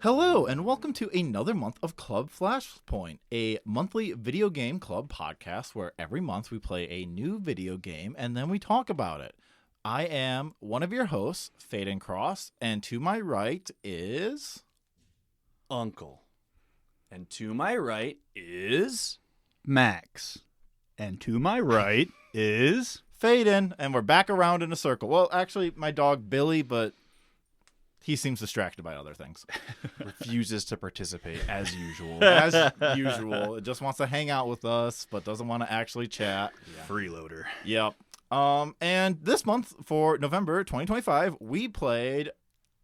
Hello, and welcome to another month of Club Flashpoint, a monthly video game club podcast where every month we play a new video game and then we talk about it. I am one of your hosts, Faden Cross, and to my right is... Uncle. And to my right is... Max. And to my right is... Faden, and we're back around in a circle. Well, actually, my dog Billy, but he seems distracted by other things. Refuses to participate, as usual. As usual. It just wants to hang out with us, but doesn't want to actually chat. Yeah. Freeloader. Yep. And this month, for November 2025, we played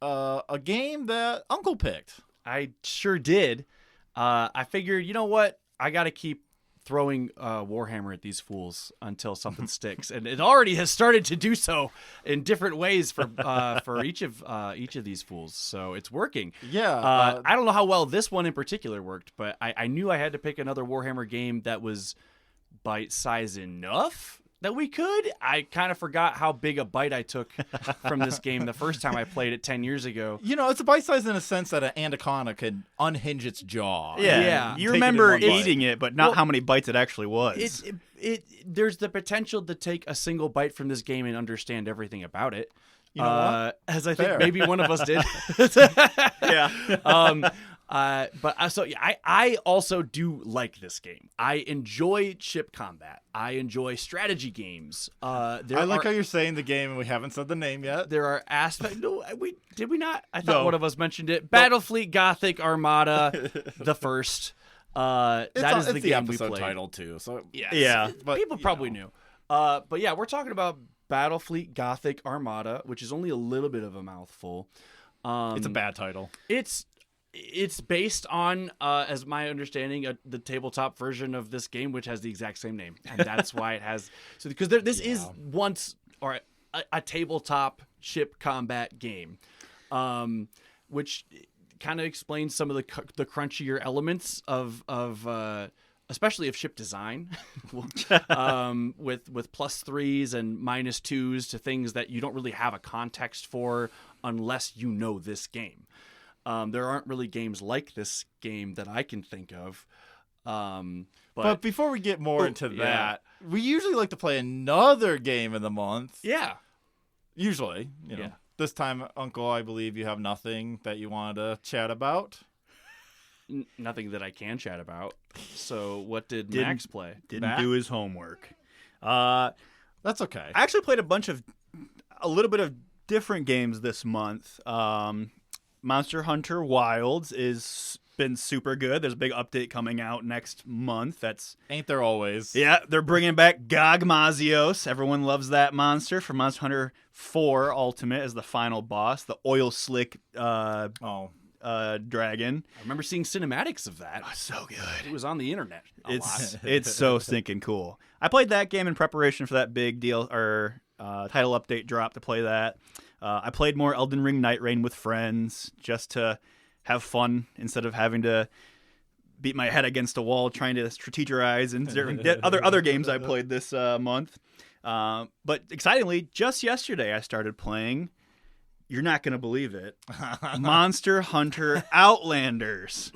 a game that Uncle picked. I sure did. I figured, you know what? I got to keep throwing Warhammer at these fools until something sticks, and it already has started to do so in different ways for each of these fools. So it's working. Yeah. I don't know how well this one in particular worked, but I knew I had to pick another Warhammer game that was bite size enough that we could. I kind of forgot how big a bite I took from this game the first time I played it 10 years ago. You know, it's a bite size in a sense that an anaconda could unhinge its jaw. Yeah. You remember eating it, but not how many bites it actually was. There's the potential to take a single bite from this game and understand everything about it. You know what? As I think Fair. maybe one of us did. Yeah. I also do like this game. I enjoy ship combat. I enjoy strategy games. I like how you're saying the game and we haven't said the name yet. There are aspects. No, did we not? I thought No. one of us mentioned it. Battlefleet, Gothic, Armada, the first. That is the game we episode played. title too. So Yeah. but, People you probably know. knew. But yeah, we're talking about Battlefleet, Gothic, Armada, which is only a little bit of a mouthful. It's a bad title. It's based on, as my understanding, the tabletop version of this game, which has the exact same name, and that's why it has. So because this is once or a tabletop ship combat game, which kind of explains some of the crunchier elements of especially of ship design, with +3s and -2s to things that you don't really have a context for unless you know this game. There aren't really games like this game that I can think of. But before we get more into that, we usually like to play another game in the month. Yeah. Usually, you know. Yeah. This time, Uncle, I believe you have nothing that you wanted to chat about. Nothing that I can chat about. So what did Max play? Didn't do his homework. That's okay. I actually played a little bit of different games this month. Monster Hunter Wilds is been super good. There's a big update coming out next month. Ain't there always? Yeah, they're bringing back Gogmazios. Everyone loves that monster from Monster Hunter 4 Ultimate as the final boss, the oil slick dragon. I remember seeing cinematics of that. Oh, so good. It was on the internet a lot. It's so stinking cool. I played that game in preparation for that big deal or title update drop to play that. I played more Elden Ring Night Rain with friends just to have fun instead of having to beat my head against a wall trying to strategize and other games I played this month. But excitingly, just yesterday I started playing, you're not going to believe it, Monster Hunter Outlanders.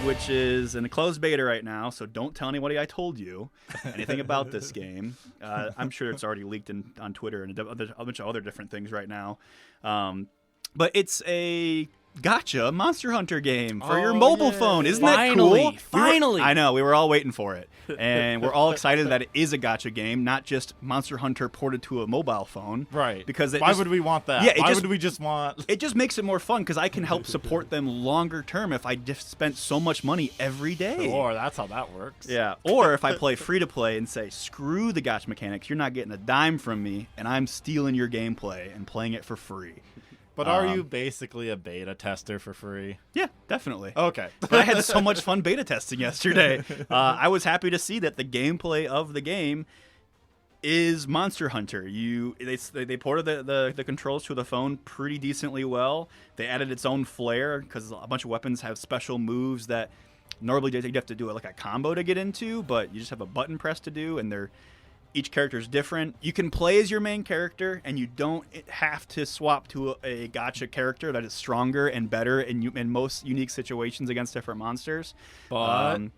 which is in a closed beta right now, so don't tell anybody I told you anything about this game. I'm sure it's already leaked on Twitter and a bunch of other different things right now. But it's a gotcha Monster Hunter game for your mobile phone. Isn't that cool? Finally! I know, we were all waiting for it. And we're all excited that it is a gotcha game, not just Monster Hunter ported to a mobile phone. Right. Because why would we want that? Yeah, why would we just want... It just makes it more fun because I can help support them longer term if I just spent so much money every day. Sure, that's how that works. Yeah. Or if I play free-to-play and say, screw the gotcha mechanics, you're not getting a dime from me, and I'm stealing your gameplay and playing it for free. But are you basically a beta tester for free? Yeah, definitely. Okay. But I had so much fun beta testing yesterday. I was happy to see that the gameplay of the game is Monster Hunter. They ported the controls to the phone pretty decently well. They added its own flair because a bunch of weapons have special moves that normally you'd have to do like a combo to get into, but you just have a button press to do, and each character is different. You can play as your main character, and you don't have to swap to a gotcha character that is stronger and better in most unique situations against different monsters. But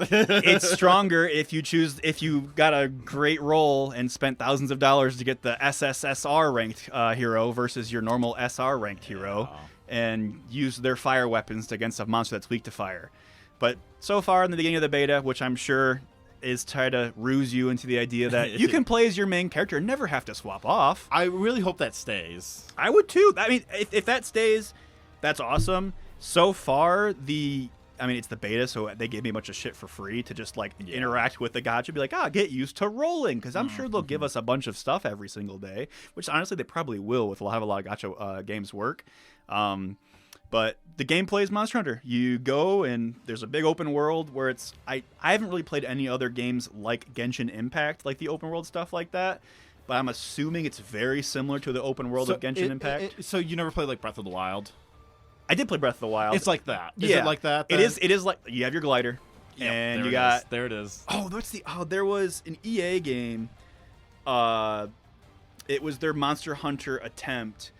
it's stronger if you got a great roll and spent thousands of dollars to get the SSSR ranked hero versus your normal SR ranked hero, and use their fire weapons against a monster that's weak to fire. But so far in the beginning of the beta, which I'm sure is try to ruse you into the idea that you can play as your main character and never have to swap off. I really hope that stays. I would too. I mean, if that stays, that's awesome. So far, it's the beta, so they gave me a bunch of shit for free to just interact with the gotcha, be like, get used to rolling, because I'm sure they'll give us a bunch of stuff every single day, which honestly they probably will with a lot of gotcha games work. But the gameplay is Monster Hunter. You go, and there's a big open world where I haven't really played any other games like Genshin Impact, like the open world stuff like that. But I'm assuming it's very similar to the open world of Genshin Impact. So you never played like Breath of the Wild? I did play Breath of the Wild. It's like that. Is it like that? Then? It is like you have your glider, and there it is. There was an EA game. It was their Monster Hunter attempt.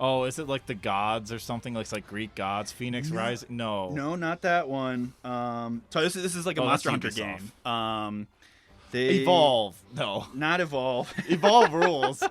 Oh, is it like the gods or something? Like Greek gods, Phoenix Rising? No, not that one. So this is like a Monster Hunter game. They Evolve. No, not Evolve. Evolve rules.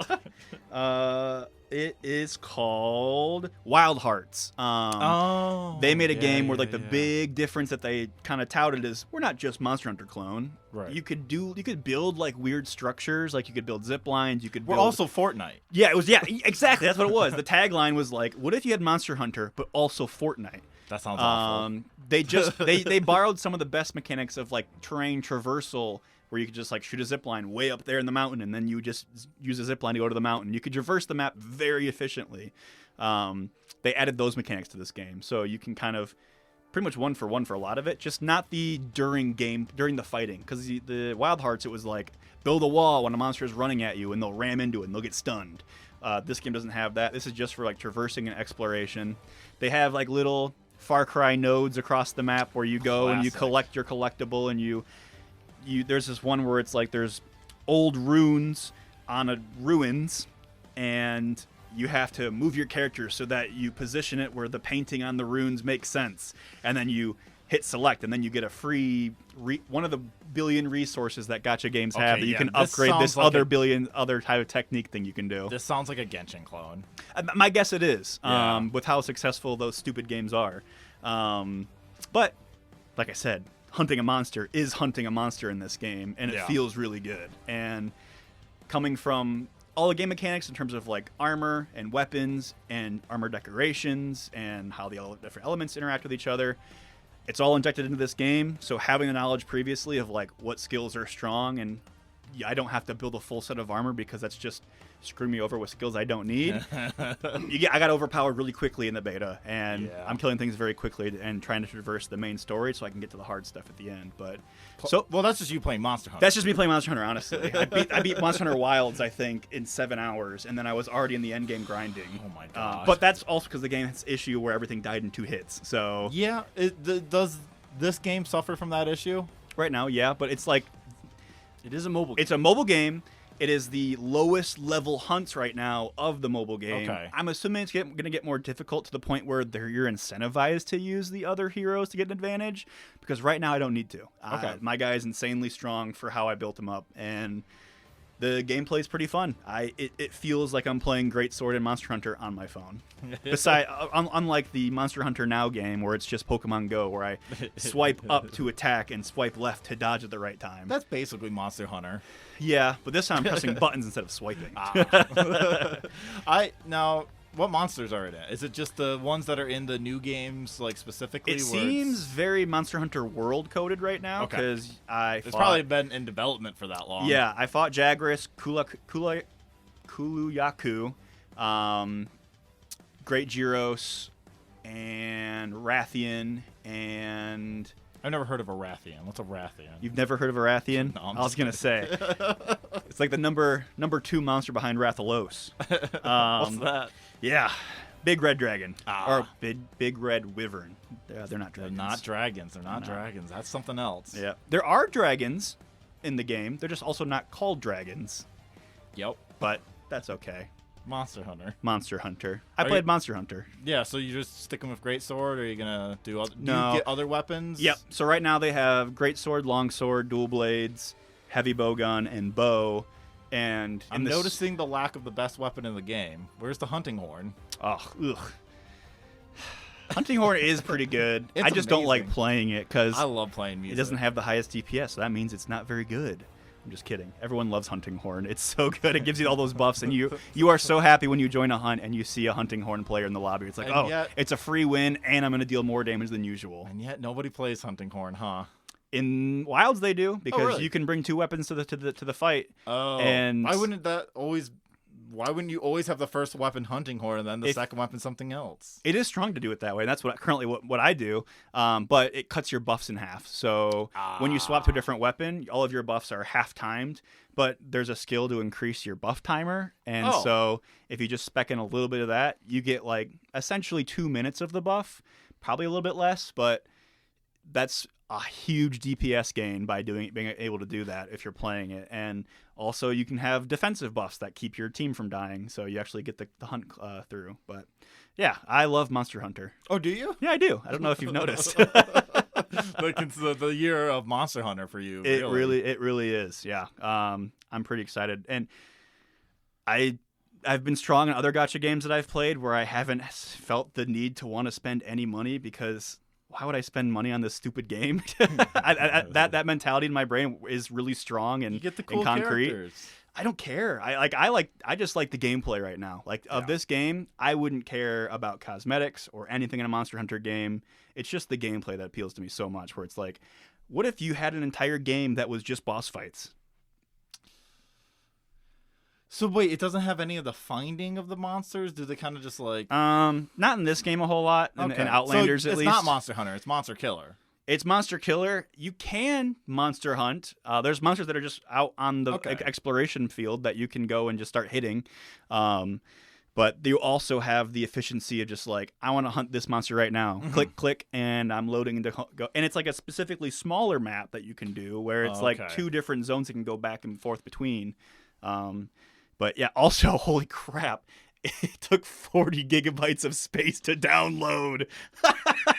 It is called Wild Hearts. They made a game where the big difference that they kind of touted is we're not just Monster Hunter clone. Right. You could build weird structures, like you could build zip lines. We're also Fortnite. Yeah, exactly. That's what it was. The tagline was like, what if you had Monster Hunter but also Fortnite? That sounds awful. They borrowed some of the best mechanics of terrain traversal, where you could just shoot a zip line way up there in the mountain, and then you just use a zip line to go to the mountain. You could traverse the map very efficiently. They added those mechanics to this game, so you can kind of pretty much one for a lot of it, just not the during the fighting. Because the Wild Hearts, it was build a wall when a monster is running at you, and they'll ram into it and they'll get stunned. This game doesn't have that. This is just for traversing and exploration. They have little Far Cry nodes across the map where you go and you collect your collectible, and there's this one where it's there's old runes on ruins, and you have to move your character so that you position it where the painting on the runes makes sense, and then you hit select, and then you get a free one of the billion resources that gacha games have that you can upgrade this other type of technique thing you can do. This sounds like a Genshin clone. My guess it is, with how successful those stupid games are. But like I said, hunting a monster is hunting a monster in this game, and it feels really good. And coming from all the game mechanics in terms of armor and weapons and armor decorations and how the different elements interact with each other, it's all injected into this game. So having the knowledge previously of what skills are strong, and I don't have to build a full set of armor because that's just screw me over with skills I don't need. I got overpowered really quickly in the beta, and I'm killing things very quickly and trying to traverse the main story so I can get to the hard stuff at the end. But well, that's just you playing Monster Hunter. That's just me playing Monster Hunter, honestly. I beat Monster Hunter Wilds, I think, in 7 hours, and then I was already in the end game grinding. Oh my gosh! But that's also because the game has an issue where everything died in 2 hits. So does this game suffer from that issue right now? Yeah, but it's it is a mobile game. It's a mobile game. It is the lowest level hunts right now of the mobile game. Okay. I'm assuming it's going to get more difficult to the point where you're incentivized to use the other heroes to get an advantage, because right now I don't need to. Okay. My guy is insanely strong for how I built him up, and the gameplay is pretty fun. It feels like I'm playing Greatsword and Monster Hunter on my phone. Unlike the Monster Hunter Now game where it's just Pokemon Go, where I swipe up to attack and swipe left to dodge at the right time. That's basically Monster Hunter. Yeah, but this time I'm pressing buttons instead of swiping. Now, what monsters are in it? Is it just the ones that are in the new games, like specifically? It seems very Monster Hunter World coded right now, because it's probably been in development for that long. Yeah, I fought Jagras, Kuluyaku, Great Gyros, and Rathian, and... I've never heard of a Rathian. What's a Rathian? You've never heard of a Rathian? No, I was going to say. It's like the number 2 monster behind Rathalos. What's that? Yeah. Big red dragon. Or big red wyvern. They're not dragons. They're not dragons. They're not dragons. That's something else. Yeah. There are dragons in the game. They're just also not called dragons. Yep. But that's okay. Monster Hunter. Monster Hunter. I played Monster Hunter. Yeah, so you just sticking with Greatsword, or are you going to do No. you get other weapons? Yep. So right now they have Greatsword, Longsword, Dual Blades, Heavy Bowgun, and Bow. And I'm noticing the lack of the best weapon in the game. Where's the hunting horn? Oh, ugh. Hunting horn is pretty good. I just don't like playing it because I love playing music. It doesn't have the highest DPS, so that means it's not very good. I'm just kidding. Everyone loves hunting horn. It's so good. It gives you all those buffs, and you are so happy when you join a hunt and you see a hunting horn player in the lobby. It's like, it's a free win, and I'm going to deal more damage than usual. And yet nobody plays hunting horn, huh? In Wilds they do, because really? you can bring 2 weapons to the fight. Oh, and why wouldn't you always have the first weapon hunting horn and then the second weapon something else? It is strong to do it that way, and that's currently what I do. But it cuts your buffs in half. So when you swap to a different weapon, all of your buffs are half timed. But there's a skill to increase your buff timer, and so if you just spec in a little bit of that, you get like essentially 2 minutes of the buff, probably a little bit less, but that's a huge DPS gain by being able to do that if you're playing it. And also you can have defensive buffs that keep your team from dying, so you actually get the hunt through. But yeah, I love Monster Hunter. Oh, do you? Yeah, I do. I don't know if you've noticed. Like it's the year of Monster Hunter for you. It really is. Yeah. I'm pretty excited, and I've been strong in other gacha games that I've played where I haven't felt the need to want to spend any money, because why would I spend money on this stupid game? That mentality in my brain is really strong and you get the cool concrete. Characters. I don't care. I just like the gameplay right now. Of this game, I wouldn't care about cosmetics or anything in a Monster Hunter game. It's just the gameplay that appeals to me so much, where it's like, what if you had an entire game that was just boss fights? So wait, it doesn't have any of the finding of the monsters? Do they kind of just like... Not in this game a whole lot. In Outlanders, so at least. It's not Monster Hunter. It's Monster Killer. It's Monster Killer. You can monster hunt. There's monsters that are just out on the exploration field that you can go and just start hitting. But you also have the efficiency of just like, I want to hunt this monster right now. Mm-hmm. Click, and I'm loading into go. And it's like a specifically smaller map that you can do, where it's like 2 different zones you can go back and forth between. But yeah, also, holy crap, it took 40 gigabytes of space to download.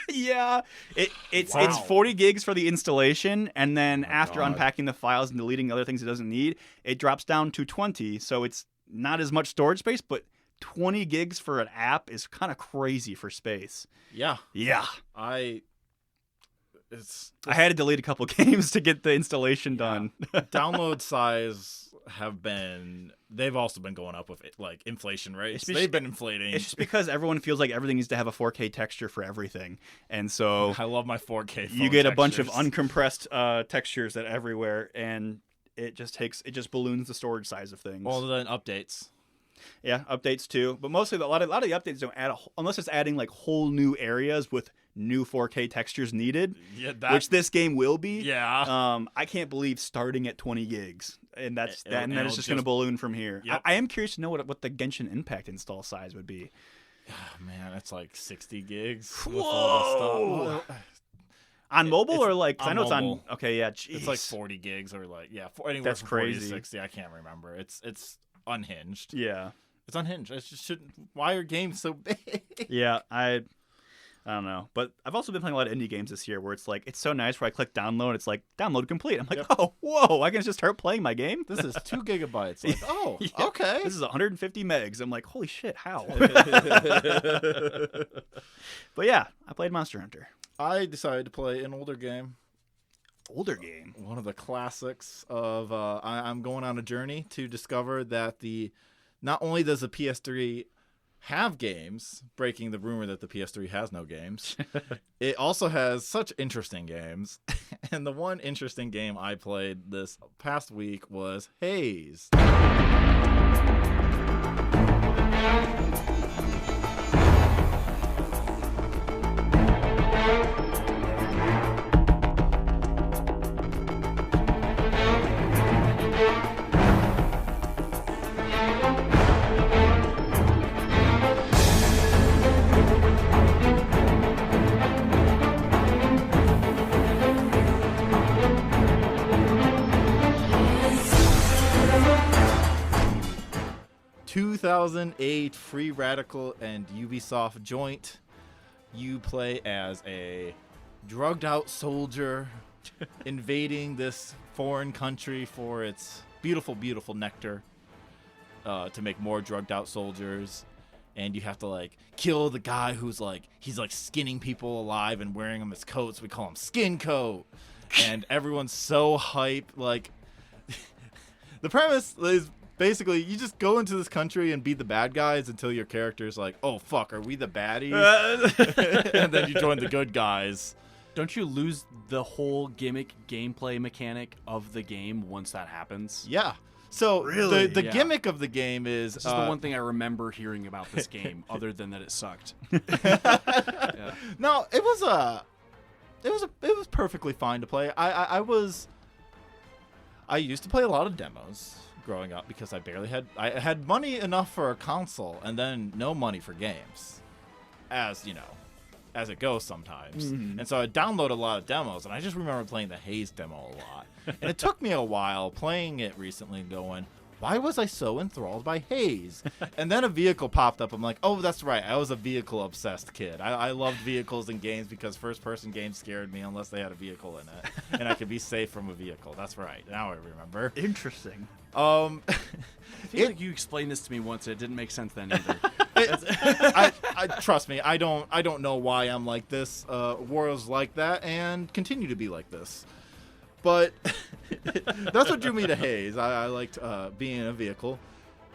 Yeah, it's 40 gigs for the installation, and then after unpacking the files and deleting other things it doesn't need, it drops down to 20. So it's not as much storage space, but 20 gigs for an app is kind of crazy for space. Yeah. I had to delete a couple games to get the installation done. Download size they've also been going up with like inflation rates. They've been inflating. It's just because everyone feels like everything needs to have a 4K texture for everything, and so I love my 4K. You get a bunch of uncompressed textures everywhere, and it just balloons the storage size of things. Well, then updates. Yeah, updates too, but mostly a lot of the updates don't add unless it's adding like whole new areas with new 4K textures needed, which this game will be. Yeah. I can't believe starting at 20 gigs, and then it's just going to balloon from here. Yep. I am curious to know what the Genshin Impact install size would be. Oh, man, it's like 60 gigs. Whoa! On mobile or like? 'Cause on I know mobile. it's on. Okay, yeah. Geez. It's like 40 gigs or like anywhere That's from 40 to crazy. 60. I can't remember. It's unhinged. Yeah. It's unhinged. It just shouldn't. Why are games so big? Yeah. I don't know, but I've also been playing a lot of indie games this year where it's like it's so nice where I click download, it's like download complete. I'm like, Yep. oh, whoa! I can just start playing my game. This is 2 gigabytes. Like, oh, Yeah. okay. This is 150 megs. I'm like, holy shit, how? But yeah, I played Monster Hunter. I decided to play an older game. Older game. One of the classics of I'm going on a journey to discover that not only does the PS3 have games, breaking the rumor that the PS3 has no games, it also has such interesting games. And the one interesting game I played this past week was Haze. 2008 Free Radical and Ubisoft joint. You play as a drugged out soldier invading this foreign country for its beautiful, beautiful nectar to make more drugged out soldiers. And you have to like kill the guy who's like, he's like skinning people alive and wearing them as coats. We call him Skin Coat. And everyone's so hype. Like, the premise is basically you just go into this country and beat the bad guys until your character's like, oh fuck, are we the baddies? And then you join the good guys. Don't you lose the whole gimmick gameplay mechanic of the game once that happens? Yeah. So Really? the Yeah. gimmick of the game is This is the one thing I remember hearing about this game, other than that it sucked. No, it was perfectly fine to play. I used to play a lot of demos growing up because I had money enough for a console and then no money for games, as you know, as it goes sometimes. And so I download a lot of demos, and I just remember playing the Haze demo a lot. And it took me a while playing it recently and going, why was I so enthralled by Haze? And then a vehicle popped up. I'm like, oh, that's right. I was a vehicle-obsessed kid. I loved vehicles in games because first-person games scared me unless they had a vehicle in it. And I could be safe from a vehicle. That's right. Now I remember. Interesting. I feel like you explained this to me once, and it didn't make sense then either. I trust me. I don't know why I'm like this. Wario's like that and continue to be like this. But that's what drew me to Haze. I liked being in a vehicle.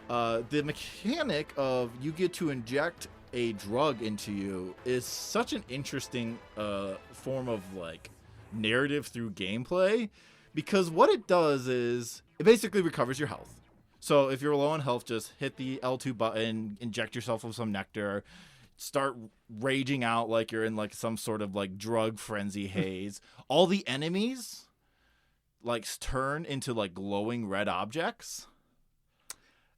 The mechanic of you get to inject a drug into you is such an interesting form of like narrative through gameplay, because what it does is it basically recovers your health. So if you're low on health, just hit the L2 button, inject yourself with some nectar, start raging out like you're in like some sort of like drug frenzy haze. All the enemies like turn into like glowing red objects.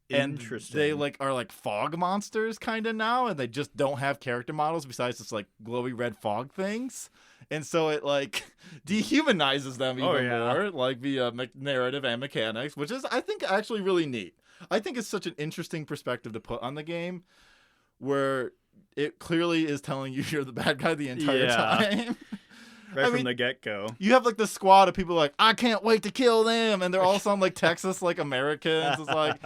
And Interesting. they like are like fog monsters kind of now, and they just don't have character models besides just like glowy red fog things. And so it like dehumanizes them even more, like via narrative and mechanics, which is I think actually really neat. I think it's such an interesting perspective to put on the game, where it clearly is telling you you're the bad guy the entire time. Right from the get-go. You have like the squad of people like, I can't wait to kill them, and they're all sound like Texas like Americans. It's like,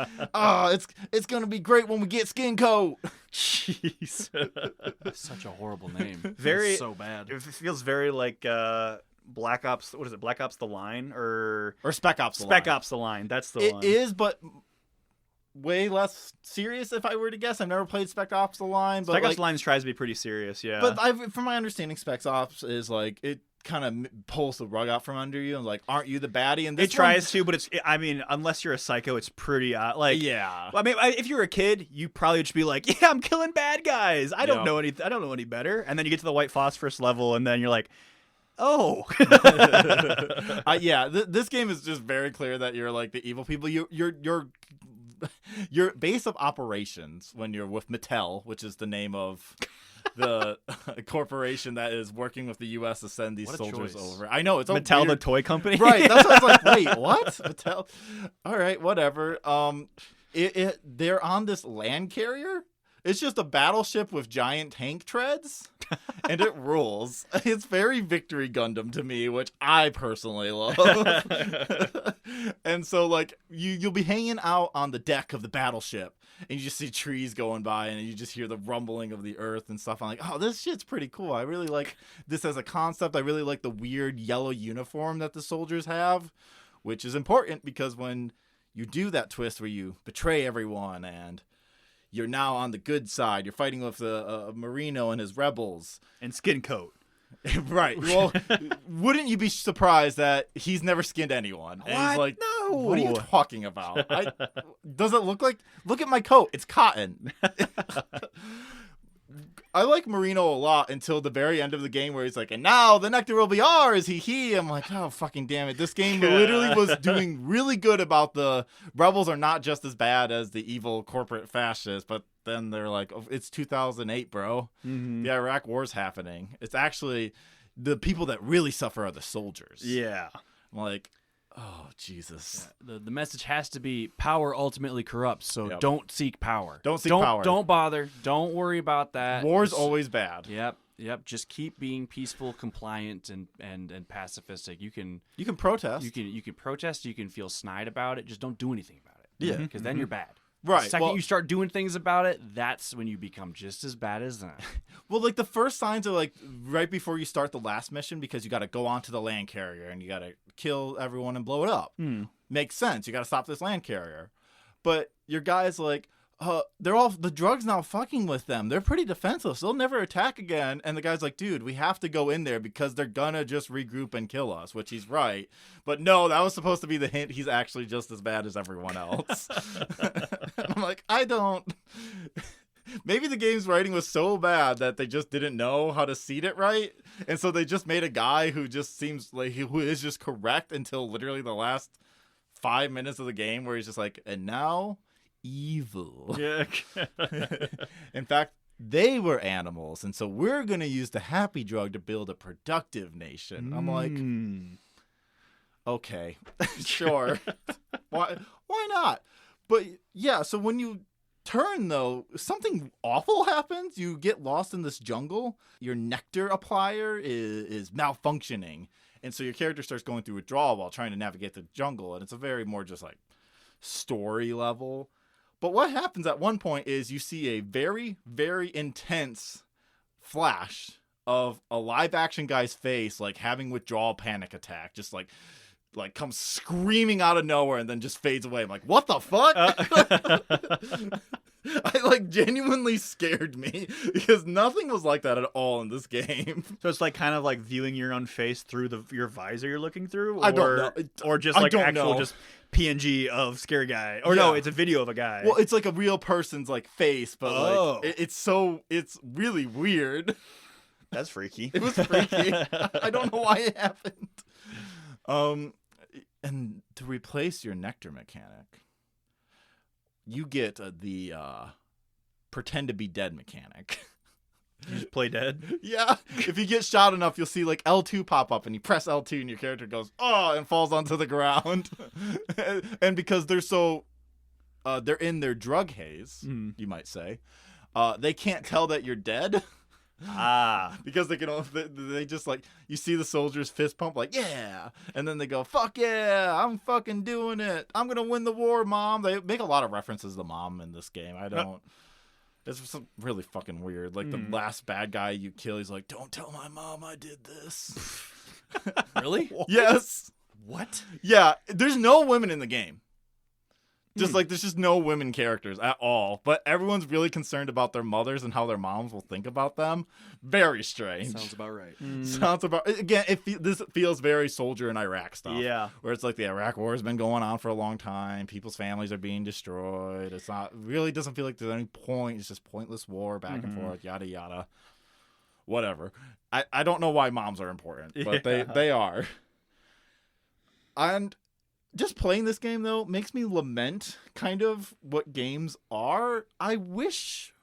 it's gonna be great when we get Skin Coat. Jeez. That's such a horrible name. Very It's so bad. It feels very like Black Ops. What is it? Black Ops: The Line or Spec Ops. Spec Ops: The Line. That's the one. It is, but way less serious. If I were to guess, I've never played Spec Ops: The Line, but Spec Ops: like, The Line tries to be pretty serious. Yeah. but from my understanding, Spec Ops is like it kind of pulls the rug out from under you and like, aren't you the baddie? And this it tries to, but I mean, unless you're a psycho, it's pretty like. Yeah. I mean, if you're a kid, you probably just be like, "Yeah, I'm killing bad guys. I don't know any better." And then you get to the white phosphorus level, and then you're like, "Oh." This game is just very clear that you're like the evil people. Your base of operations when you're with Mattel, which is the name of the corporation that is working with the U.S. to send these What a soldiers choice. over. I know it's a Mattel, the weird... toy company. Right. That's what I was like. Wait, what? Mattel? All right, whatever. They're on this land carrier. It's just a battleship with giant tank treads, and it rules. It's very Victory Gundam to me, which I personally love. And so, like, you'll be hanging out on the deck of the battleship, and you just see trees going by, and you just hear the rumbling of the earth and stuff. I'm like, oh, this shit's pretty cool. I really like this as a concept. I really like the weird yellow uniform that the soldiers have, which is important because when you do that twist where you betray everyone and you're now on the good side. You're fighting with Marino and his rebels. And skin coat. Right. Well, wouldn't you be surprised that he's never skinned anyone? And he's like, no. What are you talking about? Does it look like... Look at my coat. It's cotton. I like Marino a lot until the very end of the game where he's like, and now the nectar will be ours, he. I'm like, oh, fucking damn it. This game literally was doing really good about the rebels are not just as bad as the evil corporate fascists, but then they're like, oh, it's 2008, bro. Mm-hmm. The Iraq war's happening. It's actually the people that really suffer are the soldiers. Yeah. I'm like, oh, Jesus. Yeah, the message has to be power ultimately corrupts, so don't seek power. Don't seek power. Don't bother. Don't worry about that. War's always bad. Yep. Just keep being peaceful, compliant, and pacifistic. You can protest. You can protest. You can feel snide about it. Just don't do anything about it. Yeah. Because then you're bad. Right. The second you start doing things about it, that's when you become just as bad as them. Well, like the first signs are like right before you start the last mission because you got to go onto the land carrier and you got to kill everyone and blow it up. Makes sense. You got to stop this land carrier. But your guy's like, the drug's now fucking with them. They're pretty defenseless. They'll never attack again. And the guy's like, dude, we have to go in there because they're gonna just regroup and kill us, which he's right. But no, that was supposed to be the hint. He's actually just as bad as everyone else. And I'm like, I don't. Maybe the game's writing was so bad that they just didn't know how to seed it right. And so they just made a guy who just seems like who is just correct until literally the last 5 minutes of the game where he's just like, and now evil. Yeah. In fact, they were animals, and so we're going to use the happy drug to build a productive nation. I'm like, okay, sure. Why not? But yeah, so when you turn, though, something awful happens. You get lost in this jungle. Your nectar applier is malfunctioning, and so your character starts going through withdrawal while trying to navigate the jungle, and it's a very more just like story level. But what happens at one point is you see a very, very intense flash of a live action guy's face, like having withdrawal panic attack, just like comes screaming out of nowhere and then just fades away. I'm like, what the fuck? I like genuinely scared me because nothing was like that at all in this game. So it's like kind of like viewing your own face through your visor you're looking through, or, I don't know. Or just like actual know. Just PNG of scary guy, or no, it's a video of a guy. Well, it's like a real person's like face, but like it's really weird. That's freaky. It was freaky. I don't know why it happened. And to replace your nectar mechanic, you get the pretend to be dead mechanic. You just play dead? Yeah. If you get shot enough, you'll see like L2 pop up and you press L2 and your character goes, oh, and falls onto the ground. And because they're so, they're in their drug haze, you might say, they can't tell that you're dead. Because they just like, you see the soldiers fist pump like, yeah, and then they go, fuck yeah, I'm fucking doing it, I'm gonna win the war, mom. They make a lot of references to mom in this game. It's some really fucking weird. Like the last bad guy you kill, he's like, don't tell my mom I did this. Really? Yes. What? Yeah, there's no women in the game. Just like there's just no women characters at all, but everyone's really concerned about their mothers and how their moms will think about them. Very strange. Sounds about right. Sounds about again. This feels very soldier in Iraq stuff. Yeah, where it's like the Iraq War has been going on for a long time. People's families are being destroyed. It's not really doesn't feel like there's any point. It's just pointless war back and forth. Yada yada. Whatever. I don't know why moms are important, but they are. And just playing this game, though, makes me lament kind of what games are. I wish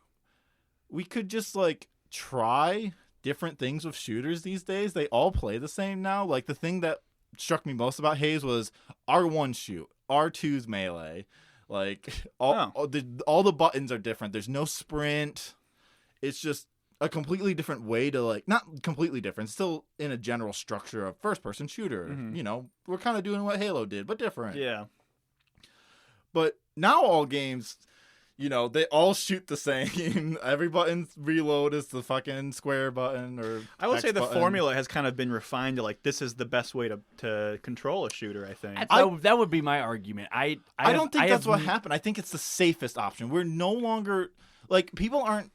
we could just, like, try different things with shooters these days, they all play the same now. Like, the thing that struck me most about Haze was R1 shoot, R2's melee. Like, all the buttons are different. There's no sprint. It's just a completely different way to, like, not completely different, still in a general structure of first-person shooter. You know, we're kind of doing what Halo did, but different. Yeah. But now all games, you know, they all shoot the same. Every button's reload is the fucking square button or I would X say the button. formula has kind of been refined to, like, this is the best way to control a shooter, I think. That would be my argument. I don't think that's what happened. I think it's the safest option. We're no longer, like, people aren't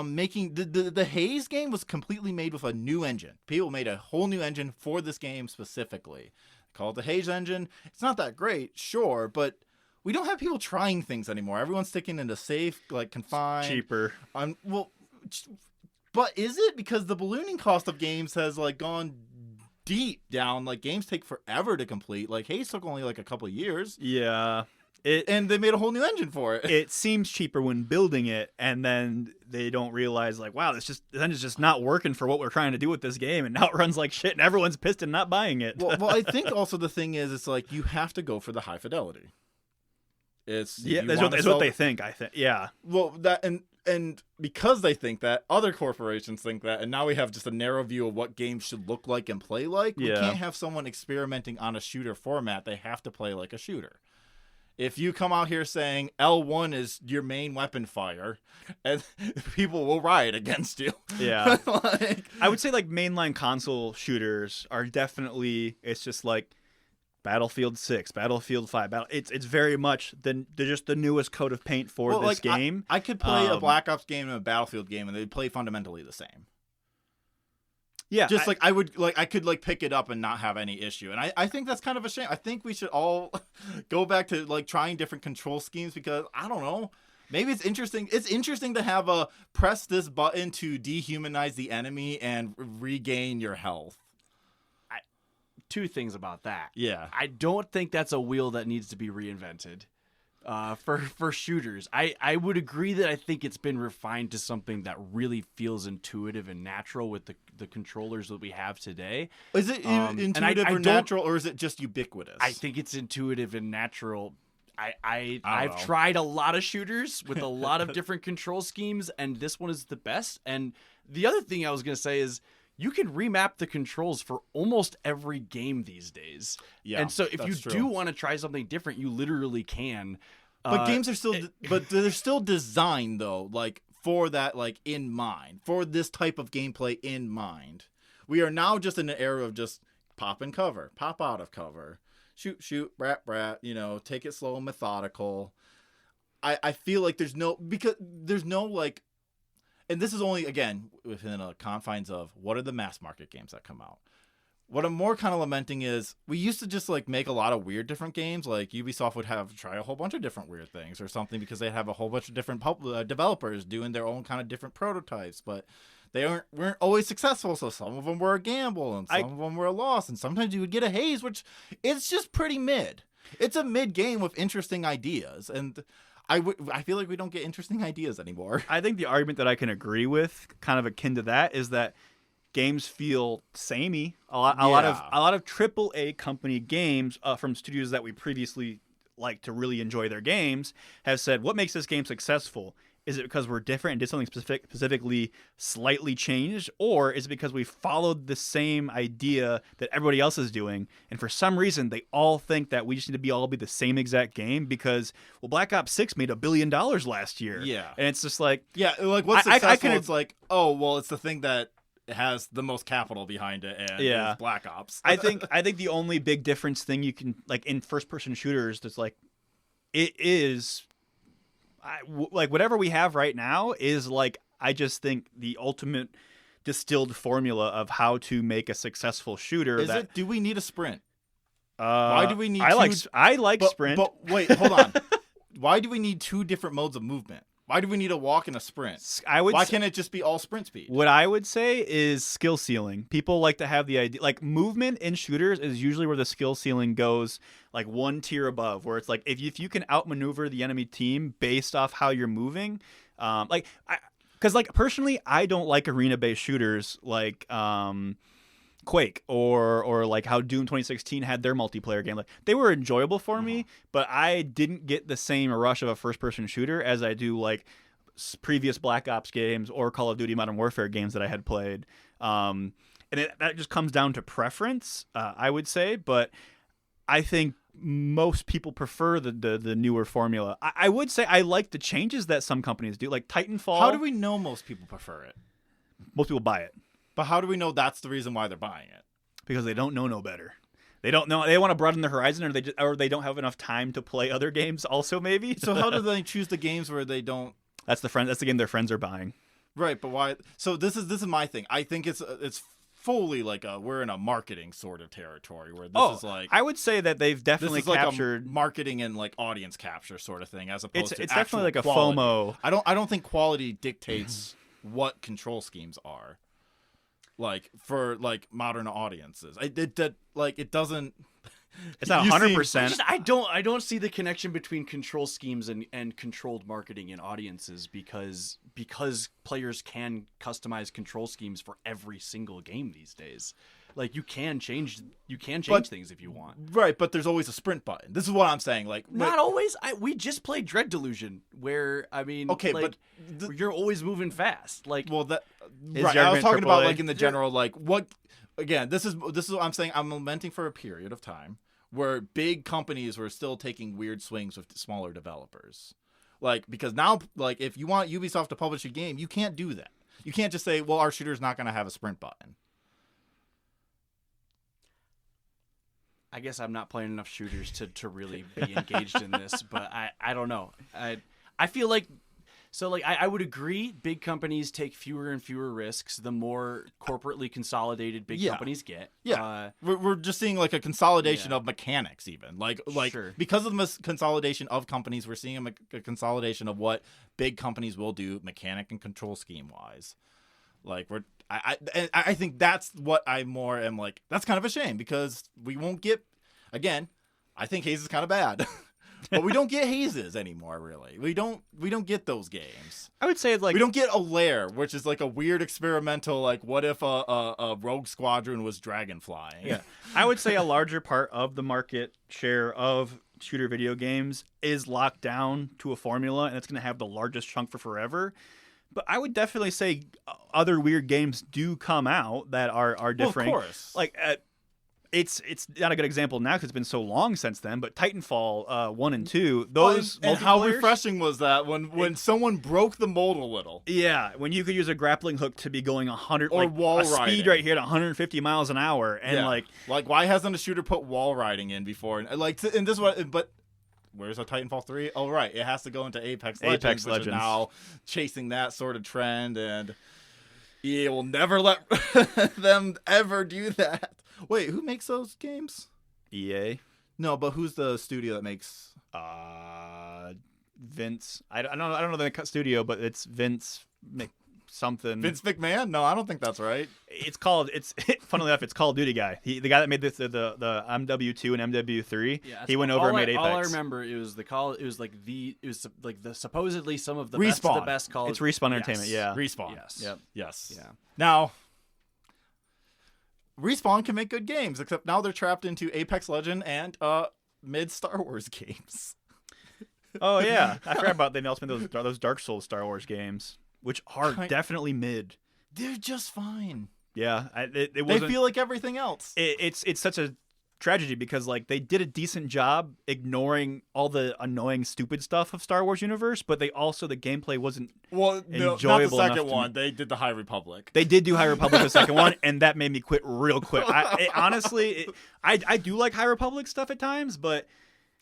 making the Haze game was completely made with a new engine. People made a whole new engine for this game specifically. Call it the Haze engine. It's not that great, sure, but we don't have people trying things anymore. Everyone's sticking into safe, like, confined. Cheaper. But is it? Because the ballooning cost of games has, like, gone deep down. Like, games take forever to complete. Like, Haze took only, like, a couple of years. Yeah. And they made a whole new engine for it. It seems cheaper when building it, and then they don't realize, like, wow, this engine's just not working for what we're trying to do with this game, and now it runs like shit, and everyone's pissed and not buying it. Well, I think also the thing is, it's like you have to go for the high fidelity. That's what they think. I think, yeah. Well, that and because they think that, other corporations think that, and now we have just a narrow view of what games should look like and play like. We can't have someone experimenting on a shooter format. They have to play like a shooter. If you come out here saying L1 is your main weapon fire, and people will riot against you. Yeah. Like, I would say, like, mainline console shooters are definitely, it's just like Battlefield 6, Battlefield 5. It's very much they're just the newest coat of paint for this game. I could play a Black Ops game and a Battlefield game, and they'd play fundamentally the same. Yeah, just I could pick it up and not have any issue, and I think that's kind of a shame. I think we should all go back to, like, trying different control schemes, because I don't know, maybe it's interesting. It's interesting to have a press this button to dehumanize the enemy and regain your health. Two things about that. Yeah, I don't think that's a wheel that needs to be reinvented. For shooters, I would agree that I think it's been refined to something that really feels intuitive and natural with the controllers that we have today. Is it intuitive or natural, or is it just ubiquitous? I think it's intuitive and natural. I've tried a lot of shooters with a lot of different control schemes, and this one is the best. And the other thing I was going to say is, you can remap the controls for almost every game these days. Yeah, and so if you do want to try something different, you literally can. But games are still, but they're still designed, though, like, for that, like, in mind, for this type of gameplay in mind. We are now just in an era of just pop in cover, pop out of cover, shoot, brat, you know, take it slow and methodical. I feel like there's no, like, and this is only, again, within the confines of what are the mass market games that come out. What I'm more kind of lamenting is we used to just, like, make a lot of weird different games. Like, Ubisoft would try a whole bunch of different weird things or something, because they'd have a whole bunch of different developers doing their own kind of different prototypes. But they weren't always successful, so some of them were a gamble and some of them were a loss. And sometimes you would get a Haze, which it's just pretty mid. It's a mid game with interesting ideas. And I feel like we don't get interesting ideas anymore. I think the argument that I can agree with, kind of akin to that, is that games feel samey. A lot of AAA company games from studios that we previously liked to really enjoy their games have said, what makes this game successful? Is it because we're different and did something specifically slightly changed? Or is it because we followed the same idea that everybody else is doing? And for some reason, they all think that we just need to all be the same exact game because, well, Black Ops 6 made $1 billion last year. Yeah. And it's just like... Yeah, like, what's successful? It's like, oh, well, it's the thing that has the most capital behind it, and it's Black Ops. I think the only big difference thing you can, like, in first-person shooters, that's like, it is... like, whatever we have right now is, like, I just think the ultimate distilled formula of how to make a successful shooter. Do we need a sprint? Why do we need I like sprint. But wait, hold on. Why do we need two different modes of movement? Why do we need a walk and a sprint? Why can't it just be all sprint speed? What I would say is skill ceiling. People like to have the idea, like, movement in shooters is usually where the skill ceiling goes, like, one tier above, where it's like if you can outmaneuver the enemy team based off how you're moving, Because like personally, I don't like arena-based shooters like Quake or like how Doom 2016 had their multiplayer game. Like they were enjoyable for me, but I didn't get the same rush of a first-person shooter as I do like previous Black Ops games or Call of Duty Modern Warfare games that I had played. And that just comes down to preference, I would say. But I think most people prefer the newer formula. I would say I like the changes that some companies do, like Titanfall. How do we know most people prefer it? Most people buy it. But how do we know that's the reason why they're buying it? Because they don't know no better. They don't know. They want to broaden their horizon, or they don't have enough time to play other games. Also, maybe. So how do they choose the games where they don't? That's the game their friends are buying. Right, but why? So this is my thing. I think it's fully like we're in a marketing sort of territory where this is like. I would say that they've definitely captured like a marketing and like audience capture sort of thing, as opposed to it's definitely like a quality. FOMO. I don't think quality dictates what control schemes are. Like for like modern audiences, it doesn't. It's not 100%. I don't see the connection between control schemes and controlled marketing in audiences because players can customize control schemes for every single game these days. Like you can change things if you want. Right, but there's always a sprint button. This is what I'm saying. Like not always. We just played Dread Delusion, where I mean, okay, like, but you're always moving fast. Like, well, that Is right. your I was argument talking about AAA? like in the general, like what. Again, this is what I'm saying. I'm lamenting for a period of time where big companies were still taking weird swings with smaller developers. Like because now, like if you want Ubisoft to publish a game, you can't do that. You can't just say, "Well, our shooter's not going to have a sprint button." I guess I'm not playing enough shooters to really be engaged in this, but I don't know. I feel like I would agree big companies take fewer and fewer risks the more corporately consolidated big companies get. Yeah. We're just seeing like a consolidation of mechanics even. Like Sure. because of the consolidation of companies, we're seeing a consolidation of what big companies will do mechanic and control scheme wise. Like I think that's what I more am like. That's kind of a shame because we won't get. Again, I think Haze is kind of bad, but we don't get Hazes anymore. Really, we don't get those games. I would say like we don't get a lair, which is like a weird experimental. Like, what if a rogue squadron was dragon flying? Yeah, I would say a larger part of the market share of shooter video games is locked down to a formula, and it's going to have the largest chunk for forever. But I would definitely say other weird games do come out that are different. Well, of course. Like, it's not a good example now because it's been so long since then. But Titanfall 1 and 2, those and how multiplayers- refreshing was that when someone broke the mold a little? Yeah, when you could use a grappling hook to be going 100 Or like wall a speed riding. right here at 150 miles an hour, and like why hasn't a shooter put wall riding in before? And this one, but. Where's a Titanfall 3? Oh, right. It has to go into Apex Legends, which is now chasing that sort of trend, and EA will never let them ever do that. Wait, who makes those games? EA. No, but who's the studio that makes... Vince. I don't know the studio, but it's Vince something. Vince McMahon? No, I don't think that's right. Funnily enough, it's Call of Duty guy. The guy that made the MW2 and MW3. Yeah, he went over and made Apex. All I remember it was the supposedly some of the Respawn. best Call. It's Respawn Entertainment. Yeah. Respawn. Yes. Yep. Yes. Yeah. Now, Respawn can make good games, except now they're trapped into Apex Legend and mid Star Wars games. Oh yeah, I forgot about they also made those Dark Souls Star Wars games, which are definitely mid. They're just fine. Yeah, They feel like everything else. It's such a tragedy because like they did a decent job ignoring all the annoying, stupid stuff of Star Wars universe, but the gameplay wasn't enjoyable not the second enough one. They did the High Republic. They did do High Republic the second one, and that made me quit real quick. Honestly, I do like High Republic stuff at times, but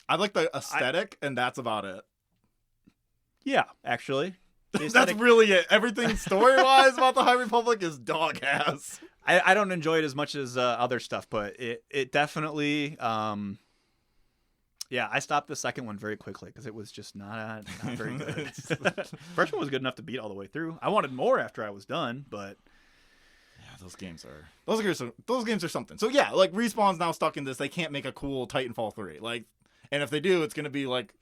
I like the aesthetic, and that's about it. Yeah, actually. That's really it. Everything story-wise about the High Republic is dog ass. I don't enjoy it as much as other stuff, but it definitely... yeah, I stopped the second one very quickly because it was just not very good. First one was good enough to beat all the way through. I wanted more after I was done, but... Yeah, those games are something. So yeah, like Respawn's now stuck in this. They can't make a cool Titanfall 3. Like, and if they do, it's going to be like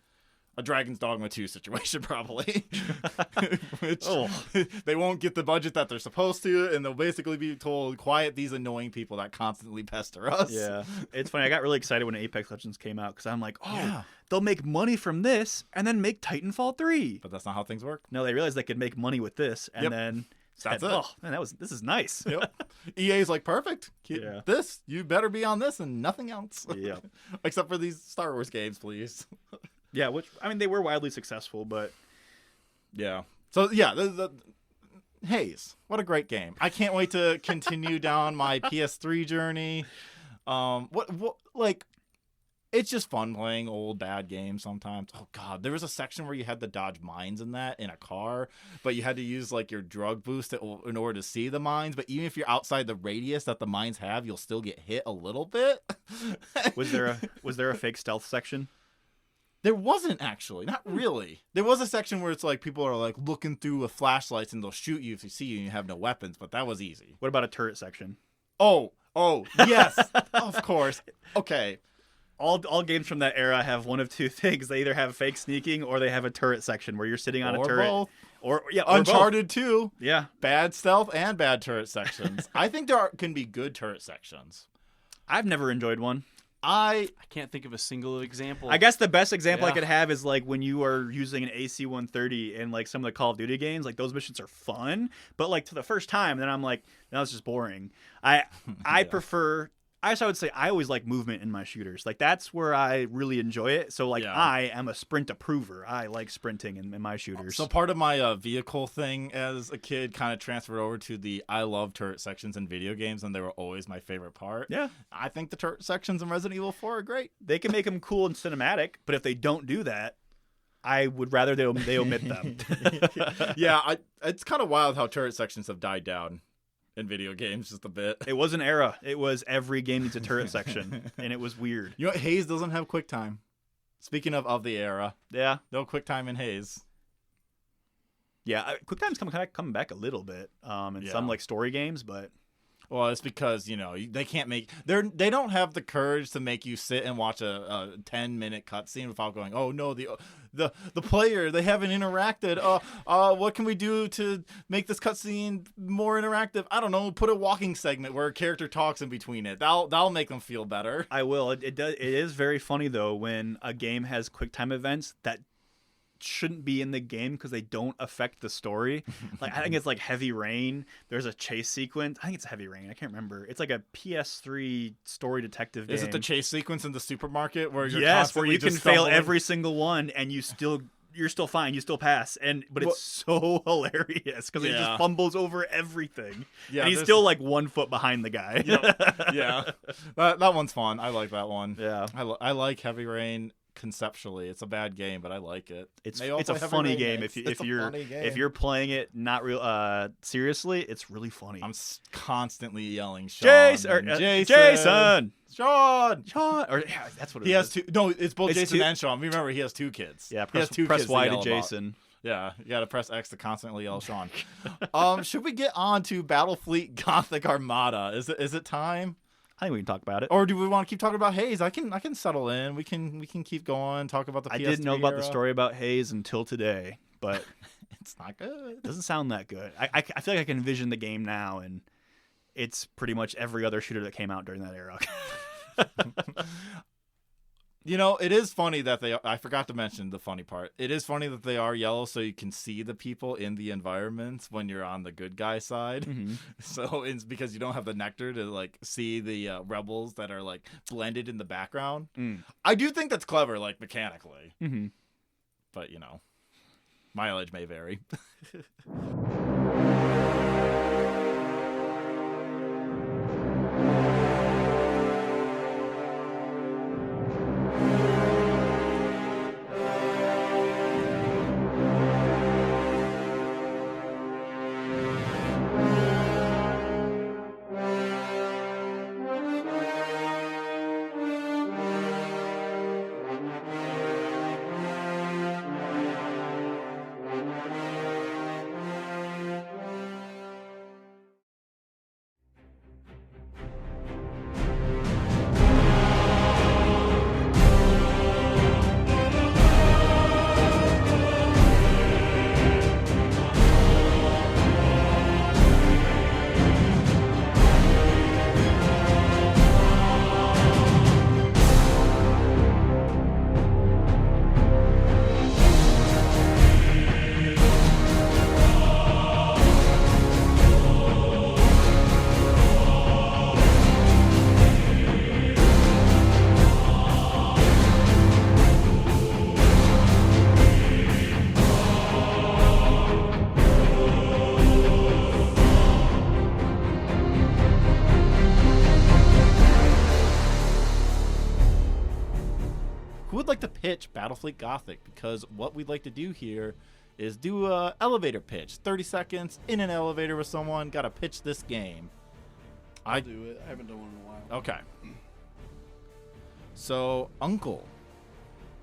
a Dragon's Dogma 2 situation, probably. Which they won't get the budget that they're supposed to, and they'll basically be told, quiet these annoying people that constantly pester us. Yeah. It's funny. I got really excited when Apex Legends came out because I'm like, they'll make money from this and then make Titanfall 3. But that's not how things work. No, they realized they could make money with this, and then that's it. Oh, man, this is nice. Yep. EA's like, perfect. This, you better be on this and nothing else. Yeah. Except for these Star Wars games, please. Yeah, which, I mean, they were wildly successful, but... Yeah. So, yeah, the Haze. What a great game. I can't wait to continue down my PS3 journey. It's just fun playing old bad games sometimes. Oh god, there was a section where you had to dodge mines in a car, but you had to use like your drug boost in order to see the mines. But even if you're outside the radius that the mines have, you'll still get hit a little bit. Was there a fake stealth section? There wasn't, actually. Not really. There was a section where it's like people are like looking through with flashlights and they'll shoot you if they see you and you have no weapons, but that was easy. What about a turret section? Oh, yes. Of course. Okay. All games from that era have one of two things. They either have fake sneaking or they have a turret section where you're sitting on a turret. Both. Or Uncharted 2. Yeah. Bad stealth and bad turret sections. I think there can be good turret sections. I've never enjoyed one. I can't think of a single example. I guess the best example I could have is like when you are using an AC-130 in like some of the Call of Duty games. Like those missions are fun, but like to the first time, then I'm like, no, it's just boring. I prefer. I would say I always like movement in my shooters. Like that's where I really enjoy it. So like I am a sprint approver. I like sprinting in my shooters. So part of my vehicle thing as a kid kind of transferred over to I love turret sections in video games, and they were always my favorite part. Yeah. I think the turret sections in Resident Evil 4 are great. They can make them cool and cinematic, but if they don't do that, I would rather they omit them. Yeah, it's kind of wild how turret sections have died down in video games just a bit. It was an era. It was every game needs a turret section, and it was weird. You know what? Haze doesn't have QuickTime. Speaking of the era. Yeah. No QuickTime in Haze. Yeah, QuickTime's coming back a little bit in some like story games, but... Well, it's because, they can't they don't have the courage to make you sit and watch a 10-minute cutscene without going, oh no, the player, they haven't interacted. What can we do to make this cutscene more interactive? I don't know, put a walking segment where a character talks in between it. That'll make them feel better. I will. It is very funny though when a game has QuickTime events that shouldn't be in the game because they don't affect the story. Like I think it's like Heavy Rain. There's a chase sequence. I think it's Heavy Rain. I can't remember. It's like a PS3 story detective game. Is it the chase sequence in the supermarket where you're where you can fail every single one and you're still fine. You still pass. But it's so hilarious because he just fumbles over everything. Yeah, and he's still like 1 foot behind the guy. Yeah, that one's fun. I like that one. Yeah, I like Heavy Rain. Conceptually, it's a bad game, but I like it. It's a funny game if you're playing it not real seriously. It's really funny. I'm constantly yelling, Jason, Sean, or that's what he has two. No, it's both Jason and Sean. Remember, he has 2 kids. Yeah, he has 2 press kids Y to Jason. Yeah, you got to press X to constantly yell Sean. Should we get on to Battlefleet Gothic Armada? Is it time? I think we can talk about it. Or do we want to keep talking about Haze? I can settle in. We can keep going. Talk about the PS3 I didn't know about era. the story about Haze until today, but it's not good. It doesn't sound that good. I feel like I can envision the game now, and it's pretty much every other shooter that came out during that era. It is funny that I forgot to mention the funny part. It is funny that they are yellow so you can see the people in the environments when you're on the good guy side. Mm-hmm. So it's because you don't have the nectar to like see the rebels that are like blended in the background. I do think that's clever, like mechanically. Mm-hmm. But, mileage may vary. would like to pitch Battlefleet Gothic, because what we'd like to do here is do a elevator pitch. 30 seconds in an elevator with someone. Got to pitch this game. I'll do it. I haven't done one in a while. Okay. So, Uncle,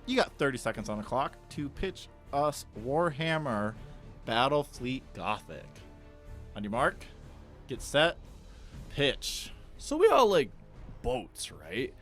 you got 30 seconds on the clock to pitch us Warhammer Battlefleet Gothic. On your mark, get set, pitch. So we all like boats, right?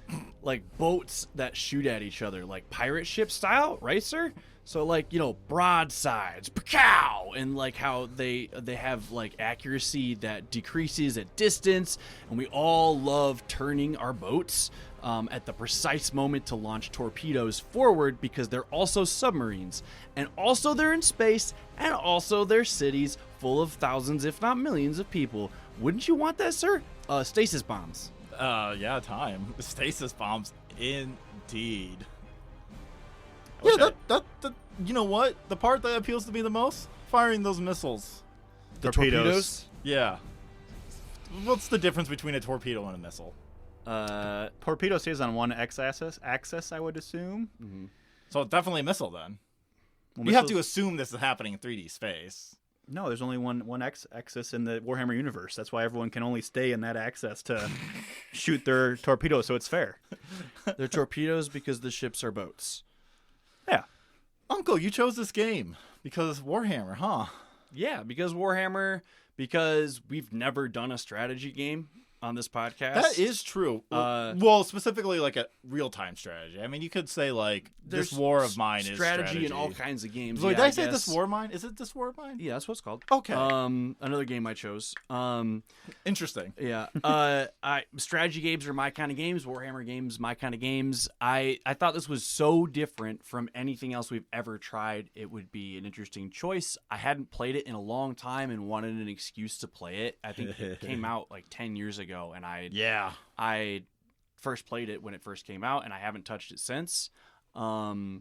Like boats that shoot at each other, like pirate ship style, right, sir? So like, broadsides, pow, and like how they have like accuracy that decreases at distance, and we all love turning our boats at the precise moment to launch torpedoes forward, because they're also submarines, and also they're in space, and also they're cities full of thousands, if not millions, of people. Wouldn't you want that, sir? Stasis bombs. Yeah, time. Stasis bombs, indeed. Okay. Yeah, that you know what? The part that appeals to me the most? Firing those missiles. The torpedoes? Yeah. What's the difference between a torpedo and a missile? Torpedo stays on one x-axis, I would assume. Mm-hmm. So definitely a missile then. Well, You have to assume this is happening in 3D space. No, there's only one x-axis in the Warhammer universe. That's why everyone can only stay in that axis to shoot their torpedoes, so it's fair. They're torpedoes because the ships are boats. Yeah. Uncle, you chose this game because Warhammer, huh? Yeah, because Warhammer, because we've never done a strategy game on this podcast. That is true. Well, specifically like a real-time strategy. I mean, you could say like There's this war of mine is strategy in all kinds of games. Wait, Yeah, did I say guess. this war of mine? Is it this war of mine? Yeah, that's what it's called. Okay. Another game I chose. Interesting. Yeah. Strategy games are my kind of games. Warhammer games, my kind of games. I thought this was so different from anything else we've ever tried. It would be an interesting choice. I hadn't played it in a long time and wanted an excuse to play it. I think it came out like 10 years ago, and I first played it when it first came out, and I haven't touched it since. I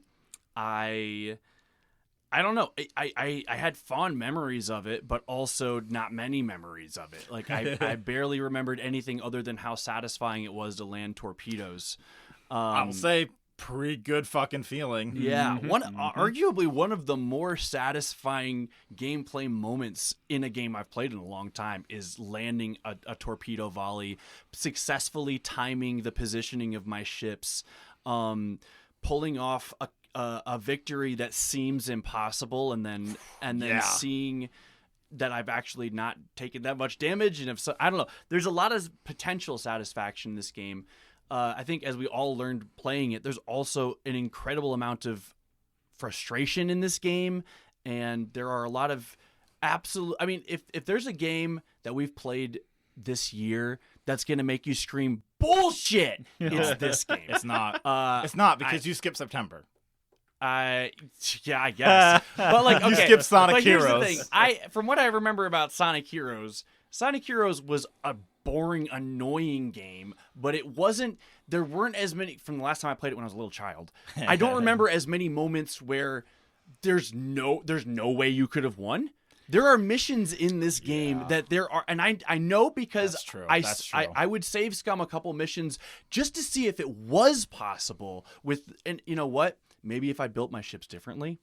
don't know. I had fond memories of it, but also not many memories of it. Like I barely remembered anything other than how satisfying it was to land torpedoes. I'll say pretty good fucking feeling. Yeah, arguably one of the more satisfying gameplay moments in a game I've played in a long time is landing a torpedo volley, successfully timing the positioning of my ships, pulling off a victory that seems impossible, and then seeing that I've actually not taken that much damage, and I don't know. There's a lot of potential satisfaction in this game. I think as we all learned playing it, there's also an incredible amount of frustration in this game, and there are a lot of absolute. I mean, if there's a game that we've played this year that's gonna make you scream bullshit, it's this game. It's not. It's not because you skipped September. I guess. But like, okay, you skipped Sonic but Heroes. Here's the thing. From what I remember about Sonic Heroes was a boring, annoying game, but it wasn't. There weren't as many from the last time I played it when I was a little child. I don't remember as many moments where there's no way you could have won. There are missions in this game that there are, and I know because That's true. I would save scum a couple missions just to see if it was possible with, and you know what? Maybe if I built my ships differently.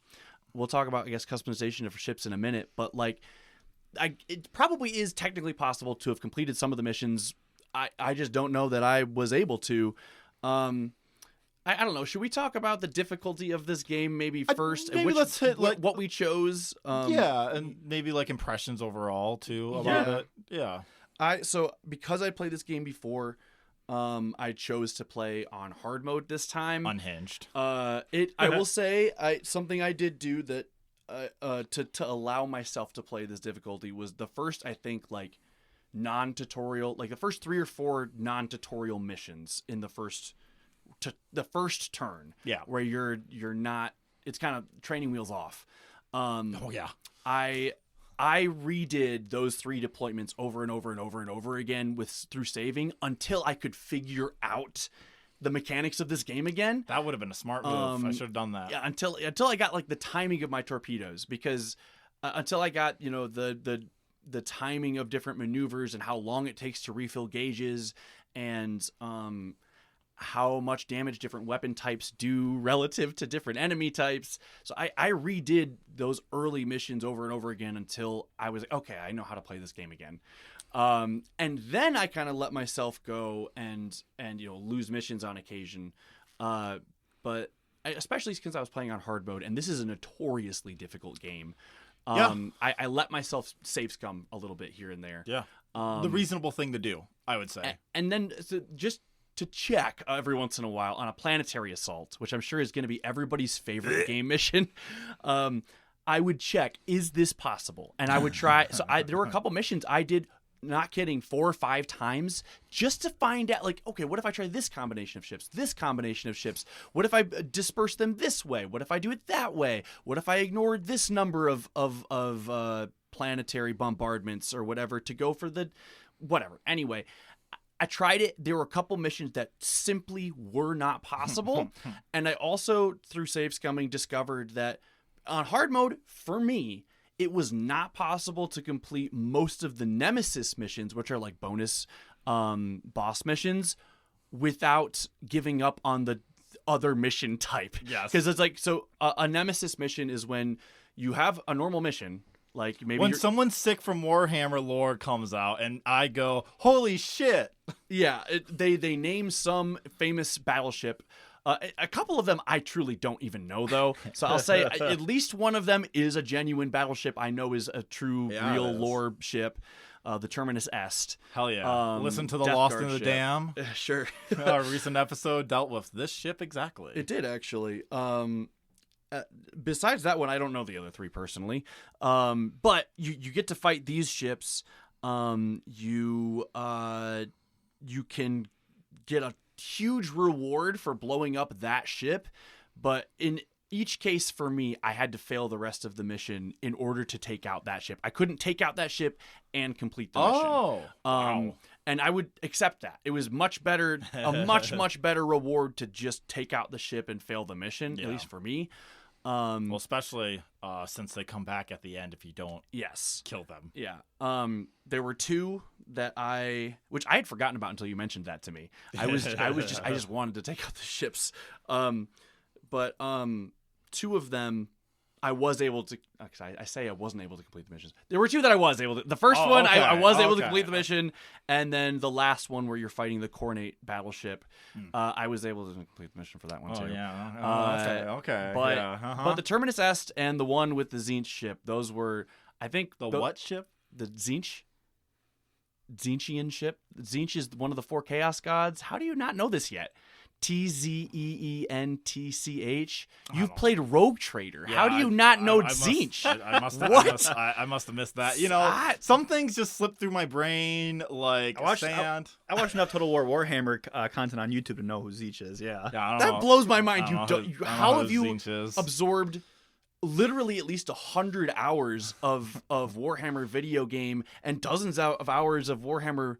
We'll talk about, I guess, customization of ships in a minute, but like, it probably is technically possible to have completed some of the missions. I just don't know that I was able to. I don't know. Should we talk about the difficulty of this game maybe first? Maybe let's hit like what we chose. And maybe like impressions overall too about it. Yeah. So because I played this game before, I chose to play on hard mode this time. Unhinged. I will say something I did do that to allow myself to play this difficulty was the first, I think, like non-tutorial, like the first 3 or 4 non-tutorial missions in the first turn. Yeah. Where you're not, it's kind of training wheels off. I redid those 3 deployments over and over and over and over again through saving until I could figure out the mechanics of this game again. That would have been a smart move. I should have done that. Yeah, until I got like the timing of my torpedoes, because until I got, you know, the timing of different maneuvers and how long it takes to refill gauges, and how much damage different weapon types do relative to different enemy types. So I redid those early missions over and over again until I was like, okay, I know how to play this game again. And then I kind of let myself go and lose missions on occasion. But especially since I was playing on hard mode, and this is a notoriously difficult game. I let myself save scum a little bit here and there. Yeah. The reasonable thing to do, I would say. And then just to check every once in a while on a planetary assault, which I'm sure is going to be everybody's favorite game mission. I would check, is this possible? And I would try. So there were a couple missions I did, not kidding, 4 or 5 times just to find out, like, okay, what if I try this combination of ships, this combination of ships? What if I disperse them this way? What if I do it that way? What if I ignored this number of planetary bombardments or whatever to go for the whatever? Anyway, I tried it. There were a couple missions that simply were not possible. And I also, through save scumming, discovered that on hard mode, for me, it was not possible to complete most of the Nemesis missions, which are like bonus boss missions, without giving up on the other mission type. Yes. Because it's like, so a Nemesis mission is when you have a normal mission, like maybe when someone sick from Warhammer lore comes out and I go, holy shit. Yeah, they name some famous battleship. A couple of them I truly don't even know, though. So I'll say at least one of them is a genuine battleship I know is a true, real lore ship. The Terminus Est. Hell yeah. Listen to the Death Lost Guard in the ship. Dam. Sure. Our recent episode dealt with this ship exactly. It did, actually. Besides that one, I don't know the other 3 personally. But you get to fight these ships. You can get a huge reward for blowing up that ship, but in each case for me, I had to fail the rest of the mission in order to take out that ship. I couldn't take out that ship and complete the mission. Wow. And I would accept that. It was much better, a much better reward to just take out the ship and fail the mission, at least for me. Well, especially since they come back at the end if you don't kill them. Yeah. There were 2 that which I had forgotten about until you mentioned that to me. I just wanted to take out the ships. But 2 of them I was able to. I say I wasn't able to complete the missions. There were 2 that I was able to. The first one I was able to complete the mission, and then the last one where you're fighting the Cornate battleship, I was able to complete the mission for that one too. Oh yeah. Okay. But the Terminus Est and the one with the Tzeentch ship, those were, I think, what ship? The Tzeentch. Tzeentchian ship. Tzeentch is one of the 4 chaos gods. How do you not know this yet? Tzeentch. You've played Rogue Trader. Yeah, how do you not know Tzeentch? I must have missed that. Some things just slip through my brain like sand. I watched enough Total War Warhammer content on YouTube to know who Tzeentch is. Yeah, that blows my mind. How have you is. absorbed literally at least 100 hours of Warhammer video game and dozens of hours of Warhammer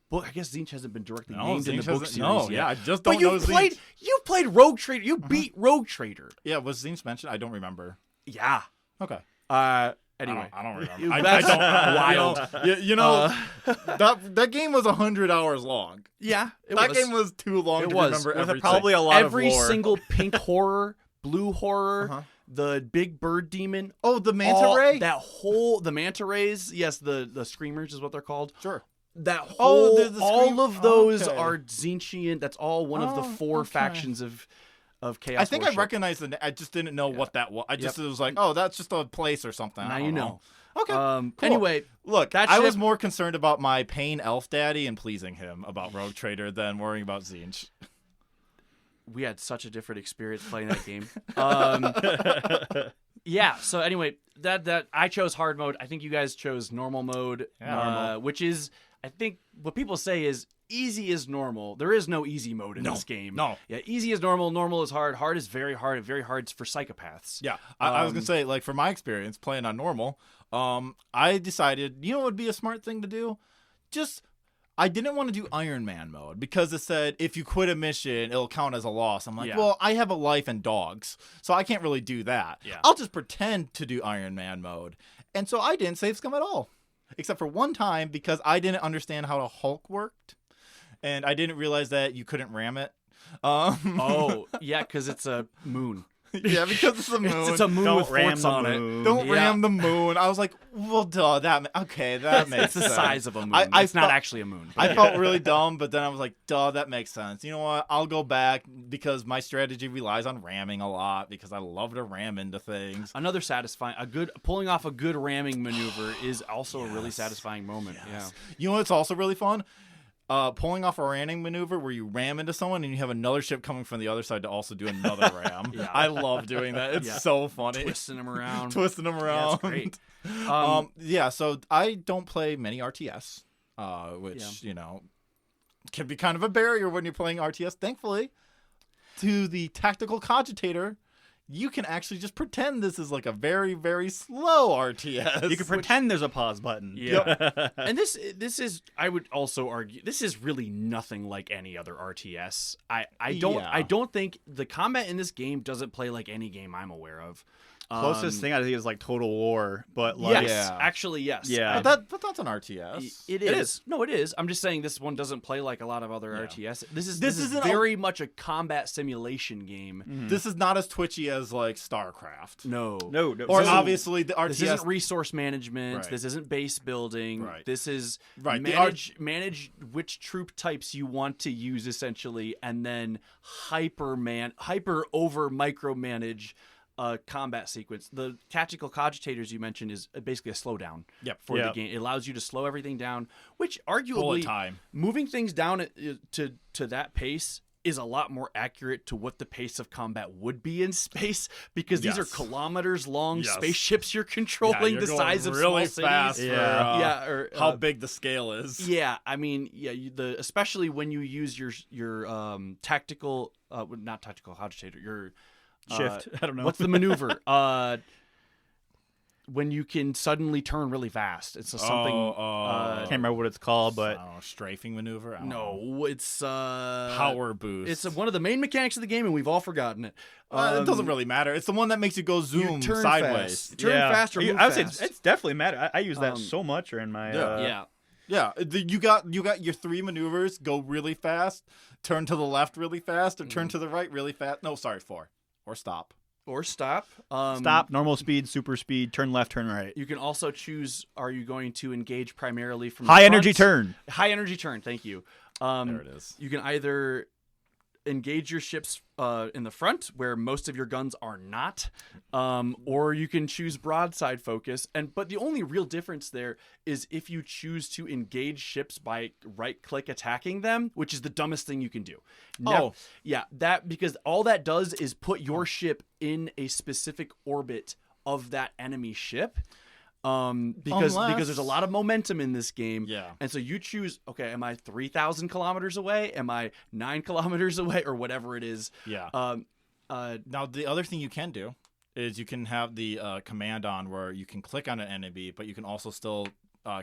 book? I guess Tzeentch hasn't been directly named in the book series. No, yet. I just don't know Tzeentch. You played Rogue Trader. You beat Rogue Trader. Yeah, was Tzeentch mentioned? I don't remember. Yeah. Okay. Anyway, I don't remember. That's wild. That game was 100 hours long. Yeah, that game was too long to remember everything. Probably a lot every of lore. single pink horror, blue horror, the big bird demon. Oh, the manta ray. The manta rays. Yes, the screamers is what they're called. Sure. That whole, the all of those are Tzeentchian. That's all one of the 4 factions of Chaos. I think Worship. I recognized the. I just didn't know what that was. It was like, oh, that's just a place or something. Now you know. Okay. Cool. Anyway, look, I was more concerned about my paying elf daddy and pleasing him about Rogue Trader than worrying about Tzeentch. We had such a different experience playing that game. Yeah. So anyway, that I chose hard mode. I think you guys chose normal mode, which is, I think, what people say is easy is normal. There is no easy mode in this game. No. Yeah, easy is normal. Normal is hard. Hard is very hard. Very hard for psychopaths. Yeah. I was going to say, like, for my experience playing on normal, I decided, what would be a smart thing to do? I didn't want to do Iron Man mode because it said if you quit a mission, it'll count as a loss. I'm like, well, I have a life and dogs, so I can't really do that. Yeah. I'll just pretend to do Iron Man mode. And so I didn't save scum at all, except for one time because I didn't understand how a Hulk worked, and I didn't realize that you couldn't ram it. Oh, yeah, because it's a moon. Yeah, because it's a moon. It's a moon Don't with ram forts the on moon. it. Don't Yeah. ram the moon. I was like, well, duh, that makes It's the sense. size of a moon. I It's not felt- actually a moon. I felt really dumb, but then I was like, duh, that makes sense. You know what? I'll go back because my strategy relies on ramming a lot because I love to ram into things. Another satisfying, pulling off a good ramming maneuver is also a really satisfying moment. Yes. You know what's also really fun? Pulling off a ramming maneuver where you ram into someone and you have another ship coming from the other side to also do another ram. Yeah. I love doing that. It's so funny. Twisting them around. Twisting them Yeah, around. it's great. Yeah, so I don't play many RTS, which, can be kind of a barrier when you're playing RTS. Thankfully, to the tactical cogitator, you can actually just pretend this is like a very, very slow RTS. You can pretend there's a pause button. Yeah. And this is, I would also argue, this is really nothing like any other RTS. I don't think the combat in this game doesn't play like any game I'm aware of. Closest thing I think is like Total War, but like Yes, actually, yes. Yeah. But that's an RTS. It is. No, it is. I'm just saying this one doesn't play like a lot of other RTS. This is very much a combat simulation game. This is not as twitchy as like StarCraft. No. Or This obviously the RTS. This isn't resource management. Right. This isn't base building. Right. This is Right. manage which troop types you want to use essentially, and then hyper over micromanage combat sequence. The tactical cogitators you mentioned is basically a slowdown for the game. It allows you to slow everything down, which arguably Bullet time. moving things down to that pace is a lot more accurate to what the pace of combat would be in space, because these are kilometers long spaceships you're controlling, you're the going size of really small fast cities. for, Or how big the scale is. Yeah, I mean, especially when you use your tactical, not tactical cogitator, your shift. I don't know. What's the maneuver? When you can suddenly turn really fast. It's something. Can't remember what it's called, but I don't know, strafing maneuver. I don't know. No, it's Power boost. It's one of the main mechanics of the game, and we've all forgotten it. It doesn't really matter. It's the one that makes you go zoom turn sideways. fast. Turn fast or move I would say fast. it's definitely matter. I use that so much in my. Yeah, you got your 3 maneuvers: go really fast, turn to the left really fast, or turn to the right really fast. No, sorry, 4 or stop. Or stop. Stop, normal speed, super speed, turn left, turn right. You can also choose, are you going to engage primarily from High the energy front? turn. High energy turn, thank you. There it is. You can either engage your ships in the front, where most of your guns are not, or you can choose broadside focus. But the only real difference there is if you choose to engage ships by right-click attacking them, which is the dumbest thing you can do. Because all that does is put your ship in a specific orbit of that enemy ship. Because there's a lot of momentum in this game. Yeah. And so you choose, okay, am I 3,000 kilometers away? Am I 9 kilometers away? Or whatever it is. Yeah. Now, the other thing you can do is you can have the command on where you can click on an enemy, but you can also still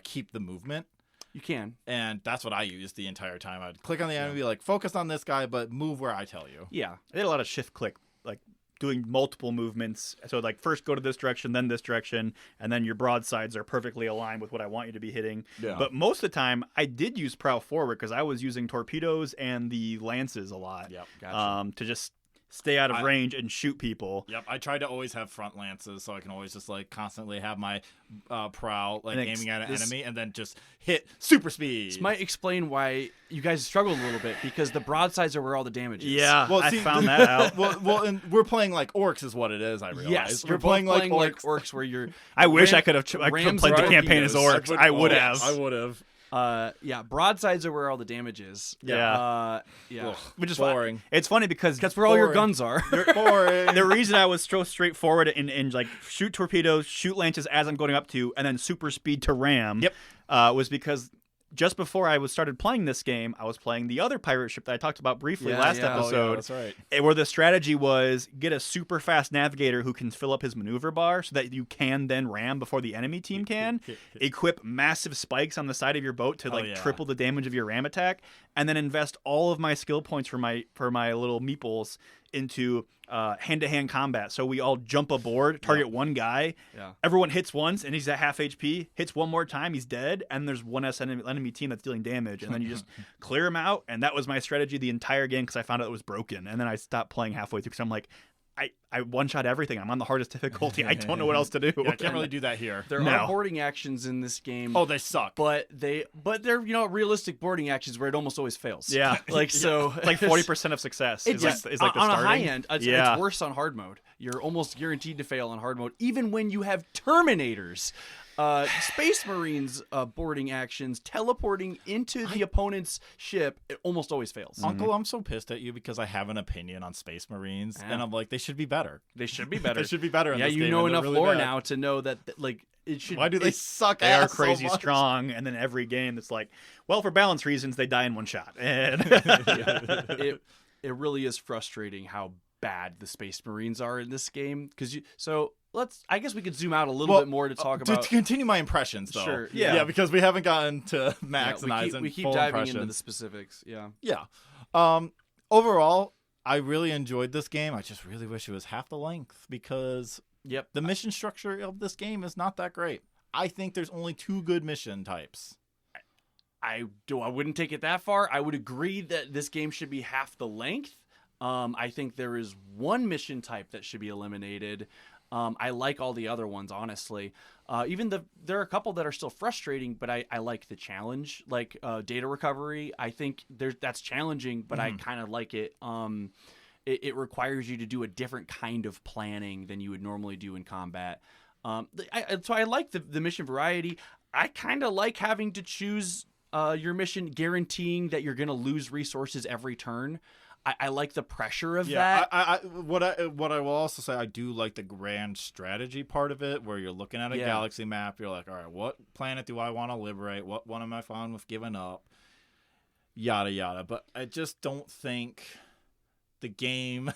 keep the movement. You can. And that's what I used the entire time. I'd click on the enemy, like, focus on this guy, but move where I tell you. Yeah. I did a lot of shift click, like doing multiple movements. So like first go to this direction, then this direction, and then your broadsides are perfectly aligned with what I want you to be hitting. Yeah. But most of the time I did use prow forward because I was using torpedoes and the lances a lot. Yep. Gotcha. To just stay out of range and shoot people. Yep, I tried to always have front lances so I can always just like constantly have my prow like aiming at an enemy and then just hit super speed. This might explain why you guys struggled a little bit, because the broadsides are where all the damage is. Yeah, well, I see, found that out. well, and we're playing like orcs is what it is, I realize. Yes, we're playing like orcs. where you're. I wish I could have played the campaign as orcs. I would have. I would have. Broadsides are where all the damage is. Yeah. Which is boring. It's funny because that's where all your guns are. Boring. The reason I was so straightforward and like shoot torpedoes, shoot lances as I'm going up to, and then super speed to ram. Yep. Was because just before I started playing this game, I was playing the other pirate ship that I talked about briefly last episode. That's right. Where the strategy was get a super fast navigator who can fill up his maneuver bar so that you can then ram before the enemy team can. Equip massive spikes on the side of your boat to triple the damage of your ram attack, and then invest all of my skill points for my little meeples into hand-to-hand combat. So we all jump aboard, target one guy. Yeah. Everyone hits once, and he's at half HP. Hits one more time, he's dead. And there's one enemy team that's dealing damage. And then you just clear him out. And that was my strategy the entire game because I found out it was broken. And then I stopped playing halfway through because I'm like, I one-shot everything. I'm on the hardest difficulty. I don't know what else to do. Yeah, I can't really do that here. There are boarding actions in this game. Oh, they suck. But they're realistic boarding actions where it almost always fails. Yeah. So like 40% of success is like the starting. On a high end, it's worse on hard mode. You're almost guaranteed to fail on hard mode, even when you have Terminators. Space Marines boarding actions, teleporting into the opponent's ship, it almost always fails. Uncle, I'm so pissed at you because I have an opinion on Space Marines, and I'm like, they should be better. They should be better. They should be better. In yeah, this you game, know and enough really lore bad. now to know that it should. Why do they suck? They are ass crazy so much? strong, and then every game it's like, well, for balance reasons, they die in one shot. And it really is frustrating how bad the Space Marines are in this game I guess we could zoom out a little bit more to talk about. To continue my impressions, though. Sure. Yeah, because we haven't gotten to Max and I's we keep full diving impressions. into the specifics. Yeah. Yeah. Overall, I really enjoyed this game. I just really wish it was half the length because the mission structure of this game is not that great. I think there's only 2 good mission types. I wouldn't take it that far. I would agree that this game should be half the length. I think there is one mission type that should be eliminated. I like all the other ones, honestly. There are a couple that are still frustrating, but I like the challenge, like data recovery. I think that's challenging, but I kind of like it. It requires you to do a different kind of planning than you would normally do in combat. So I like the mission variety. I kind of like having to choose your mission, guaranteeing that you're going to lose resources every turn. I like the pressure of that. What I will also say, I do like the grand strategy part of it, where you're looking at a galaxy map. You're like, all right, what planet do I want to liberate? What one am I fine with giving up? Yada yada. But I just don't think the game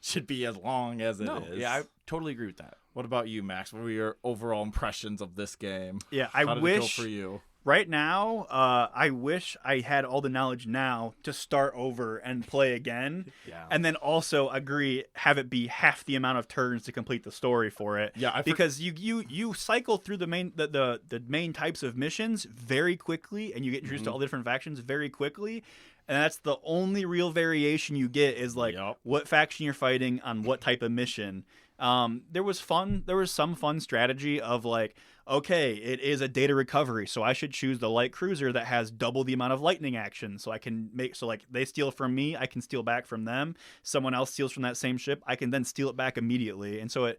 should be as long as it is. Yeah, I totally agree with that. What about you, Max? What were your overall impressions of this game? Yeah, How did it go for you? Right now, I wish I had all the knowledge now to start over and play again. Yeah. And then also have it be half the amount of turns to complete the story for it. Yeah, because you cycle through the main types of missions very quickly, and you get introduced to all the different factions very quickly. And that's the only real variation you get is like what faction you're fighting on what type of mission. There was some fun strategy of like, okay, it is a data recovery, so I should choose the light cruiser that has double the amount of lightning action. So I can like they steal from me, I can steal back from them. Someone else steals from that same ship, I can then steal it back immediately. And so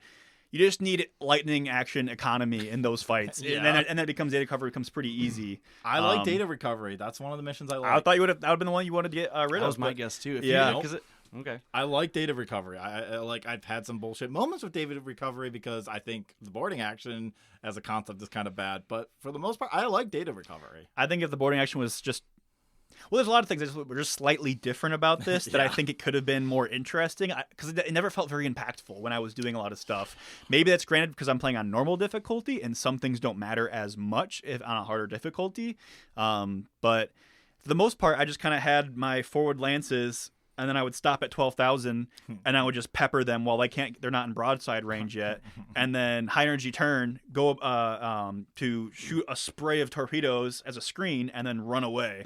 you just need lightning action economy in those fights. And then it becomes data recovery becomes pretty easy. I like data recovery. That's one of the missions I like. I thought that would have been the one you wanted to get rid of. That was my guess too. Okay. I like data recovery. I've had some bullshit moments with data recovery because I think the boarding action as a concept is kind of bad. But for the most part, I like data recovery. I think if the boarding action was just... Well, there's a lot of things that were just slightly different about this that I think it could have been more interesting because it never felt very impactful when I was doing a lot of stuff. Maybe that's granted because I'm playing on normal difficulty and some things don't matter as much if on a harder difficulty. But for the most part, I just kind of had my forward lances... And then I would stop at 12,000, and I would just pepper them while they're not in broadside range yet. And then high energy turn, go to shoot a spray of torpedoes as a screen, and then run away.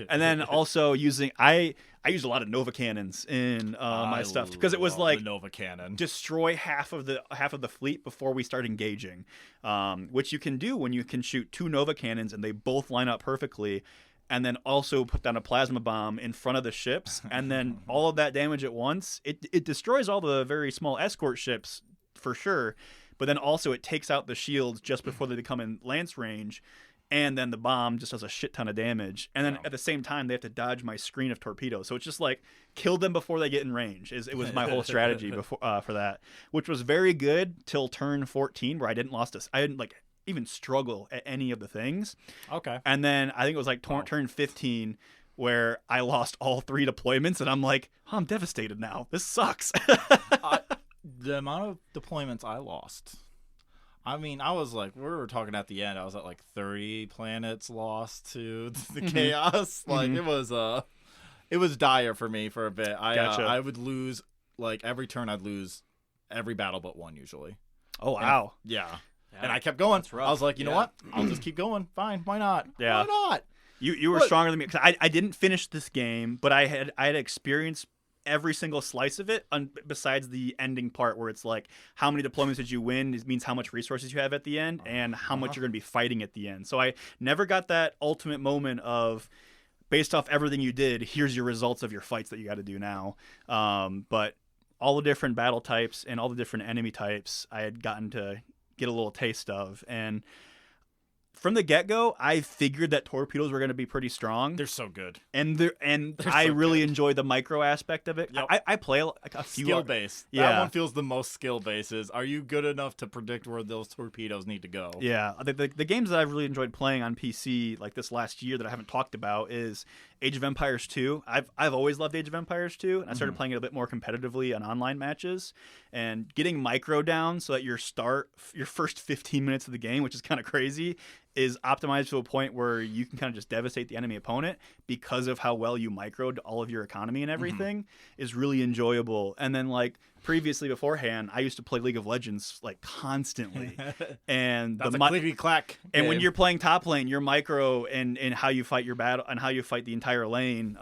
And then also I used a lot of Nova cannons in my stuff because it was like the Nova cannon. Destroy half of the fleet before we start engaging, which you can do when you can shoot 2 Nova cannons and they both line up perfectly. And then also put down a plasma bomb in front of the ships, and then all of that damage at once. It destroys all the very small escort ships for sure, but then also it takes out the shields just before they become in lance range, and then the bomb just does a shit ton of damage. And then at the same time, they have to dodge my screen of torpedoes. So it's just like kill them before they get in range. It was my whole strategy before for that, which was very good till turn 14, where I didn't even struggle at any of the things. Okay. And then I think it was like turn 15 where I lost all 3 deployments, and I'm like, oh, I'm devastated now. This sucks. The amount of deployments I lost. I mean, I was like, we were talking at the end, I was at like 30 planets lost to the chaos. Like, it was It was dire for me for a bit. Gotcha. I would lose like every turn. I'd lose every battle but one usually. Oh wow. Yeah. And I kept going. rough. I was like, you know what? I'll just keep going. Fine. Why not? Yeah. Why not? You were stronger than me because I didn't finish this game, but I had experienced every single slice of it besides the ending part where it's like how many deployments did you win. It means how much resources you have at the end and how much you're going to be fighting at the end. So I never got that ultimate moment of based off everything you did, here's your results of your fights that you got to do now. But all the different battle types and all the different enemy types I had gotten to get a little taste of. And from the get-go, I figured that torpedoes were going to be pretty strong. They're so good. And I really enjoy the micro aspect of it. Yep. I play a few Skill-based. Yeah. That one feels the most skill-based. Are you good enough to predict where those torpedoes need to go? Yeah. The games that I've really enjoyed playing on PC like this last year that I haven't talked about is Age of Empires 2. I've always loved Age of Empires 2, and I started playing it a bit more competitively on online matches. And getting micro down so that your first 15 minutes of the game, which is kind of crazy, is optimized to a point where you can kind of just devastate the enemy opponent because of how well you microed all of your economy and everything is really enjoyable. And then like previously beforehand, I used to play League of Legends like constantly. And That's a clickety-clack and game. when you're playing top lane, your micro and how you fight your battle and how you fight the entire lane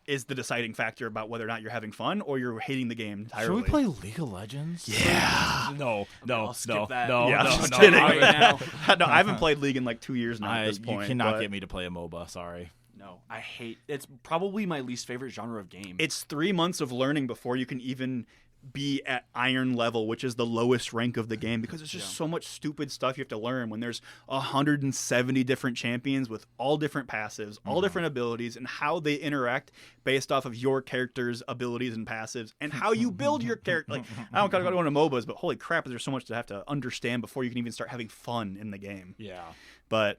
is the deciding factor about whether or not you're having fun or you're hating the game entirely. Should we play League of Legends? Yeah. No. I'll skip that. No. Yeah, no, I'm just no, kidding. Right now. No, I haven't played League in like 2 years now at this point. You cannot but get me to play a MOBA. Sorry. No, I hate. It's probably my least favorite genre of game. It's 3 months of learning before you can even be at iron level, which is the lowest rank of the game, because there's just so much stupid stuff you have to learn when there's 170 different champions with all different passives, all different abilities, and how they interact based off of your character's abilities and passives, and how you build your character. Like, I don't gotta go into MOBAs, but holy crap, there's so much to have to understand before you can even start having fun in the game. Yeah. But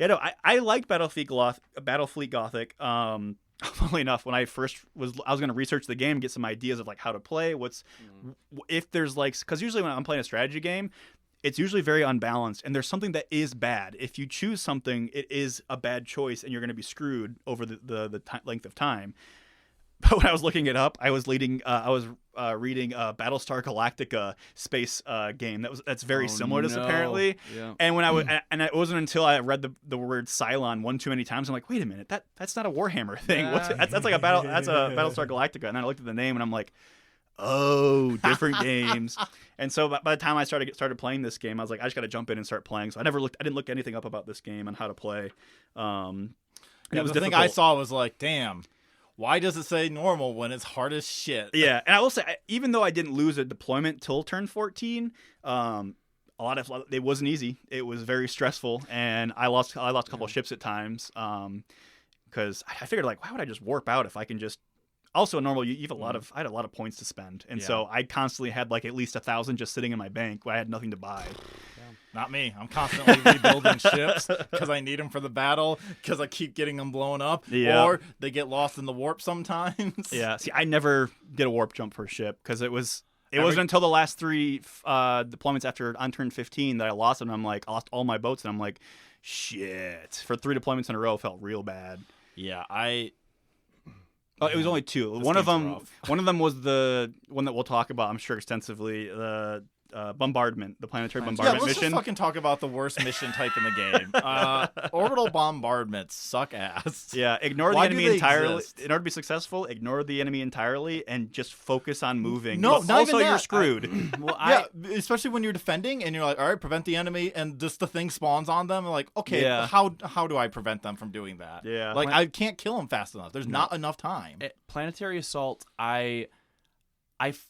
yeah, no, I liked Battlefleet Gothic. Funnily enough, when I was going to research the game, get some ideas of like how to play. If there's like, because usually when I'm playing a strategy game, it's usually very unbalanced, and there's something that is bad. If you choose something, it is a bad choice, and you're going to be screwed over the length of time. But when I was looking it up, I was reading Battlestar Galactica space game that's very similar to this apparently. Yeah. And when it wasn't until I read the word Cylon one too many times, I'm like, wait a minute, that's not a Warhammer thing. That's like a Battlestar Galactica. And then I looked at the name and I'm like, oh, different games. And so by the time I started playing this game, I was like, I just got to jump in and start playing. So I didn't look anything up about this game and how to play. And it was the thing difficult. I saw was like, damn. Why does it say normal when it's hard as shit? Yeah, and I will say, even though I didn't lose a deployment till turn 14, it wasn't easy. It was very stressful, and I lost a couple ships at times because I figured like, why would I just warp out if I can just. Also, normal, I had a lot of points to spend, and so I constantly had like at least 1,000 just sitting in my bank where I had nothing to buy. Not me. I'm constantly rebuilding ships because I need them for the battle because I keep getting them blown up. Yeah. Or they get lost in the warp sometimes. Yeah. See, I never did a warp jump for a ship because it wasn't until the last 3 deployments on turn 15 that I lost them. I lost all my boats, and I'm like, shit. For 3 deployments in a row, it felt real bad. Yeah, it was only 2. One of them was the one that we'll talk about, I'm sure, extensively. The bombardment, the planetary bombardment let's mission. Just fucking talk about the worst mission type in the game. Orbital bombardments suck ass. Yeah, ignore the Why enemy do they entirely. exist? In order to be successful, ignore the enemy entirely and just focus on moving. No, But not also even you're that. screwed. Especially when you're defending and you're like, all right, prevent the enemy, and just the thing spawns on them. Like, okay, Yeah. how do I prevent them from doing that? Yeah. Like, I can't kill them fast enough. There's not enough time. Planetary Assault, I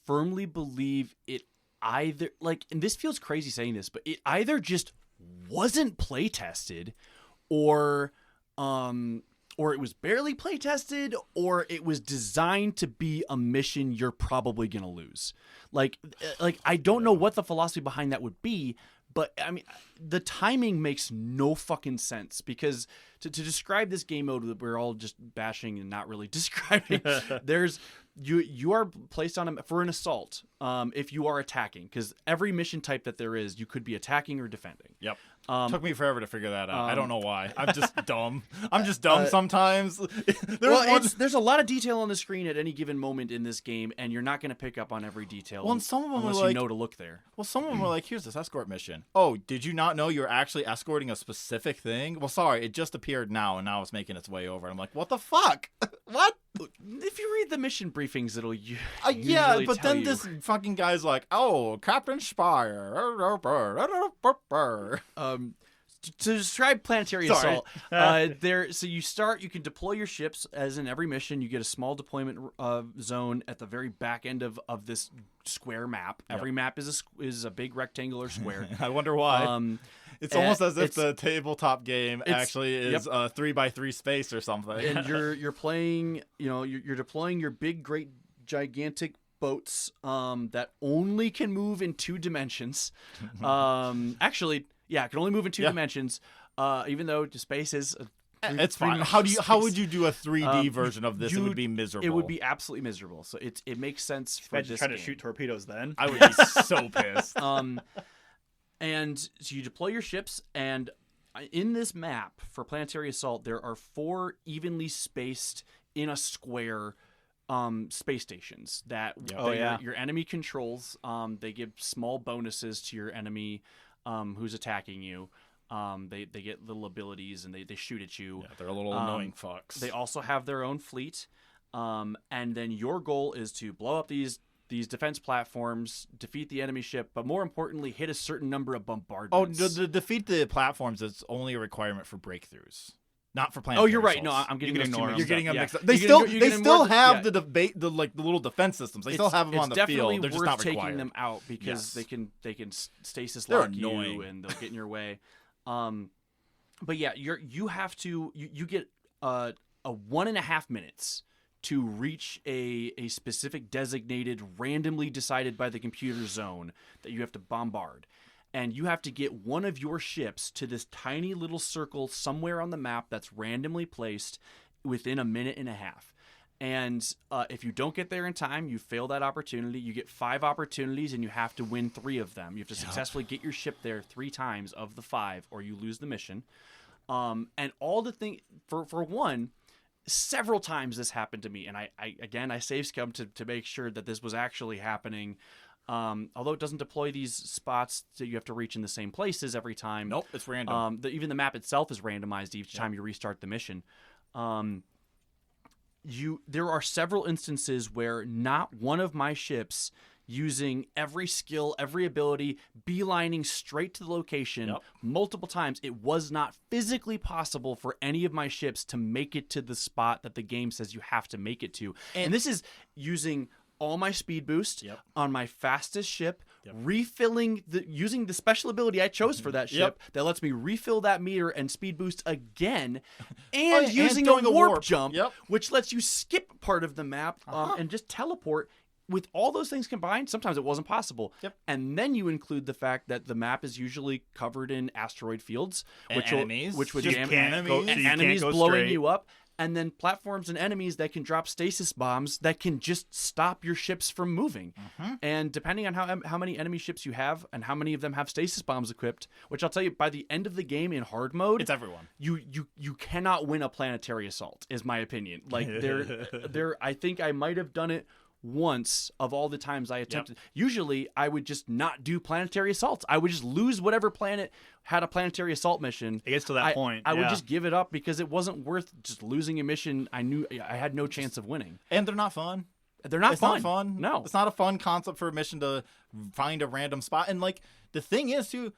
firmly believe it either, like, and this feels crazy saying this, but it either just wasn't play tested or it was barely play tested, or it was designed to be a mission you're probably going to lose. Like I don't know what the philosophy behind that would be, but I mean, the timing makes no fucking sense, because to describe this game mode that we're all just bashing and not really describing, you are placed on for an assault if you are attacking, because every mission type that there is, you could be attacking or defending. Yep. Took me forever to figure that out. I don't know why. I'm just dumb. I'm just dumb sometimes. There's a lot of detail on the screen at any given moment in this game, and you're not going to pick up on every detail. Well, and some of them unless were you know to look there. Well, some of them were like, here's this escort mission. Oh, did you not know you were actually escorting a specific thing? Well, sorry, it just appeared now, and now it's making its way over. I'm like, what the fuck? What? If you read the mission briefings, it'll yeah, but then this fucking guy's like, oh, Captain Spire. To describe planetary assault, so you can deploy your ships as in every mission. You get a small deployment zone at the very back end of this square map. Every map is a big rectangular square. I wonder why. It's almost as if the tabletop game actually is 3x3 space or something. And you're playing, you're deploying your big, great, gigantic boats that only can move in 2 dimensions. Actually, it can only move in 2 dimensions. Even though space is. It's fine. How would you do a 3D version of this? It would be miserable. It would be absolutely miserable. So it makes sense for this try game. to shoot torpedoes then. I would be so pissed. And so you deploy your ships, and in this map for Planetary Assault, there are 4 evenly spaced in a square space stations that your enemy controls. They give small bonuses to your enemy who's attacking you. They get little abilities, and they shoot at you. Yeah, they're a little annoying fucks. They also have their own fleet. And then your goal is to blow up these defense platforms, defeat the enemy ship, but more importantly, hit a certain number of bombardments. Oh, the defeat the platforms is only a requirement for breakthroughs, not for planetary. Oh, you're right. assaults. No, I'm getting those two mixed You're getting them up. mixed up. Yeah. They still have the debate, the little defense systems. They still have them on the field. They're just not required. It's definitely worth taking them out because they can stasis They're lock annoying. you and they'll get in your way. But yeah, you have to you get a 1.5 minutes to reach a specific designated, randomly decided by the computer zone that you have to bombard. And you have to get one of your ships to this tiny little circle somewhere on the map that's randomly placed within 1.5 minutes. And if you don't get there in time, you fail that opportunity. You get 5 opportunities, and you have to win 3 of them. You have to successfully get your ship there 3 times of the 5, or you lose the mission. And all the thing for one, several times this happened to me, and I save scum to make sure that this was actually happening. Although it doesn't deploy these spots that you have to reach in the same places every time. Nope, it's random. Even the map itself is randomized each time you restart the mission. There are several instances where not one of my ships, using every skill, every ability, beelining straight to the location multiple times, it was not physically possible for any of my ships to make it to the spot that the game says you have to make it to. And this is using all my speed boost on my fastest ship, using the special ability I chose for that ship that lets me refill that meter and speed boost again, and using a warp jump, which lets you skip part of the map and just teleport. With all those things combined, sometimes it wasn't possible. And then you include the fact that the map is usually covered in asteroid fields, which would jam enemies blowing you up. And then platforms and enemies that can drop stasis bombs that can just stop your ships from moving. And depending on how many enemy ships you have and how many of them have stasis bombs equipped, which I'll tell you, by the end of the game in hard mode, it's everyone. You cannot win a planetary assault, is my opinion. Like I think I might have done it once of all the times I attempted. Usually I would just not do planetary assaults. I would just lose whatever planet had a planetary assault mission. It gets to that point. I would just give it up because it wasn't worth just losing a mission I knew I had no chance of winning. And they're not fun. They're not fun. Not fun. No. It's not a fun concept for a mission to find a random spot. And like the thing is too,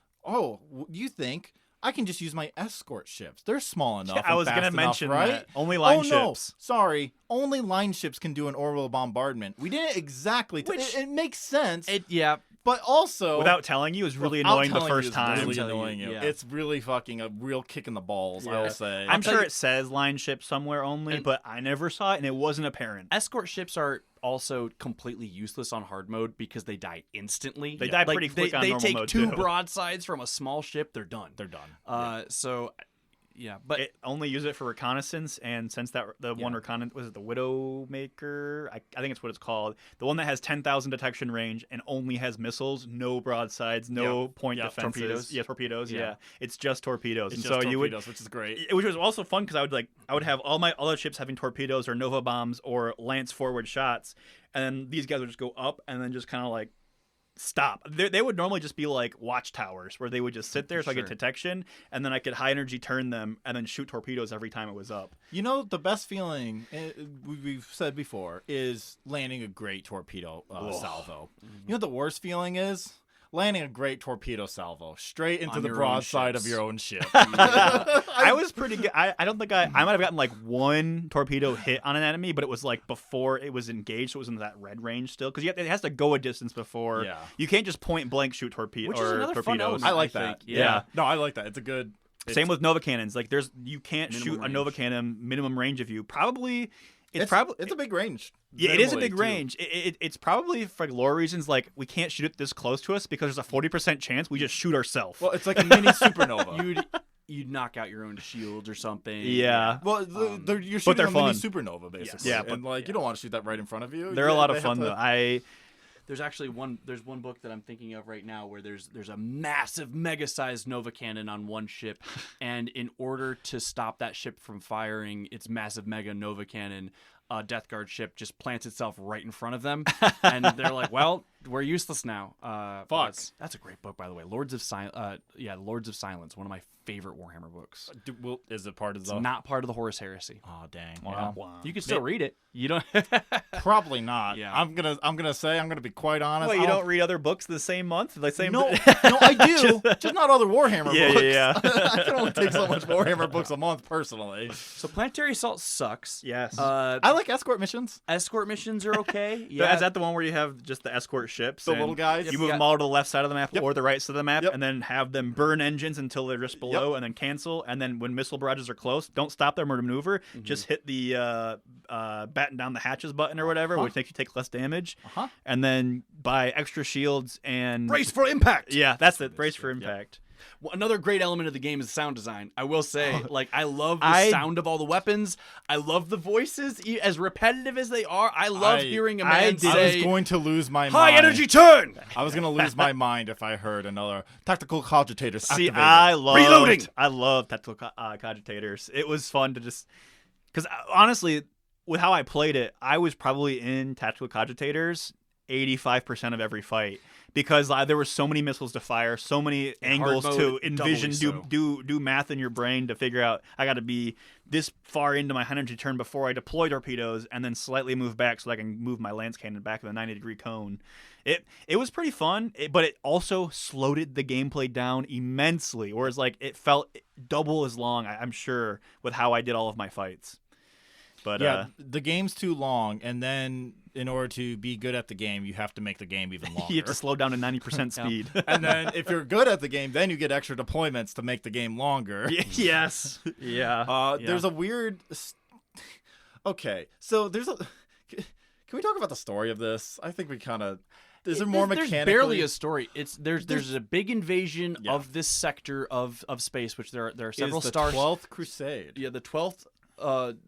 you think I can just use my escort ships. They're small enough. I was going to mention right? that. Only line ships. No. Sorry. Only line ships can do an orbital bombardment. We didn't exactly. It makes sense. But also, without telling you, it was really annoying the first time. Really annoying you. It's really fucking a real kick in the balls, I will say. I'm sure it says line ship somewhere only, but I never saw it, and it wasn't apparent. Escort ships are also completely useless on hard mode because they die instantly. They die pretty quick on normal mode, They take 2 broadsides from a small ship, they're done. They're but it only use it for reconnaissance, and since the one reconnaissance was it the Widowmaker, I think it's what it's called. The one that has 10,000 detection range and only has missiles, no broadsides, no point defenses. Torpedoes. Yeah, torpedoes. Yeah. Yeah, it's just torpedoes. It's and just so torpedoes, which is great. which was also fun because I would have all my other ships having torpedoes or nova bombs or lance forward shots, and then these guys would just go up and then just kind of like stop. They would normally just be like watchtowers where they would just sit there so I get detection, and then I could high energy turn them and then shoot torpedoes every time it was up. You know, the best feeling we've said before is landing a great torpedo salvo. You know what the worst feeling is? Landing a great torpedo salvo straight into the broadside of your own ship. I was pretty good. I don't think I might have gotten like one torpedo hit on an enemy, but it was like before it was engaged, so it was in that red range still. Because it has to go a distance before. Yeah. You can't just point blank shoot torpedoes. Which is another torpedoes. fun element, I like that. Yeah. No, I like that. It's a good. Same with Nova cannons. Like you can't shoot a Nova cannon minimum range of you. Probably. It's a big range. Yeah, it is a big range. It's probably for lore reasons like we can't shoot it this close to us because there's a 40% chance we just shoot ourselves. Well, it's like a mini supernova. You'd knock out your own shields or something. Yeah. Well, you're shooting a mini supernova basically. Yes. Yeah, and you don't want to shoot that right in front of you. They're a lot of fun though. There's actually one book that I'm thinking of right now where there's a massive mega-sized Nova cannon on one ship, and in order to stop that ship from firing its massive mega Nova cannon, a Death Guard ship just plants itself right in front of them, and they're like, "Well, we're useless now." Fuck. That's a great book, by the way. Lords of Silence, one of my favorite Warhammer books. Is it part of It's not part of the Horus Heresy. Oh dang! Wow. You can still read it. You don't. Probably not. Yeah. I'm gonna be quite honest. Well, you don't read other books the same month, the same. No, I do. just not other Warhammer books. Yeah. I can only take so much Warhammer books a month personally. So Planetary Assault sucks. Yes. I like escort missions. Escort missions are okay. Yeah. Is that the one where you have just the escort ships? The little guys? You move them all to the left side of the map or the right side of the map, Yep. and then have them burn engines until they're just below, and then cancel. And then when missile barrages are close, don't stop them or maneuver. Just hit the batten down the hatches button or whatever, which makes you take less damage. And then buy extra shields and Brace for impact. Yeah, that's it. Brace for impact. Well, another great element of the game is sound design. I will say, I love the sound of all the weapons. I love the voices, as repetitive as they are. I love hearing a man say, I was going to lose my high mind. energy turn! I was going to lose my mind if I heard another tactical cogitators See, activated. I love tactical cogitators. It was fun to just... Because honestly, with how I played it, I was probably in tactical cogitators 85% of every fight. Because there were so many missiles to fire, so many angles to envision, do math in your brain to figure out I got to be this far into my energy turn before I deploy torpedoes, and then slightly move back so I can move my lance cannon back in the 90-degree cone. It was pretty fun, but it also slowed the gameplay down immensely. Whereas it felt double as long, I'm sure, with how I did all of my fights. But the game's too long, and then in order to be good at the game, you have to make the game even longer. You have to slow down to 90% speed. And then if you're good at the game, then you get extra deployments to make the game longer. Yes. Yeah. There's a weird... Okay, so there's a... Can we talk about the story of this? I think we kind of... Is there more mechanically? There's barely a story. There's a big invasion of this sector of space, which there are several stars. The 12th Crusade. Yeah, the 12th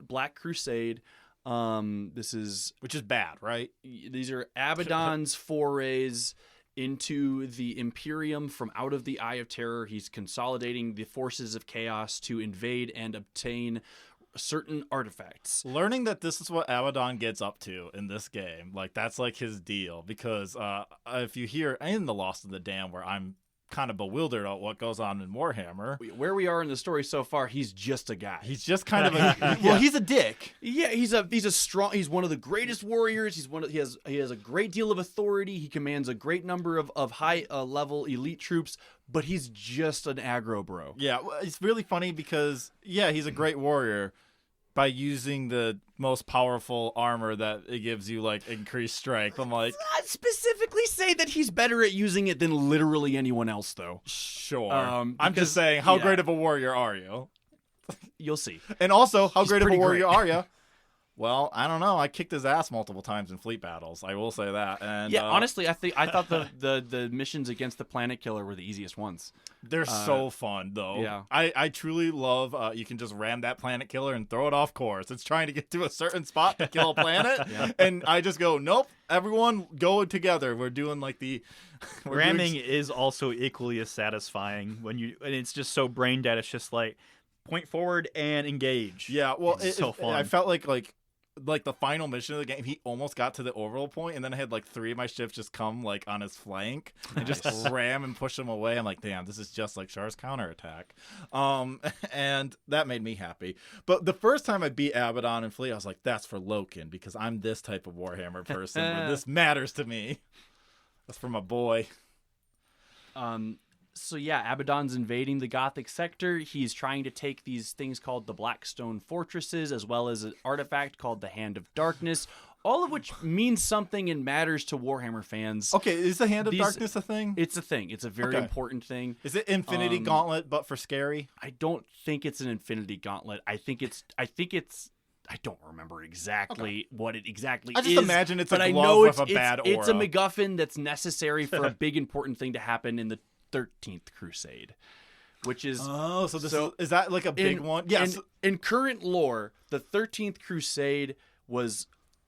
Black Crusade. Which is bad, right? These are Abaddon's forays into the Imperium from out of the Eye of Terror. He's consolidating the forces of chaos to invade and obtain certain artifacts. Learning that this is what Abaddon gets up to in this game, that's his deal. Because if you hear in The Lost in the Dam, where I'm kind of bewildered at what goes on in Warhammer. Where we are in the story so far, he's just a guy. He's just kind of a he's a dick. Yeah, he's he's one of the greatest warriors. He has a great deal of authority. He commands a great number of high level elite troops, but he's just an aggro bro. Yeah, it's really funny because he's a great warrior by using the most powerful armor that it gives you increased strength. I'm like, I'd specifically say that he's better at using it than literally anyone else, though. Sure. I'm just saying, how great of a warrior are you? You'll see. And also, how great of a warrior are you Well, I don't know. I kicked his ass multiple times in fleet battles. I will say that. And Yeah, honestly, I thought the missions against the Planet Killer were the easiest ones. they're so fun, though. Yeah. I truly love. You can just ram that Planet Killer and throw it off course. It's trying to get to a certain spot to kill a planet, and I just go, nope. Everyone go together. We're doing like the Ramming is also equally as satisfying and it's just so brain dead. It's just like point forward and engage. Yeah, well, It's so fun. I felt like the final mission of the game, he almost got to the orbital point, and then I had like 3 of my ships just come like on his flank and just ram and push him away. I'm like, damn, this is just like Char's counterattack. And that made me happy. But the first time I beat Abaddon and Fleet, I was like, that's for Loken, because I'm this type of Warhammer person where this matters to me. That's for my boy. So yeah, Abaddon's invading the Gothic Sector. He's trying to take these things called the Blackstone Fortresses, as well as an artifact called the Hand of Darkness, all of which means something and matters to Warhammer fans. Okay, is the Hand of Darkness a thing? It's a thing. It's a very important thing. Is it Infinity Gauntlet, but for scary? I don't think it's an Infinity Gauntlet. I don't remember exactly what it exactly is. I just imagine it's a but glove I know with a bad aura. It's a MacGuffin that's necessary for a big important thing to happen in the 13th Crusade, which is is that like a big one? Yes. In current lore, the 13th Crusade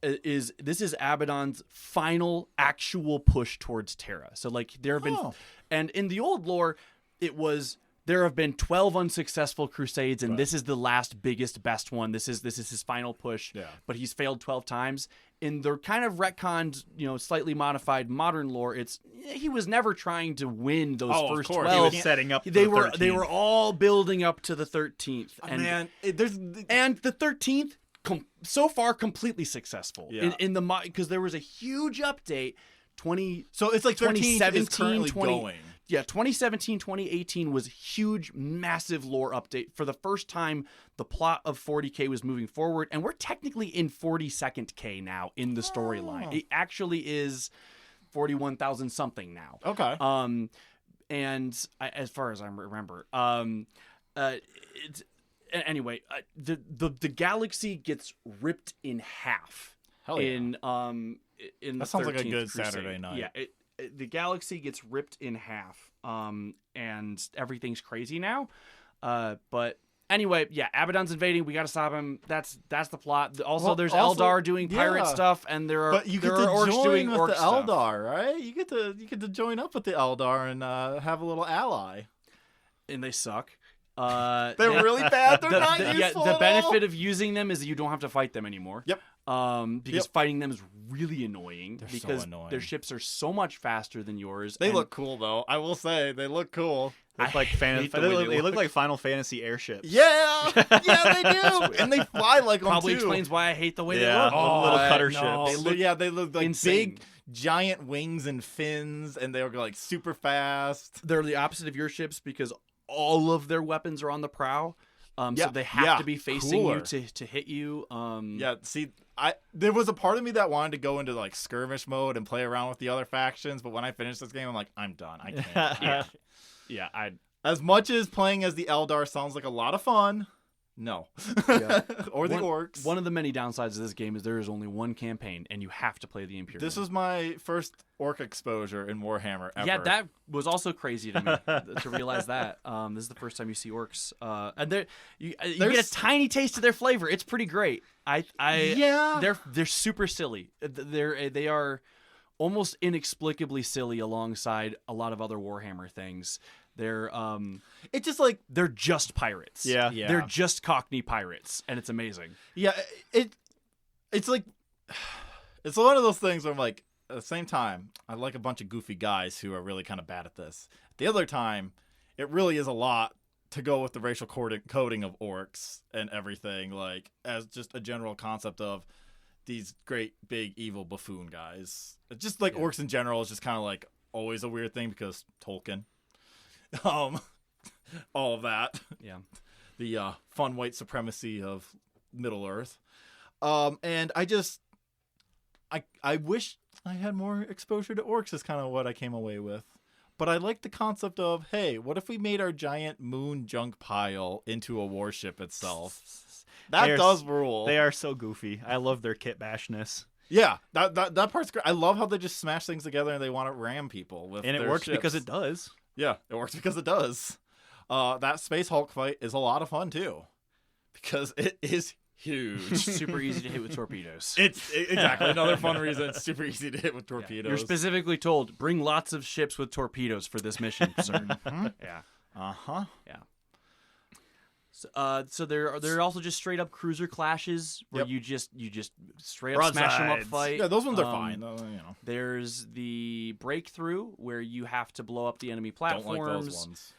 is Abaddon's final actual push towards Terra. So like there have been, and in the old lore, there have been 12 unsuccessful crusades, and this is the last, biggest, best one. This is his final push. Yeah. But he's failed 12 times. In the kind of retconned, slightly modified modern lore, he was never trying to win those first 12. He was setting up. They were all building up to the 13th. And the 13th so far completely successful. Yeah. Because there was a huge update. So it's like 2017, 2017, going. Yeah, 2017, 2018 was huge, massive lore update. For the first time, the plot of 40K was moving forward, and we're technically in 42nd K now in the storyline. It actually is 41,000 something now. Okay. And as far as I remember, anyway, the galaxy gets ripped in half. Hell yeah. In the that sounds like a 13th good Crusade. Saturday night. Yeah, the galaxy gets ripped in half, and everything's crazy now. But anyway, yeah, Abaddon's invading. We got to stop him. That's the plot. Also, there's Eldar doing pirate stuff, and there are orcs doing orc the stuff. Eldar, right? You get to join up with the Eldar and have a little ally. And they suck. They're really bad. They're not useful. The benefit of using them is that you don't have to fight them anymore. Yep. Because fighting them is really annoying. Because so annoying. their ships are so much faster than yours. They look cool, though. I will say they look cool. They look like Final Fantasy airships. Yeah, yeah, they do, and they fly like them Probably too. explains why I hate the way they Yeah, look. little cutter no. ships. They look like insane. big, giant wings and fins, and they were like super fast. They're the opposite of your ships because all of their weapons are on the prow. So they have to be facing you to hit you. Yeah, see, there was a part of me that wanted to go into like skirmish mode and play around with the other factions, but when I finished this game, I'm like, I'm done. I can't. Yeah. As much as playing as the Eldar sounds like a lot of fun, no. Yeah. Or the orcs. One of the many downsides of this game is there is only one campaign, and you have to play the Imperium. This was my first orc exposure in Warhammer ever. Yeah, that was also crazy to me to realize that. This is the first time you see orcs, and you get a tiny taste of their flavor. It's pretty great. They're super silly. They are almost inexplicably silly alongside a lot of other Warhammer things. They're it's just like they're just pirates. Yeah. They're just Cockney pirates, and it's amazing. Yeah, it's like it's one of those things where I'm like, at the same time, I like a bunch of goofy guys who are really kind of bad at this. At the other time, it really is a lot to go with the racial coding of orcs and everything, like as just a general concept of these great big evil buffoon guys. It's just like orcs in general is just kind of like always a weird thing because Tolkien. All of that. Yeah. The fun white supremacy of Middle Earth. And I wish I had more exposure to orcs is kind of what I came away with. But I like the concept of, hey, what if we made our giant moon junk pile into a warship itself? That does rule. They are so goofy. I love their kit bashness. Yeah, that part's great. I love how they just smash things together and they want to ram people with And it their works ships. because it does. Yeah, it works because it does. That Space Hulk fight is a lot of fun too, because it is huge. Super easy to hit with torpedoes. It's exactly another fun reason. It's super easy to hit with torpedoes. You're specifically told, bring lots of ships with torpedoes for this mission, sir. Yeah. Uh-huh. Yeah. So there are also just straight up cruiser clashes where you just straight up smash them up Broadsides. fight. Yeah, those ones are fine. There's the breakthrough where you have to blow up the enemy platforms. Don't like those ones.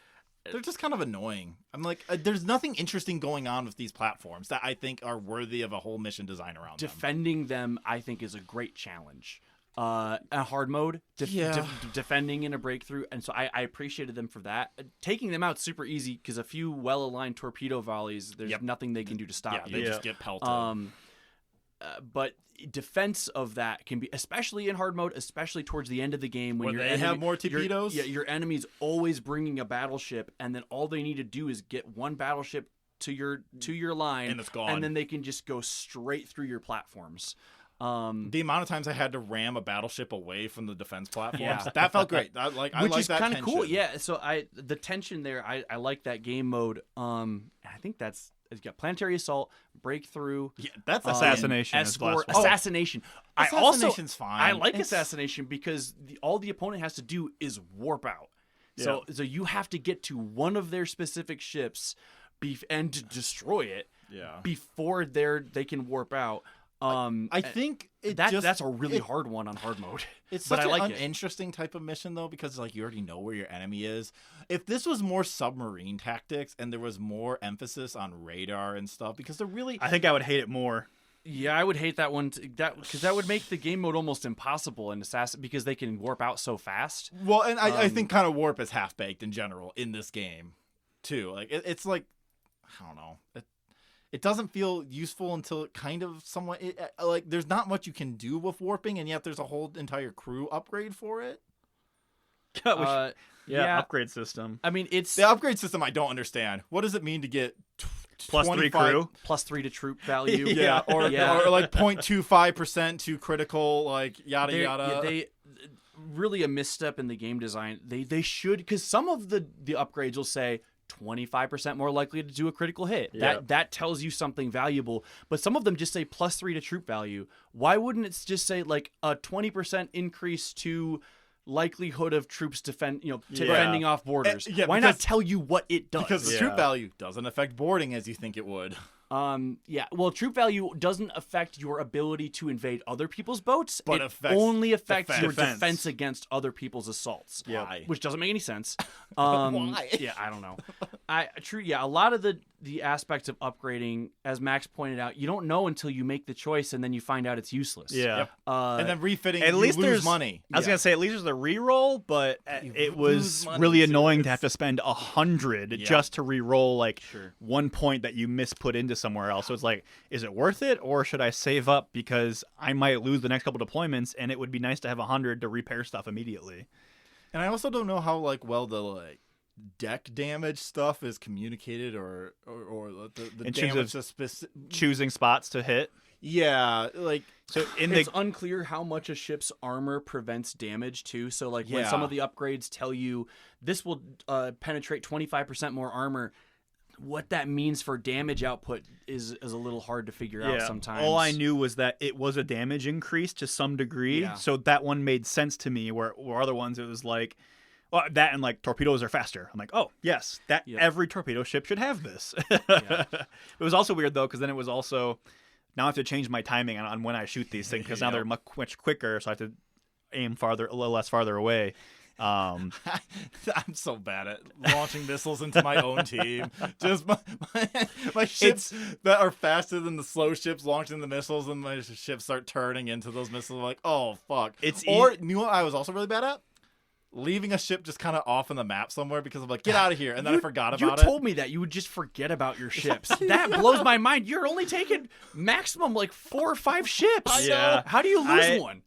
They're just kind of annoying. I'm like, there's nothing interesting going on with these platforms that I think are worthy of a whole mission design around them. Defending them, I think, is a great challenge. A hard mode, defending in a breakthrough, and so I appreciated them for that. Taking them out super easy because a few well-aligned torpedo volleys, there's nothing they can do to stop you. They just get pelted. But defense of that can be, especially in hard mode, especially towards the end of the game when they have more torpedoes. Your enemy's always bringing a battleship, and then all they need to do is get one battleship to your line, and it's gone. And then they can just go straight through your platforms. The amount of times I had to ram a battleship away from the defense platforms, that felt great. Which is kind of cool. tension. Yeah. So the tension there, I like that game mode. I think it's got planetary assault, breakthrough. Yeah, that's assassination. Escort, assassination. Assassination's fine. I like assassination because all the opponent has to do is warp out. So you have to get to one of their specific ships, and to destroy it. Before they can warp out. I think that's a really hard one on hard mode. It's such an uninteresting type of mission though, because you already know where your enemy is. If this was more submarine tactics and there was more emphasis on radar and stuff, because they're really, I think I would hate it more. Yeah, I would hate that one because that would make the game mode almost impossible in Assassin because they can warp out so fast. Well, and I think kind of warp is half baked in general in this game, too. It's like, I don't know. It doesn't feel useful until it kind of somewhat there's not much you can do with warping, and yet there's a whole entire crew upgrade for it. Upgrade system. I mean, it's the upgrade system. I don't understand. What does it mean to get plus 3 crew, plus 3 to troop value? or 0.25% to critical, yada yada. They really a misstep in the game design. They should, because some of the upgrades will say 25% more likely to do a critical hit. That tells you something valuable. But some of them just say plus 3 to troop value. Why wouldn't it just say a 20% increase to likelihood of troops defending off borders? Why not tell you what it does? Because the troop value doesn't affect boarding as you think it would. Well, troop value doesn't affect your ability to invade other people's boats. But it only affects your defense against other people's assaults. Why? Which doesn't make any sense. Why? Yeah, I don't know. A lot of the aspects of upgrading, as Max pointed out, you don't know until you make the choice and then you find out it's useless. Yeah. And then refitting, at least lose there's money. I was going to say, at least there's a reroll, but it was really annoying to have to spend 100 just to reroll one point that you misput into somewhere else. So it's is it worth it, or should I save up because I might lose the next couple deployments and it would be nice to have 100 to repair stuff immediately. And I also don't know how well the deck damage stuff is communicated or the in damage terms of choosing spots to hit. Yeah, so it's unclear how much a ship's armor prevents damage too. So when some of the upgrades tell you this will penetrate 25% more armor, what that means for damage output is a little hard to figure out sometimes. All I knew was that it was a damage increase to some degree, so that one made sense to me. Where other ones it was that and torpedoes are faster. I'm oh yes, every torpedo ship should have this. It was also weird though, because then it was also now I have to change my timing on when I shoot these things because now they're much quicker, so I have to aim a little less farther away. I'm so bad at launching missiles into my own team. Just my ships that are faster than the slow ships launching the missiles, and my ships start turning into those missiles. Oh fuck! You know what I was also really bad at? Leaving a ship just kind of off on the map somewhere because I'm get out of here, and then I forgot about it. You told me that you would just forget about your ships. That blows my mind. You're only taking maximum 4 or 5 ships. Yeah. How do you lose one?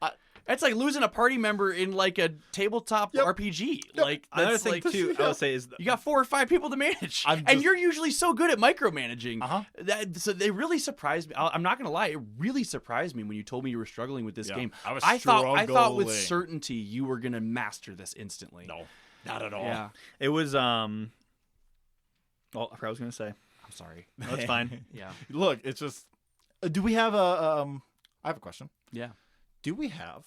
That's like losing a party member in like a tabletop RPG. Like Another that's thing like, too, I would say is you got 4 or 5 people to manage, and you're usually so good at micromanaging. So they really surprised me. I'm not gonna lie, it really surprised me when you told me you were struggling with this game. I thought with certainty you were gonna master this instantly. No, not at all. Yeah, it was. Well, I forgot what I was gonna say. I'm sorry. No, it's fine. Yeah. Look, it's just. Do we have a? I have a question. Yeah. Do we have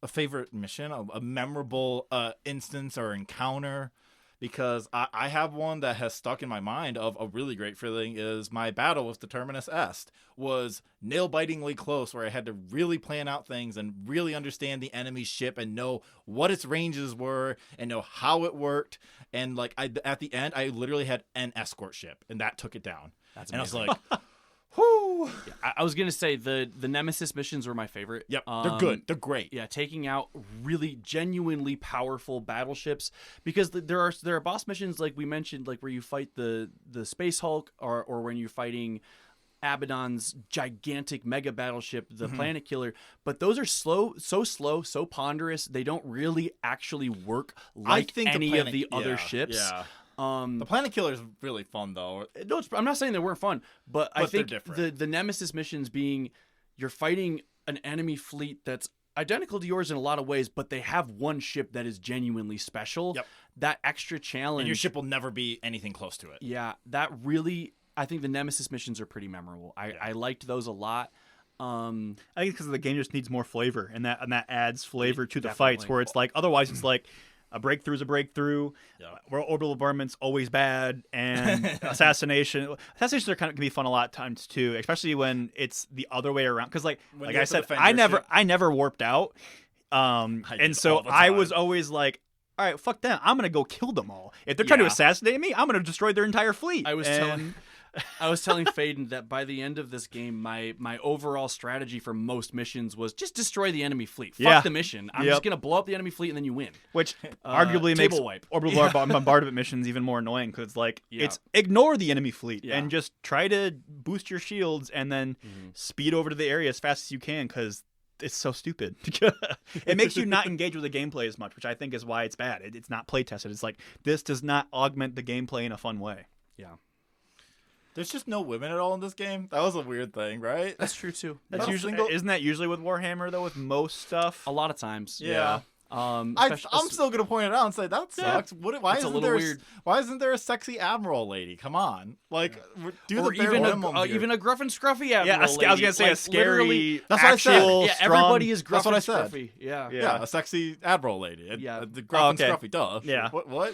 a favorite mission, a memorable instance or encounter? Because I have one that has stuck in my mind of a really great feeling is my battle with the Terminus Est was nail-bitingly close, where I had to really plan out things and really understand the enemy ship and know what its ranges were and know how it worked. And like at the end, I literally had an escort ship, and that took it down. That's amazing. And I was like, whoo! Yeah, I was gonna say the Nemesis missions were my favorite. Yep, they're good. They're great. Yeah, taking out really genuinely powerful battleships, because there are boss missions like we mentioned, like where you fight the Space Hulk, or when you're fighting Abaddon's gigantic mega battleship, the Planet Killer. But those are slow, so ponderous. They don't really actually work like any of the other ships. Yeah. The Planet Killer is really fun, though. No, I'm not saying they weren't fun, but I think different. the Nemesis missions being you're fighting an enemy fleet that's identical to yours in a lot of ways, but they have one ship that is genuinely special. Yep. That extra challenge. And your ship will never be anything close to it. Yeah, that really, I think the Nemesis missions are pretty memorable. I liked those a lot. I think because the game just needs more flavor, and that adds flavor to the Definitely. fights, where it's like, otherwise it's like, a breakthrough is a breakthrough. Where orbital bombardment's always bad, and assassinations are can be fun a lot of times too, especially when it's the other way around. Because like I said, I never warped out, and so I was always like, all right, fuck them. I'm gonna go kill them all. If they're trying to assassinate me, I'm gonna destroy their entire fleet. I was telling Faden that by the end of this game, my overall strategy for most missions was just destroy the enemy fleet. Fuck the mission. I'm just going to blow up the enemy fleet and then you win. Which arguably makes orbital bombardment missions even more annoying, because it's ignore the enemy fleet and just try to boost your shields and then speed over to the area as fast as you can, because it's so stupid. It makes you not engage with the gameplay as much, which I think is why it's bad. It's not play tested. It's like, this does not augment the gameplay in a fun way. Yeah. There's just no women at all in this game. That was a weird thing, right? That's true too. Isn't that usually with Warhammer though? With most stuff, a lot of times. Yeah. I'm still gonna point it out and say that sucks. Why isn't there a sexy admiral lady? Come on, even a gruff and scruffy admiral. Yeah, I was gonna say a scary. That's what I said. Yeah, everybody is gruff and scruffy. Yeah, a sexy admiral lady. Yeah, the gruff and scruffy. Duh. Yeah. What?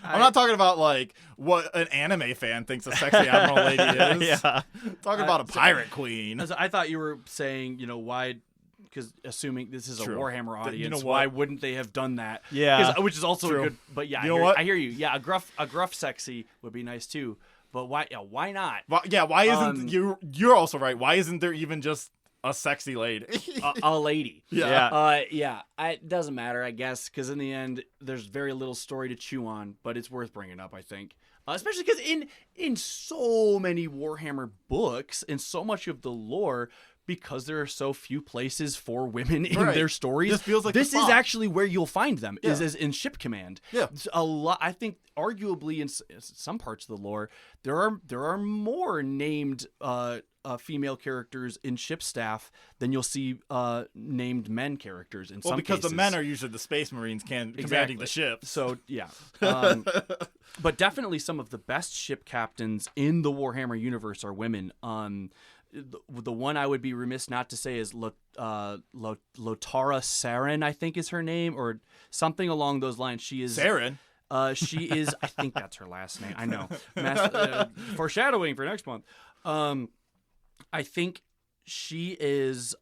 I'm not talking about like what an anime fan thinks a sexy admiral lady is. Talking about a pirate queen. I thought you were saying, why? Because assuming this is a Warhammer audience, why wouldn't they have done that? Yeah, which is also a good. But yeah, I hear you. Yeah, a gruff sexy would be nice too. But why? Yeah, why not? Why isn't you're also right? Why isn't there even just a sexy lady? a lady. Yeah. It doesn't matter, I guess, because in the end, there's very little story to chew on, but it's worth bringing up, I think. Especially because in so many Warhammer books and so much of the lore, because there are so few places for women in their stories, this feels like this is actually where you'll find them, is as in ship command. Yeah. A lot, I think, arguably in some parts of the lore, there are more named female characters in ship staff than you'll see named men characters in some cases. Because the men are usually the Space Marines commanding the ship. So, yeah. But definitely some of the best ship captains in the Warhammer universe are women. The one I would be remiss not to say is Lotara Saren, I think is her name, or something along those lines. She is Saren. She is. I think that's her last name. I know. Foreshadowing for next month. I think she is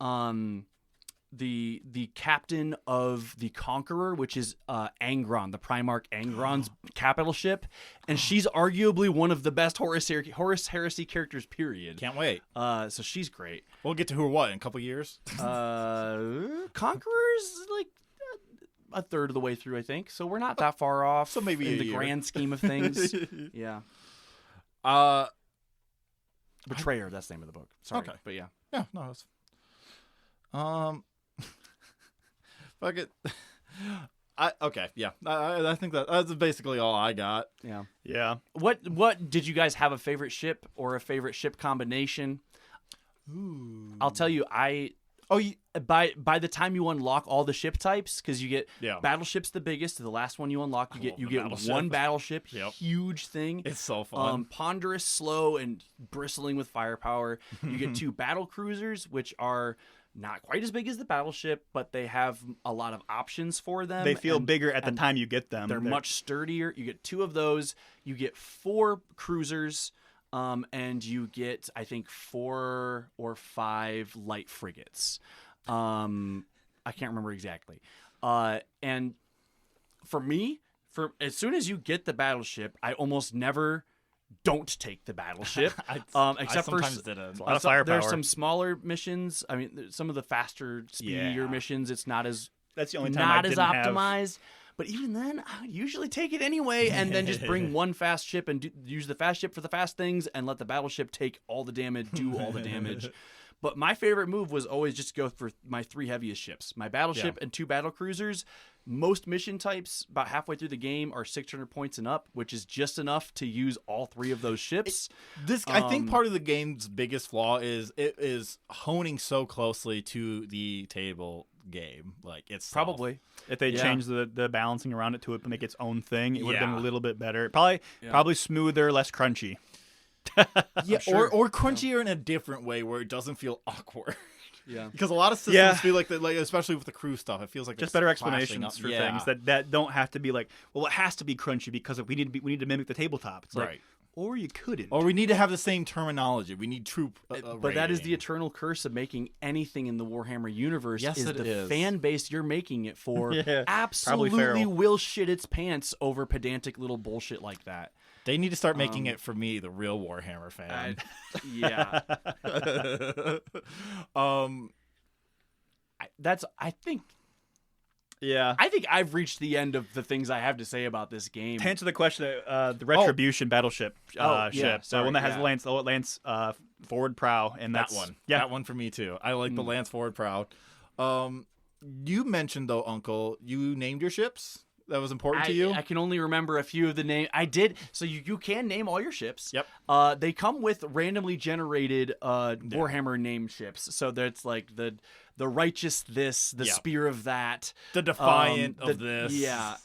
the captain of the Conqueror, which is Angron, the Primarch Angron's capital ship, and she's arguably one of the best Horus Heresy characters. Period. Can't wait. So she's great. We'll get to who or what in a couple years. Conqueror's like a third of the way through, I think. So we're not that far off. So maybe in the grand scheme of things. Yeah. Betrayer, that's the name of the book. Sorry, okay. But yeah. Yeah, no, Fuck it. Okay, yeah. I think that's basically all I got. Yeah. Yeah. What did you guys have a favorite ship or a favorite ship combination? Ooh. I'll tell you, by the time you unlock all the ship types, because you get battleship's the biggest, the last one you unlock, you get one battleship, huge thing. It's so fun. Ponderous, slow, and bristling with firepower. You get 2 battle cruisers, which are not quite as big as the battleship, but they have a lot of options for them. They feel bigger at the time you get them. They're much sturdier. You get 2 of those. You get 4 cruisers. And you get, I think, 4 or 5 light frigates. I can't remember exactly. And for me, as soon as you get the battleship, I almost never don't take the battleship. Except for a lot of firepower. There's some smaller missions. I mean, some of the faster, speedier missions. It's not as that's the only time I didn't optimized. But even then, I would usually take it anyway, and then just bring one fast ship and use the fast ship for the fast things, and let the battleship take all the damage, do all the damage. But my favorite move was always just go for my 3 heaviest ships. My battleship and 2 battle cruisers. Most mission types, about halfway through the game, are 600 points and up, which is just enough to use all 3 of those ships. I think part of the game's biggest flaw is it is honing so closely to the table game. Like it's probably if they change the balancing around it to make its own thing, it would have been a little bit better. Probably smoother, less crunchy. Or crunchier in a different way where it doesn't feel awkward. Yeah, because a lot of systems feel like that, like especially with the crew stuff, it feels like just better explanations for things that don't have to be like, well, it has to be crunchy because we need to mimic the tabletop. It's like, or you couldn't, or we need to have the same terminology. We need troop. But that is the eternal curse of making anything in the Warhammer universe. Yes, is it the is. fan base you're making it for absolutely will shit its pants over pedantic little bullshit like that. They need to start making it for me, the real Warhammer fan. I think I've reached the end of the things I have to say about this game. To answer the question, the Retribution battleship ship, the one that has Lance forward prow, and that one. Yeah, that one for me too. I like the Lance forward prow. You mentioned though, Uncle, you named your ships. That was important to you? I can only remember a few of the names. I did. So you can name all your ships. Yep. They come with randomly generated Warhammer named ships. So that's like the righteous this, the spear of that. The defiant of this. Yeah.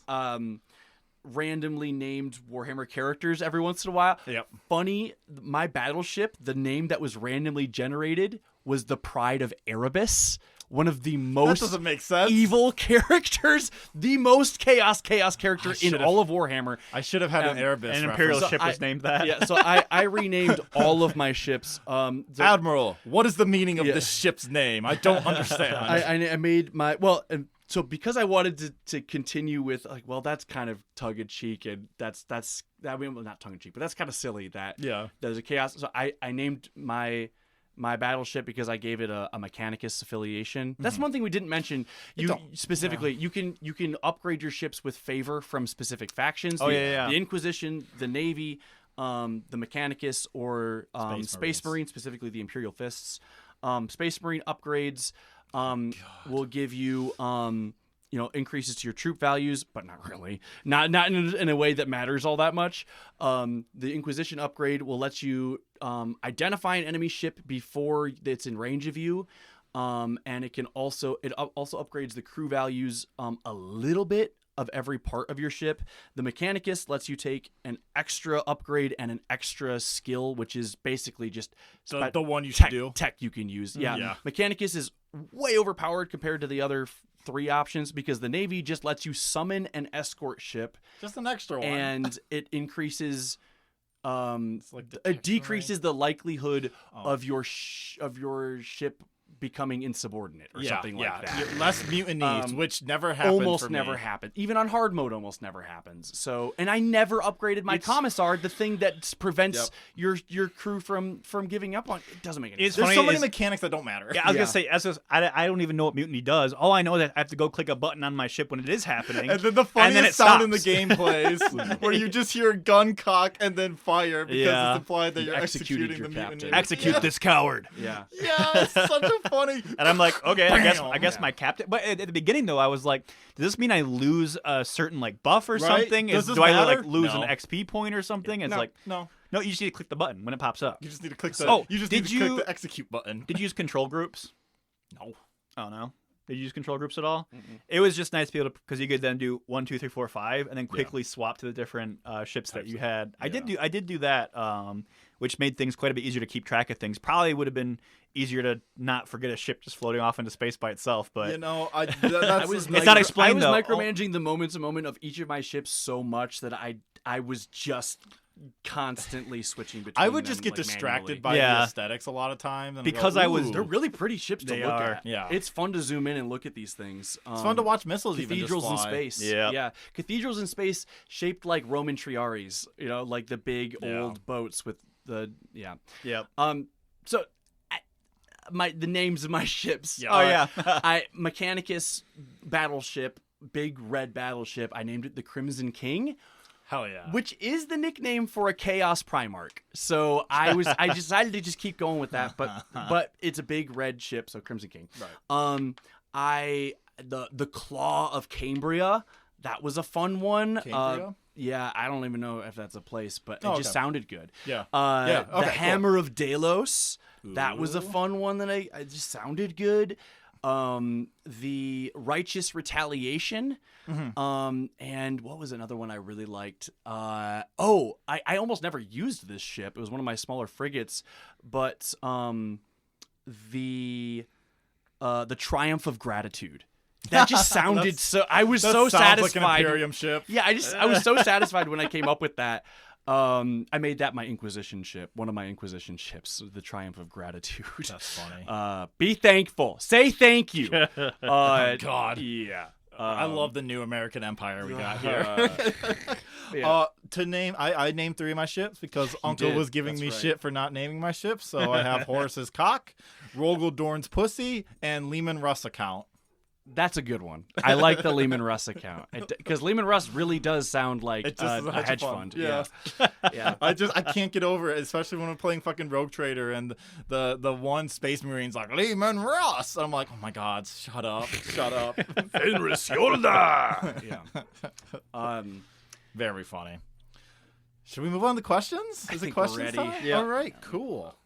Randomly named Warhammer characters every once in a while. Yep. Funny, my battleship, the name that was randomly generated was the Pride of Erebus. One of the most that doesn't make sense. Evil characters, the most chaos character in all of Warhammer. I should have had an Erebus. An Imperial ship was named that. Yeah, so I renamed all of my ships. Admiral, what is the meaning of this ship's name? I don't understand. I made my so because I wanted to continue with that's kind of tongue in cheek, and that's not tongue in cheek, but that's kind of silly that there's a chaos. So I named my battleship because I gave it a Mechanicus affiliation. That's one thing we didn't mention. You can upgrade your ships with favor from specific factions. The Inquisition, the Navy, the Mechanicus, or Space Marine, specifically the Imperial Fists. Space Marine upgrades will give you increases to your troop values, but not really. Not in a way that matters all that much. The Inquisition upgrade will let you identify an enemy ship before it's in range of you, and it also upgrades the crew values a little bit of every part of your ship. The Mechanicus lets you take an extra upgrade and an extra skill, which is basically just the one you should do. Tech you can use. Yeah. Mechanicus is way overpowered compared to the other 3 options because the Navy just lets you summon an escort ship. Just an extra one. And it increases it decreases the likelihood of your ship becoming insubordinate or something like that. Less mutinies, which never happened. Almost never happened. Even on hard mode, almost never happens. So, and I never upgraded my commissar, the thing that prevents your crew from giving up on. It doesn't make any sense. There's so many mechanics that don't matter. Yeah, I was gonna say, I don't even know what mutiny does. All I know is that I have to go click a button on my ship when it is happening, and then the funniest sound in the game plays where you just hear gun cock and then fire because it's implied that you're executing the mutiny. Execute this coward. Yeah. Yeah, it's such a funny. And I'm like, okay, I guess Yeah. my captain. But at the beginning though, I was like, does this mean I lose a certain like buff or Right? something? Does this Do I matter? like lose No. an XP point or something? It's No, like, no. no, you just need to click the button when it pops up. You just need to click the. Oh, you just did need to you- click the execute button. Did you use control groups? No. Oh no. Did you use control groups at all? It was just nice to be able to, because you could then do 1, 2, 3, 4, 5, and then quickly swap to the different ships that you had. I did do that, which made things quite a bit easier to keep track of things. Probably would have been easier to not forget a ship just floating off into space by itself. But You know, that's, It's not explained, I was though. micromanaging the moment to moment of each of my ships so much that I was just constantly switching between I would just them, get like, distracted manually. by Yeah. the aesthetics a lot of times. And Because go, I was- "Ooh." They're really pretty ships to They look are. at. Yeah. It's fun to zoom in and look at these things. It's fun to watch missiles even just Cathedrals in fly. space. Yeah. Yeah. Cathedrals in space shaped like Roman triaries, like the big Yeah. old boats with the Yep. So the names of my ships. Yeah. Oh yeah. Mechanicus battleship, big red battleship. I named it the Crimson King, Hell yeah. which is the nickname for a Chaos Primarch. So I decided to just keep going with that, but it's a big red ship, so Crimson King. Right. The Claw of Cambria, that was a fun one. Cambria? Yeah, I don't even know if that's a place, but it Oh, just okay. sounded good. Yeah. The okay, Hammer of Delos, that was a Ooh. fun one that I just sounded good. The Righteous Retaliation, and what was another one I really liked? I almost never used this ship. It was one of my smaller frigates, but the Triumph of Gratitude. That just sounded so. I was That so sounds satisfied. like an Imperium ship. Yeah, I was so satisfied when I came up with that. I made that my Inquisition ship, one of my Inquisition ships, the Triumph of Gratitude. That's funny. Be thankful. Say thank you. God. Yeah. I love the new American Empire we got here. Yeah. To name, I named 3 of my ships because Uncle did. was giving That's me right. shit for not naming my ships. So I have Horus's Cock, Rogel Dorn's Pussy, and Lehman Russ account. That's a good one. I like the Lehman Russ account because Lehman Russ really does sound like It just is a hedge fund. Yeah. Yeah. I can't get over it, especially when I'm playing fucking Rogue Trader and the one Space Marine's like Lehman Russ. I'm like, oh my god, shut up. Fenris Yolda. Yeah. Very funny. Should we move on to questions? Is it think we're questions ready. time? Yeah. All right, cool.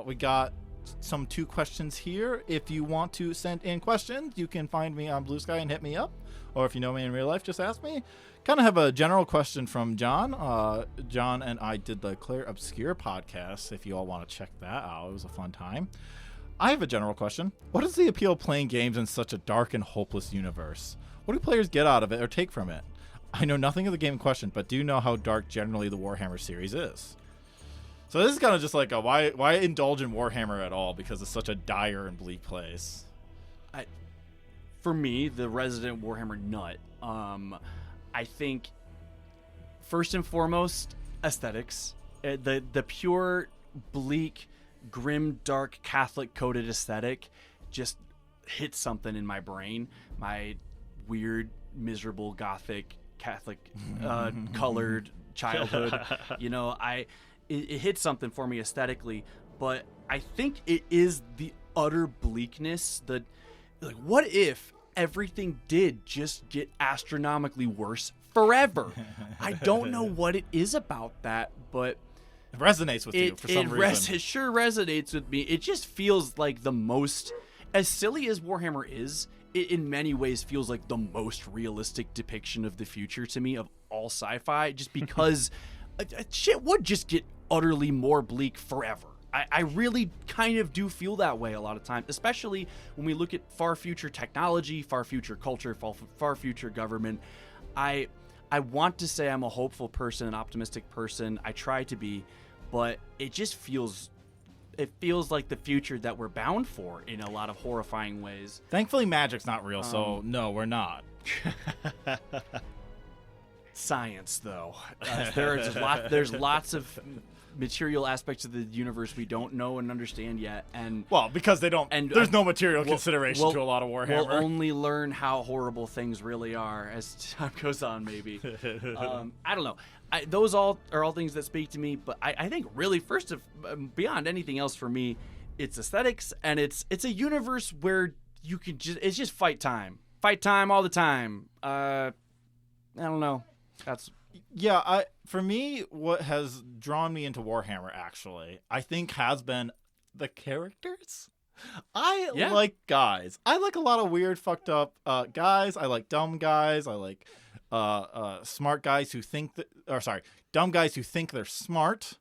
We got some 2 questions here. If you want to send in questions, you can find me on Blue Sky and hit me up. Or if you know me in real life, just ask me. Kind of have a general question from John. John and I did the Claire Obscure podcast. If you all want to check that out, it was a fun time. I have a general question. What is the appeal of playing games in such a dark and hopeless universe? What do players get out of it or take from it? I know nothing of the game in question, but do know how dark generally the Warhammer series is. So this is kind of just like a why indulge in Warhammer at all, because it's such a dire and bleak place. For me, the resident Warhammer nut, I think first and foremost, aesthetics. The pure, bleak, grim, dark, Catholic-coded aesthetic just hits something in my brain. My weird, miserable, Gothic, Catholic, colored childhood. It hits something for me aesthetically, but I think it is the utter bleakness. What if everything did just get astronomically worse forever? I don't know what it is about that, but It resonates with you for some reason. it sure resonates with me. It just feels like the most, as silly as Warhammer is, it in many ways feels like the most realistic depiction of the future to me of all sci-fi, just because shit would just get utterly more bleak forever. I really kind of do feel that way a lot of times, especially when we look at far future technology, far future culture, far future government. I want to say I'm a hopeful person, an optimistic person. I try to be, but it just feels like the future that we're bound for in a lot of horrifying ways. Thankfully, magic's not real, so no, we're not. Science, though, there's lots of material aspects of the universe we don't know and understand yet, and because they don't, and there's no material consideration to a lot of Warhammer. We'll only learn how horrible things really are as time goes on. Maybe I don't know. Those are all things that speak to me, but I think really beyond anything else for me, it's aesthetics, and it's a universe where you can it's just fight time all the time. I don't know. For me, what has drawn me into Warhammer, actually, I think has been the characters. I like guys. I like a lot of weird, fucked up guys. I like dumb guys. I like smart guys who think dumb guys who think they're smart.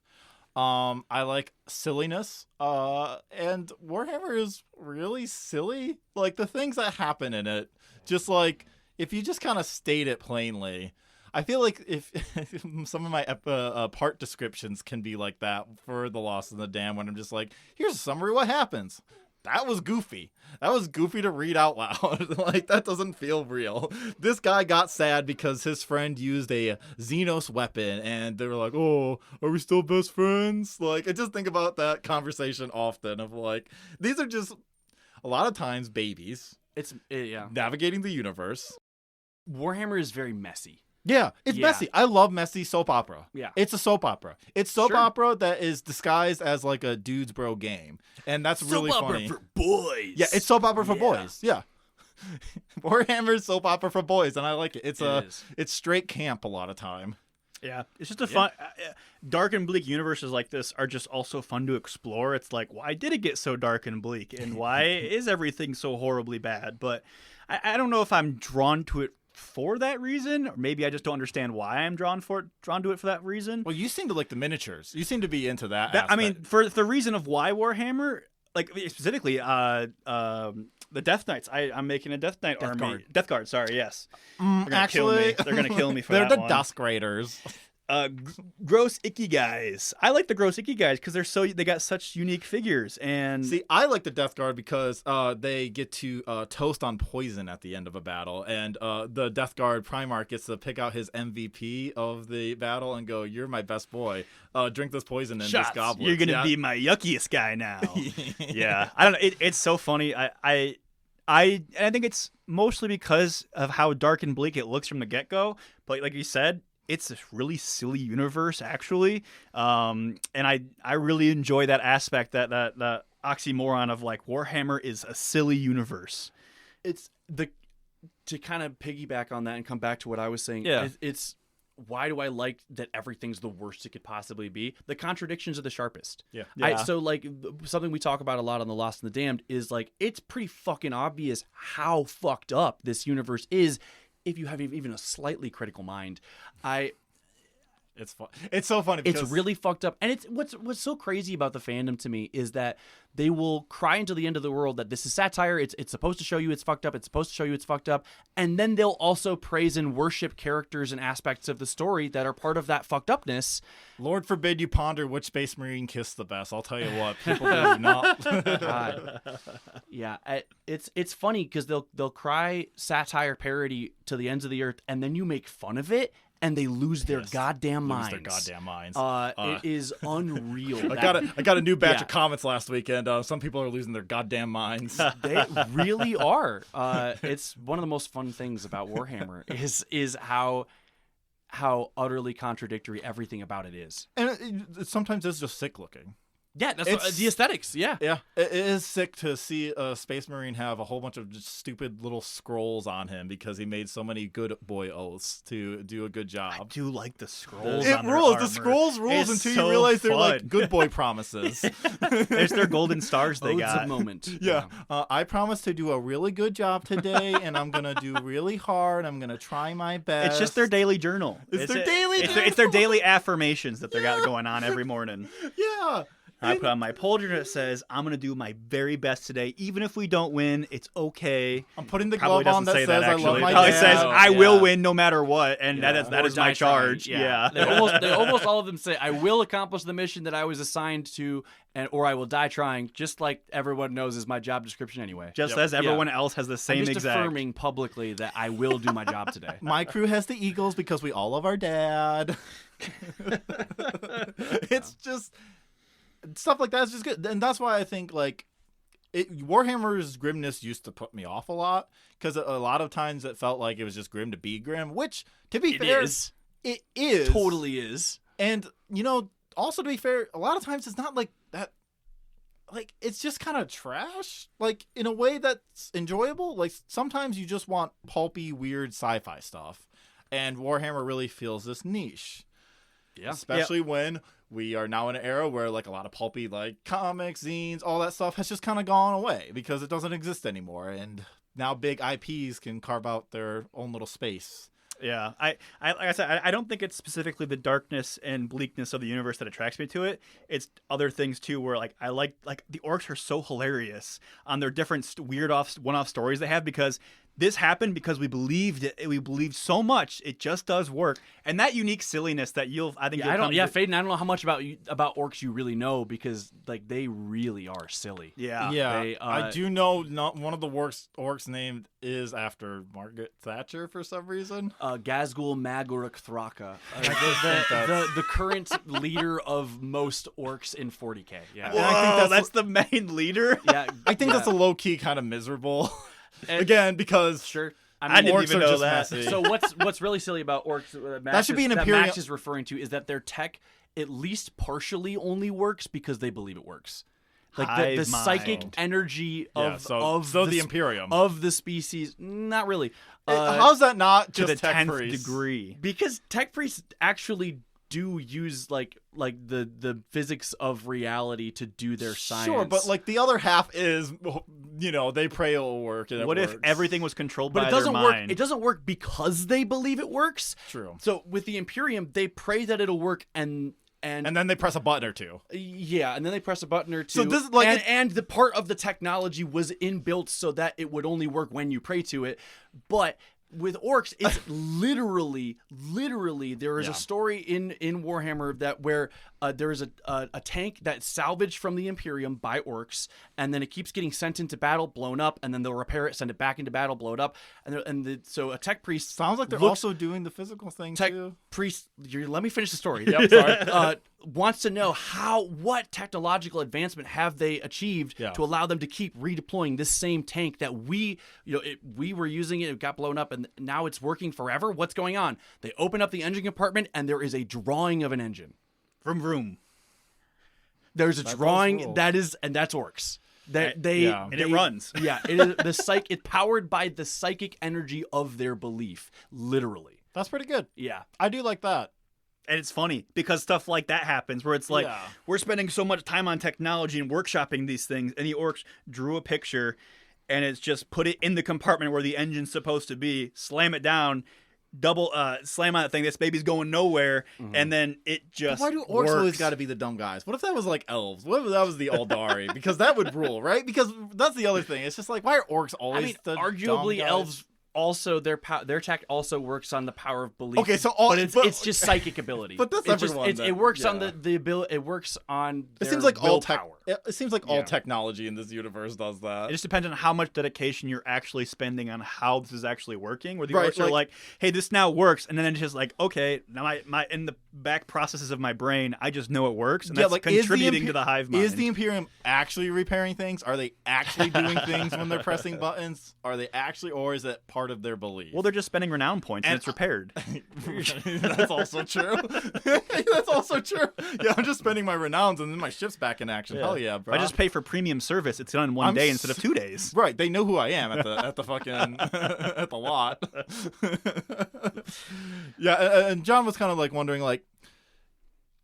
I like silliness. And Warhammer is really silly. Like, the things that happen in it, just like, if you just kind of state it plainly. I feel like if some of my part descriptions can be like that for The Lost and the Damned, when I'm just like, here's a summary of what happens. That was goofy. That was goofy to read out loud. Like, that doesn't feel real. This guy got sad because his friend used a Xenos weapon, and they were like, oh, are we still best friends? Like, I just think about that conversation often of, like, these are just, a lot of times, babies. Navigating the universe. Warhammer is very messy. Yeah, it's messy. I love messy soap opera. Yeah. It's a soap opera. It's soap opera that is disguised as like a dudes bro game. And that's really funny. Soap opera for boys. Yeah, it's soap opera for boys. Yeah. Warhammer's soap opera for boys, and I like it. It's straight camp a lot of time. Yeah, it's just a fun, dark and bleak universes like this are just also fun to explore. It's like, why did it get so dark and bleak, and why is everything so horribly bad? But I don't know if I'm drawn to it for that reason, or maybe I just don't understand why I'm drawn to it for that reason. Well, you seem to like the miniatures. You seem to be into that aspect. I mean, for the reason of why Warhammer, like specifically, the Death Knights. I'm making a Death Knight army. Death Guard. Sorry, yes. Actually, they're gonna kill me for they're that the one. Dusk Raiders. Gross icky guys. I like the gross icky guys because they got such unique figures. And see, I like the Death Guard because they get to toast on poison at the end of a battle, and the Death Guard Primarch gets to pick out his MVP of the battle and go, "You're my best boy. Drink this poison in this goblet. You're gonna be my yuckiest guy now." Yeah, I don't know. It's so funny. I think it's mostly because of how dark and bleak it looks from the get-go. But like you said, it's a really silly universe, actually, and I really enjoy that aspect, that oxymoron of, like, Warhammer is a silly universe. It's to kind of piggyback on that and come back to what I was saying. Yeah. It's why do I like that everything's the worst it could possibly be? The contradictions are the sharpest. Yeah. So, like, something we talk about a lot on The Lost and the Damned is, like, it's pretty fucking obvious how fucked up this universe is if you have even a slightly critical mind. It's fun. It's so funny because it's really fucked up. And it's what's so crazy about the fandom to me is that they will cry until the end of the world that this is satire. It's supposed to show you it's fucked up. It's supposed to show you it's fucked up. And then they'll also praise and worship characters and aspects of the story that are part of that fucked upness. Lord forbid you ponder which Space Marine kissed the best. I'll tell you what, people do not. God. Yeah, it's funny because they'll cry satire parody to the ends of the earth, and then you make fun of it, and they lose their goddamn minds. It is unreal. I got a new batch of comments last weekend. Some people are losing their goddamn minds. They really are. It's one of the most fun things about Warhammer is how utterly contradictory everything about it is. And sometimes it's just sick looking. Yeah, that's the aesthetics. Yeah. It is sick to see a Space Marine have a whole bunch of just stupid little scrolls on him because he made so many good boy oaths to do a good job. I do like the scrolls. It rules. The scrolls rules until you realize they're like good boy promises. There's their golden stars they Oaths got. of moment. Yeah. I promise to do a really good job today, and I'm gonna do really hard. I'm gonna try my best. It's just their daily journal. It's their daily journal. It's their daily affirmations that they got going on every morning. Yeah. I put on my pauldron that says, I'm going to do my very best today. Even if we don't win, it's okay. I'm putting the Probably glove on doesn't that say says that, I love actually. my Probably dad. says, I will win no matter what. And that Or is my die charge. trying. Yeah. They almost all of them say, I will accomplish the mission that I was assigned to, or I will die trying, just like everyone knows is my job description anyway. Just as everyone else has the same I'm just exact. affirming publicly that I will do my job today. My crew has the Eagles because we all love our dad. It's just stuff like that's just good, and that's why I think like Warhammer's grimness used to put me off a lot because a lot of times it felt like it was just grim to be grim, which to be fair, it is Totally is. And also to be fair, a lot of times it's not like that. Like it's just kind of trash, like in a way that's enjoyable. Like sometimes you just want pulpy, weird sci-fi stuff, and Warhammer really feels this niche. Yeah. Especially when we are now in an era where like a lot of pulpy like comics, zines, all that stuff has just kind of gone away because it doesn't exist anymore. And now big IPs can carve out their own little space. Yeah, I like I said, I don't think it's specifically the darkness and bleakness of the universe that attracts me to it. It's other things too, where like I like the orcs are so hilarious on their different weird one-off stories they have because this happened because we believed it. We believed so much it just does work, and that unique silliness that I think Faden, I don't know how much about orcs you really know because like they really are silly. Yeah. I do know not one of the orcs named is after Margaret Thatcher for some reason. Gazgul Maguruk Thraka, the current leader of most orcs in 40K. Yeah, Whoa, I think that's the main leader. Yeah, I think that's a low key kind of miserable. Again, because sure. I didn't orcs even are know just that. messy. So what's really silly about orcs? That should be an Imperial. Max is referring to is that their tech at least partially only works because they believe it works. Like the psychic energy of the Imperium of the species, not really. How's that not to just the tech 10th priests? degree? Because tech priests actually do use like the physics of reality to do their science. Sure, but like the other half is, they pray it'll work. And What if works. everything was controlled But by it doesn't their work. mind? It doesn't work because they believe it works. True. So with the Imperium, they pray that it'll work, and then they press a button or two. Yeah, and then they press a button or two. So this is like and the part of the technology was inbuilt so that it would only work when you pray to it, but. With orcs, it's literally. There is a story in Warhammer that where there is a tank that's salvaged from the Imperium by orcs, and then it keeps getting sent into battle, blown up, and then they'll repair it, send it back into battle, blow it up, so a tech priest sounds like they're also doing the physical thing tech too. Priest, let me finish the story. Yep, sorry. Wants to know what technological advancement have they achieved to allow them to keep redeploying this same tank that we were using it got blown up and now it's working forever. What's going on? They open up the engine compartment and there is a drawing of an engine. Vroom vroom. There's a drawing that's orcs. And it runs. Yeah, it is it's powered by the psychic energy of their belief, literally. That's pretty good. Yeah, I do like that. And it's funny because stuff like that happens where it's like we're spending so much time on technology and workshopping these things, and the orcs drew a picture and it's just put it in the compartment where the engine's supposed to be, slam it down, double slam on that thing, this baby's going nowhere, and then it just But why do orcs works. always got to be the dumb guys? What if that was like elves? What if that was the Aldari? Because that would rule, right? Because that's the other thing. It's just like, why are orcs always the arguably dumb guys? elves also their tech also works on the power of belief. Okay, so it's just psychic ability. But that's everyone. It works on the ability. It works on. It seems like all tech. power. It seems like all technology in this universe does that. It just depends on how much dedication you're actually spending on how this is actually working. Where the Right, orcs are like, "Hey, this now works," and then it's just like, "Okay, now my in the back processes of my brain, I just know it works," and that's contributing to the hive mind. Is the Imperium actually repairing things? Are they actually doing things when they're pressing buttons? Are they actually, or is it part of their belief? Well, they're just spending renown points and it's repaired. That's also true. That's also true. Yeah, I'm just spending my renowns and then my ship's back in action. Hell yeah, bro. I just pay for premium service. It's done in one day instead of 2 days. Right. They know who I am at the fucking at the lot. Yeah, and John was kind of like wondering like,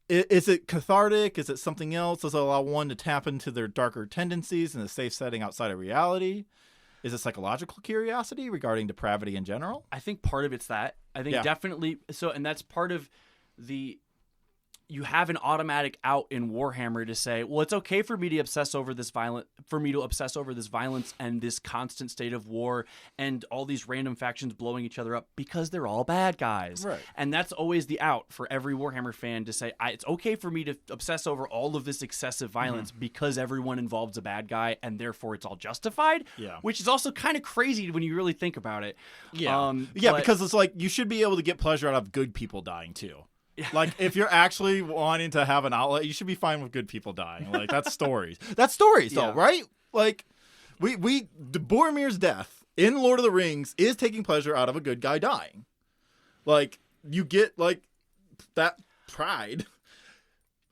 is it cathartic? Is it something else? Does it allow one to tap into their darker tendencies in a safe setting outside of reality? Is it psychological curiosity regarding depravity in general? I think part of it's that. I think definitely so, and that's part of the you have an automatic out in Warhammer to say, well, it's okay for me to obsess over this violence and this constant state of war and all these random factions blowing each other up because they're all bad guys. Right. And that's always the out for every Warhammer fan to say, it's okay for me to obsess over all of this excessive violence because everyone involved's a bad guy and therefore it's all justified. Yeah. Which is also kind of crazy when you really think about it. Yeah. But- Because it's like you should be able to get pleasure out of good people dying too. Like, if you're actually wanting to have an outlet, you should be fine with good people dying. Like, that's stories. That's stories, though, Yeah. right? Like, Boromir's death in Lord of the Rings is taking pleasure out of a good guy dying. Like, you get, like, that pride.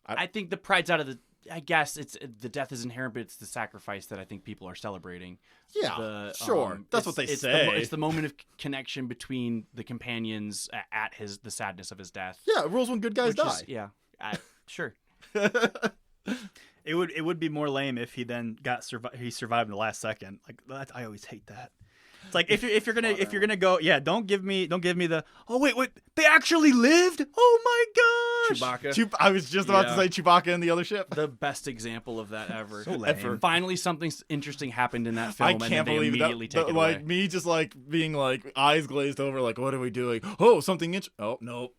I think the pride's out of the... I guess the death is inherent, but it's the sacrifice that I think people are celebrating. Yeah, sure. That's what they it's say. It's the moment of connection between the companions at the sadness of his death. Yeah, it rules when good guys die. Sure. It would be more lame if he then he survived in the last second. Like I always hate that. It's like if you're gonna go, don't give me the wait, they actually lived? Oh my gosh. Chewbacca. I was just about to say Chewbacca in the other ship. The best example of that ever. So lame. Finally, something interesting happened in that film. I and can't then they believe immediately that. take it Like away. me, just like being like eyes glazed over. Like, what are we doing? Oh, something. Oh, nope.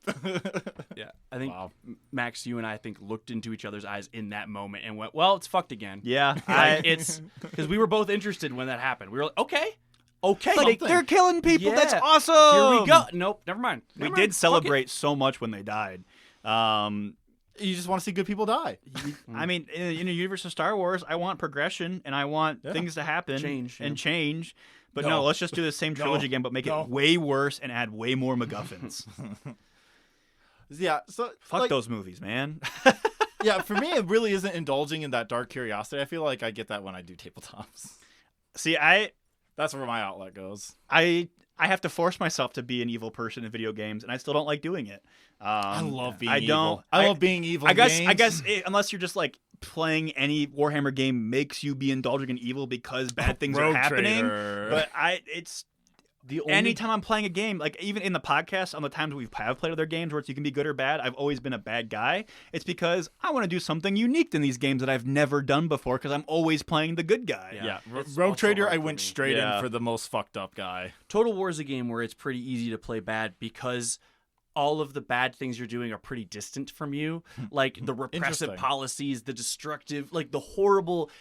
Yeah, I think Wow. Max, you and I think looked into each other's eyes in that moment and went, "Well, it's fucked again." Yeah, It's because we were both interested when that happened. We were like, "Okay, Something. they're killing people. Yeah. That's awesome. here we go." Nope, never mind. We Never did mind. Fuck celebrate so much when they died. You just want to see good people die. I mean, in the universe of Star Wars, I want progression and I want things to happen change. But no, let's just do the same trilogy again, but make it way worse and add way more MacGuffins. Yeah. So Fuck those movies, man. Yeah, for me, it really isn't indulging in that dark curiosity. I feel like I get that when I do tabletops. See, That's where my outlet goes. I have to force myself to be an evil person in video games, and I still don't like doing it. I love being I evil. don't. I love being evil. I guess. games. Unless you're just like playing any Warhammer game makes you be indulging in evil because bad things are Rogue happening. Trader. But it's The only anytime I'm playing a game, like even in the podcast, on the times we have played other games where you can be good or bad, I've always been a bad guy. It's because I want to do something unique in these games that I've never done before because I'm always playing the good guy. Yeah, It's Rogue also Trader, hard I for went me. straight Yeah. in for the most fucked up guy. Total War is a game where it's pretty easy to play bad because all of the bad things you're doing are pretty distant from you. Like the repressive Interesting. policies, the destructive, like the horrible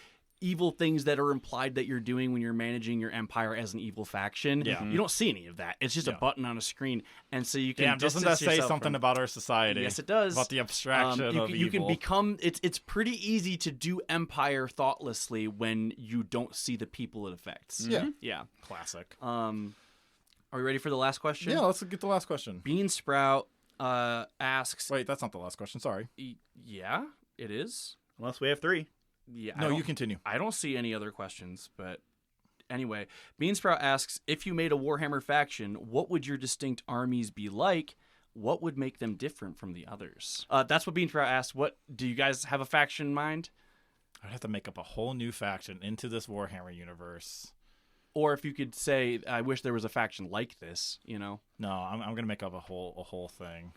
evil things that are implied that you're doing when you're managing your empire as an evil faction. Yeah. You don't see any of that. It's just a button on a screen. And so you can Damn, doesn't that distance say yourself something from- about our society? Yes, it does. About the abstraction of you can evil. become it's pretty easy to do empire thoughtlessly when you don't see the people it affects. Yeah. Yeah. Classic. Are we ready for the last question? Yeah, let's get the last question. Bean Sprout asks, Wait, that's not the last question. Sorry. yeah, it is. Unless we have 3. Yeah. No, you continue. I don't see any other questions, but anyway, Bean Sprout asks, if you made a Warhammer faction, what would your distinct armies be like? What would make them different from the others? That's what Bean Sprout asked. What do you guys have a faction in mind? I'd have to make up a whole new faction into this Warhammer universe. Or if you could say, I wish there was a faction like this, you know? No, I'm gonna make up a whole thing.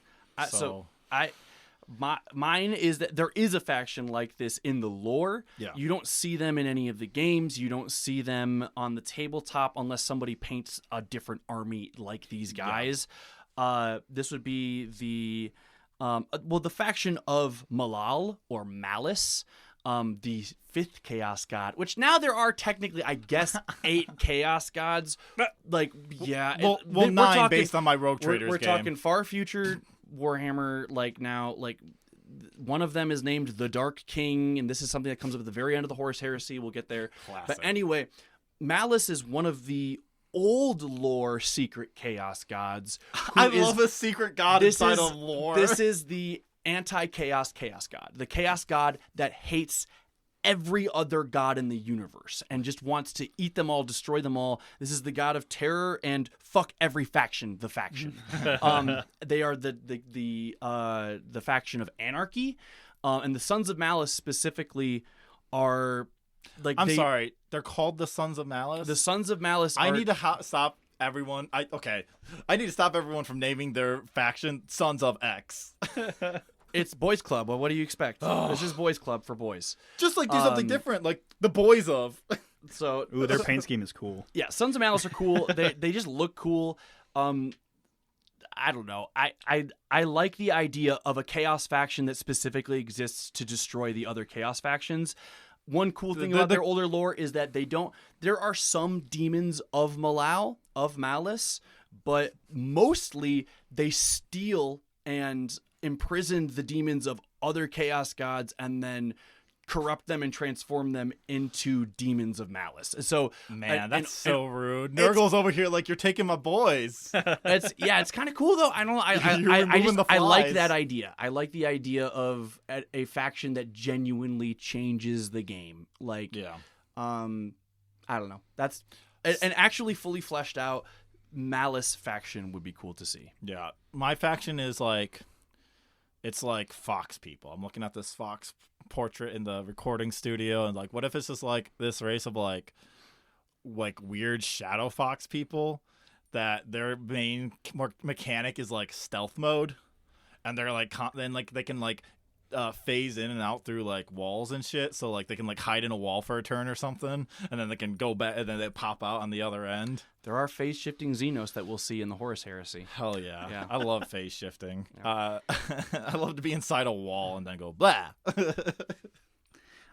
Mine is that there is a faction like this in the lore. Yeah. You don't see them in any of the games. You don't see them on the tabletop unless somebody paints a different army like these guys. This would be the faction of Malal or Malice. The 5th Chaos God, which now there are technically, I guess, 8 Chaos Gods. Like, yeah. Well, we're 9 talking- based on my Rogue Traders We're game. talking far future Warhammer, like now, like one of them is named the Dark King, and this is something that comes up at the very end of the Horus Heresy. We'll get there. Classic. But anyway, Malice is one of the old lore secret Chaos Gods. I love a secret god inside of lore. This is the anti-chaos Chaos God. The Chaos God that hates every other god in the universe and just wants to eat them all, destroy them all. This is the god of terror and fuck every faction, the faction. They are the faction of anarchy. And the Sons of Malice specifically are like I'm sorry. They're called the Sons of Malice. the Sons of Malice I are, need to stop everyone. I need to stop everyone from naming their faction Sons of X. It's boys club. Well, what do you expect? This is boys club for boys. Just like do something different, like the boys of. So Ooh, their paint scheme is cool. yeah, Sons of Malice are cool. They just look cool. I don't know. I like the idea of a chaos faction that specifically exists to destroy the other chaos factions. One cool thing about their older lore is that there are some demons of malice, but mostly they steal and imprison the demons of other chaos gods and then corrupt them and transform them into demons of malice. So man, that's so rude. Nurgle's over here like, you're taking my boys. It's kind of cool though. I don't know. I like that idea. I like the idea of a faction that genuinely changes the game. Like, I don't know. That's an actually fully fleshed out malice faction would be cool to see. Yeah, my faction is like, it's like fox people. I'm looking at this fox portrait in the recording studio, and like, what if it's just like this race of like weird shadow fox people that their main mechanic is like stealth mode, and they're like then like they can like phase in and out through like walls and shit, so like they can like hide in a wall for a turn or something, and then they can go back and then they pop out on the other end. There are phase shifting Xenos that we'll see in the Horus Heresy. Hell yeah. I love phase shifting. I love to be inside a wall and then go blah.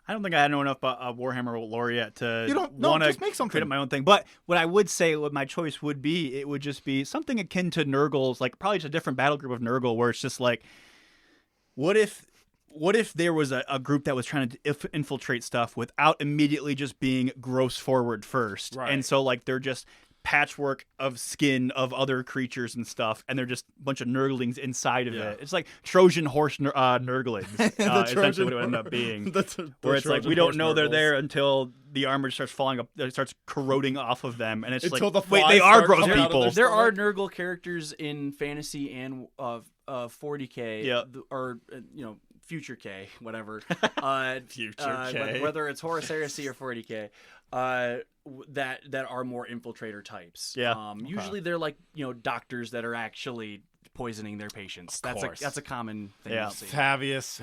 I don't think I know enough about Warhammer lore yet to just make something. Create up my own thing. But what I would say, what my choice would be, it would just be something akin to Nurgle's, like probably just a different battle group of Nurgle, where it's just like, what if there was a group that was trying to infiltrate stuff without immediately just being gross forward first, right. And so like they're just patchwork of skin of other creatures and stuff, and they're just a bunch of Nurglings inside of it. It's like Trojan horse Nurglings. Essentially what it would end up being. Where it's like we don't know they're there until the armor starts falling up, it starts corroding off of them, and it's until like, wait, they are gross people. There are Nurgle characters in fantasy and 40K, or Future K, whatever. Future K. Whether it's Horus Heresy or 40K. That are more infiltrator types. Usually they're like doctors that are actually poisoning their patients. That's a common thing to see. Fabius.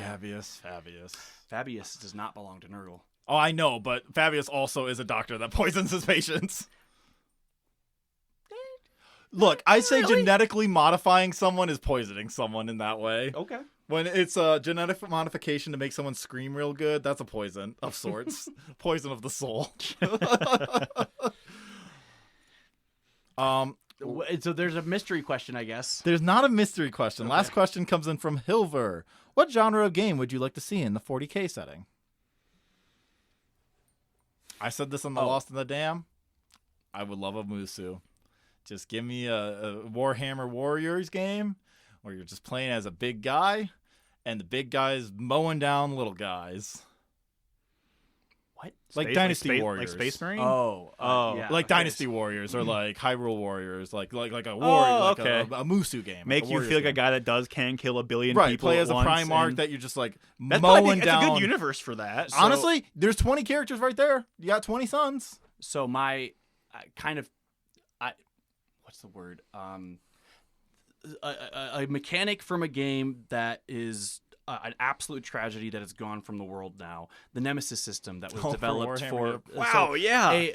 Fabius does not belong to Nurgle. Oh, I know, but Fabius also is a doctor that poisons his patients. Look, I say genetically modifying someone is poisoning someone in that way. Okay. When it's a genetic modification to make someone scream real good, that's a poison of sorts. Poison of the soul. So there's a mystery question, I guess. There's not a mystery question. Okay. Last question comes in from Hilver. What genre of game would you like to see in the 40K setting? I said this on the Lost in the Dam. I would love a Musu. Just give me a Warhammer Warriors game where you're just playing as a big guy, and the big guys mowing down little guys. What? Like Dynasty Warriors. Like Space Marine? Yeah. Like Dynasty Warriors or like Hyrule Warriors, like a warrior, a Musu game. Make you feel like a guy that can kill a billion people play at as a once, Primarch that you're just like mowing down. It's a good universe for that. So. Honestly, there's 20 characters right there. You got 20 sons. So my what's the word? A mechanic from a game that is an absolute tragedy that has gone from the world now. The Nemesis system that was developed for wow,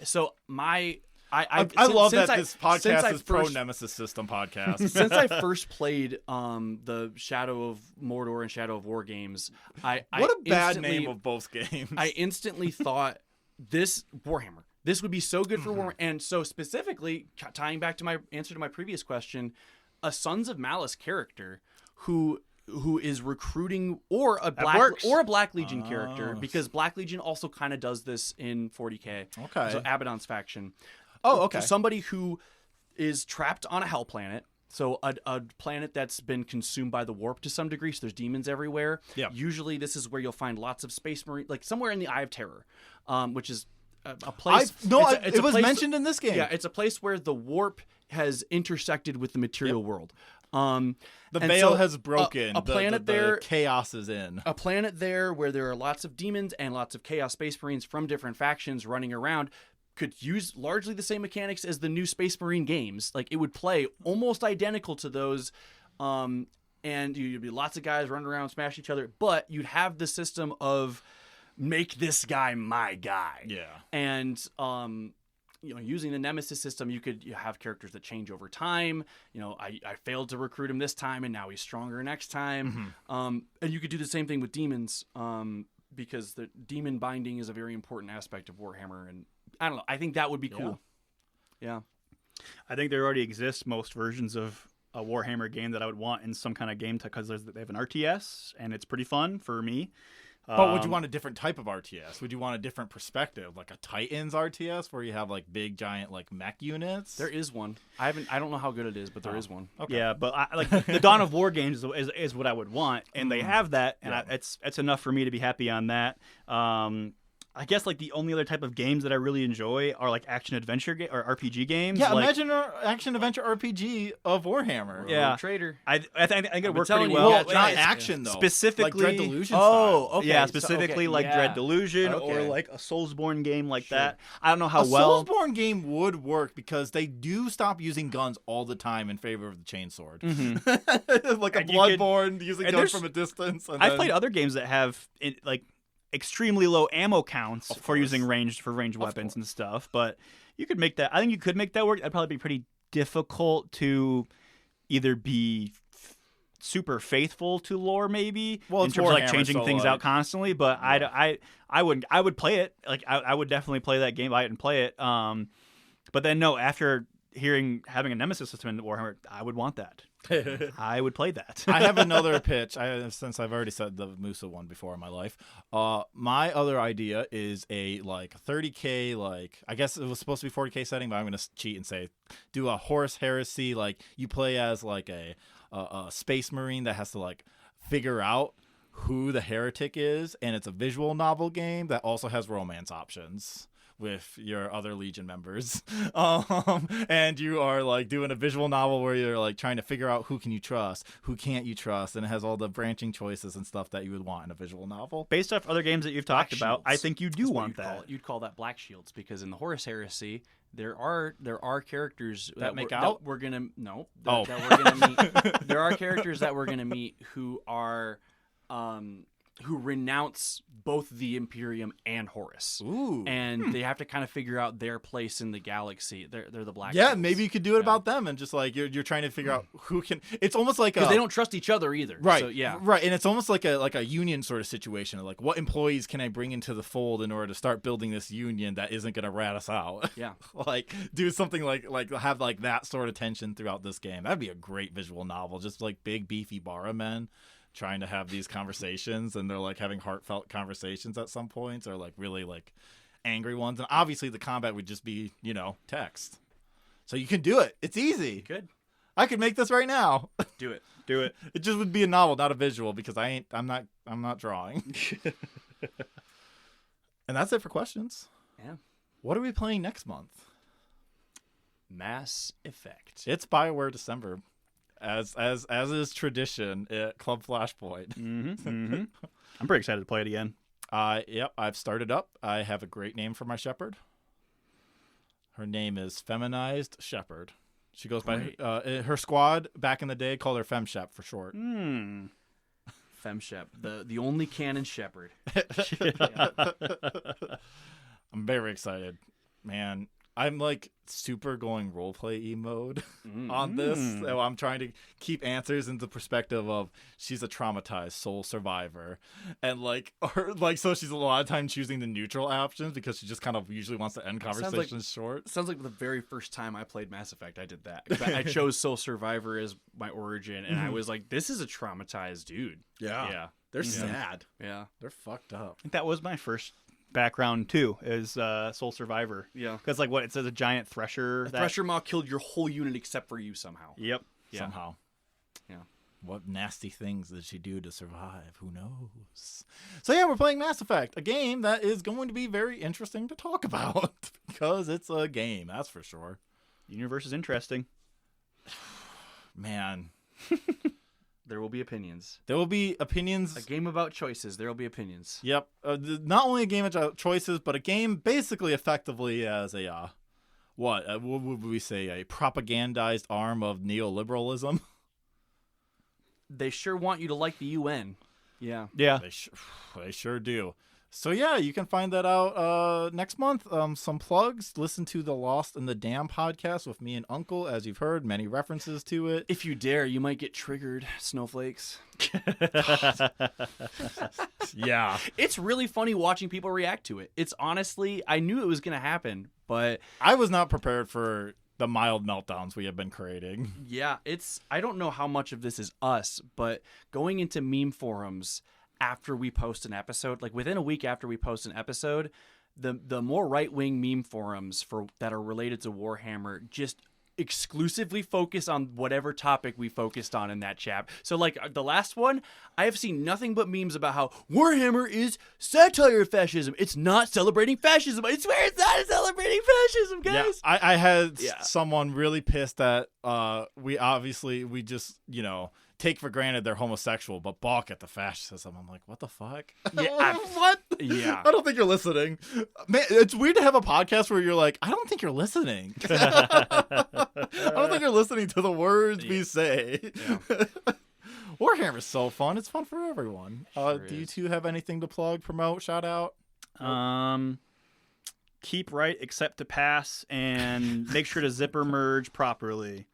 So my I love that this podcast is pro Nemesis system podcast. Since I first played the Shadow of Mordor and Shadow of War games, what a bad name of both games. I instantly thought this Warhammer. This would be so good for Warhammer. And so specifically, tying back to my answer to my previous question, a Sons of Malice character who is recruiting or a Black Legion character, because Black Legion also kind of does this in 40K. Okay. So Abaddon's faction. Oh, okay. Somebody who is trapped on a hell planet. So a planet that's been consumed by the warp to some degree. So there's demons everywhere. Yeah. Usually this is where you'll find lots of Space Marine, like somewhere in the Eye of Terror, which is a place. It was mentioned in this game. Yeah, it's a place where the warp has intersected with the material world. The veil has broken. A planet there. The chaos is in. A planet there where there are lots of demons and lots of Chaos Space Marines from different factions running around could use largely the same mechanics as the new Space Marine games. Like, it would play almost identical to those. And and you'd be lots of guys running around, smash each other, but you'd have the system of make this guy my guy. Yeah. And using the Nemesis system, you have characters that change over time. I failed to recruit him this time, and now he's stronger next time. And you could do the same thing with demons, because the demon binding is a very important aspect of Warhammer. And I don't know. I think that would be cool. Yeah. I think there already exists most versions of a Warhammer game that I would want in some kind of game because they have an RTS, and it's pretty fun for me. But would you want a different type of RTS? Would you want a different perspective, like a Titans RTS, where you have like big giant like mech units? There is one. I don't know how good it is, but there is one. Okay. Yeah, but like the Dawn of War games is what I would want, and they have that, and it's enough for me to be happy on that. I guess like the only other type of games that I really enjoy are like action adventure or RPG games. Yeah, like, imagine an action adventure RPG of Warhammer. Yeah, Trader. I think it worked pretty you, well. Well, not action though. Specifically, like Dread Delusion style. style. Okay. Yeah, specifically like Dread Delusion or like a Soulsborne game like that. I don't know how well. A Soulsborne game would work because they do stop using guns all the time in favor of the chainsword. Like a Bloodborne using guns from a distance. And I've played other games that have like extremely low ammo counts for using ranged weapons and stuff, but you could make that. I think you could make that work. That'd probably be pretty difficult to either be super faithful to lore, maybe in terms of like changing things out constantly. But I would play it. Like I would definitely play that game. I didn't play it. But then no, after having a Nemesis system in Warhammer, I would want that. I would play that. I have another pitch. Since I've already said the Musa one before in my life. My other idea is a like 30K, like I guess it was supposed to be 40K setting, but I'm gonna cheat and say do a Horus Heresy. Like you play as like a space marine that has to like figure out who the heretic is, and it's a visual novel game that also has romance options with your other Legion members. And you are like doing a visual novel where you're like trying to figure out who can you trust, who can't you trust, and it has all the branching choices and stuff that you would want in a visual novel. Based off other games that you've talked about, I think you do want that. You'd call that Black Shields, because in the Horus Heresy, there are characters that we're gonna meet. There are characters that we're gonna meet who are who renounce both the Imperium and Horus. Ooh. And they have to kind of figure out their place in the galaxy. They're the Black Yeah, Shields. maybe you could do it about them, and just like you're trying to figure out who can. It's almost like because they don't trust each other either. Right. So, yeah. Right, and it's almost like a union sort of situation. Like, what employees can I bring into the fold in order to start building this union that isn't going to rat us out? Yeah. Like do something like have like that sort of tension throughout this game. That'd be a great visual novel. Just like big beefy Bara men trying to have these conversations, and they're like having heartfelt conversations at some points, or like really like angry ones. And obviously the combat would just be, text. So you can do it. It's easy. Good. I could make this right now. Do it. Do it. It just would be a novel, not a visual, because I'm not drawing. And that's it for questions. Yeah. What are we playing next month? Mass Effect. It's BioWare December. As is tradition at Club Flashpoint. I'm pretty excited to play it again. Yep, I've started up. I have a great name for my shepherd. Her name is Feminized Shepherd. She goes by her squad back in the day called her FemShep for short. FemShep, the only canon shepherd. I'm very excited, man. I'm like super going roleplay mode on this. So I'm trying to keep answers in the perspective of she's a traumatized soul survivor, and so she's a lot of time choosing the neutral options because she just kind of usually wants to end conversations short. Sounds like the very first time I played Mass Effect, I did that. I chose soul survivor as my origin, and I was like, this is a traumatized dude. Yeah. They're sad. Yeah. They're fucked up. I think that was my first background too, is Soul Survivor. Yeah, because like what it says, a giant thresher. Thresher maw killed your whole unit except for you somehow. Yep. Yeah. Somehow. Yeah. What nasty things did she do to survive? Who knows? So yeah, we're playing Mass Effect, a game that is going to be very interesting to talk about because it's a game, that's for sure. The universe is interesting. Man. There will be opinions. There will be opinions. A game about choices. There will be opinions. Yep. Not only a game about choices, but a game basically effectively as a, what would we say, a propagandized arm of neoliberalism? they sure want you to like the UN. Yeah. Yeah. They sure do. So yeah, you can find that out next month. Some plugs. Listen to the Lost and the Damned podcast with me and Uncle. As you've heard, many references to it. If you dare, you might get triggered, snowflakes. Yeah. It's really funny watching people react to it. It's honestly, I knew it was going to happen, but I was not prepared for the mild meltdowns we have been creating. yeah, I don't know how much of this is us, but going into meme forums after we post an episode, like within a week after we post an episode, the more right-wing meme forums that are related to Warhammer just exclusively focus on whatever topic we focused on in that chat. So like the last one, I have seen nothing but memes about how Warhammer is satire of fascism. It's not celebrating fascism. I swear it's not celebrating fascism, guys. Yeah, I had someone really pissed that we just, take for granted they're homosexual, but balk at the fascism. I'm like, what the fuck? Yeah, what? Yeah. I don't think you're listening. Man, it's weird to have a podcast where you're like, I don't think you're listening. I don't think you're listening to the words we say. Yeah. Warhammer is so fun. It's fun for everyone. Do you two have anything to plug, promote, shout out? Keep right, accept to pass, and make sure to zipper merge properly.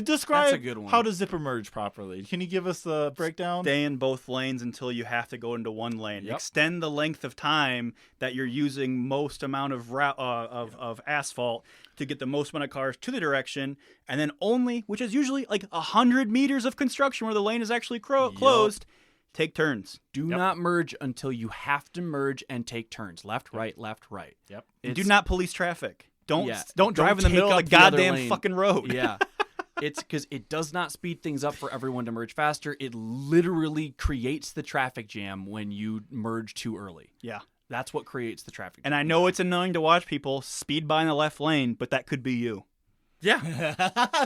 Describe that's a good one. How to zipper merge properly. Can you give us the breakdown? Stay in both lanes until you have to go into one lane. Yep. Extend the length of time that you're using most amount of asphalt to get the most amount of cars to the direction, and then only, which is usually like 100 meters of construction where the lane is actually closed, take turns. Do not merge until you have to merge and take turns. Left, right, left, right. Yep. And do not police traffic. Don't Don't drive in the middle of the goddamn fucking road. Yeah. It's because it does not speed things up for everyone to merge faster. It literally creates the traffic jam when you merge too early. Yeah. That's what creates the traffic jam. And I know it's annoying to watch people speed by in the left lane, but that could be you. Yeah.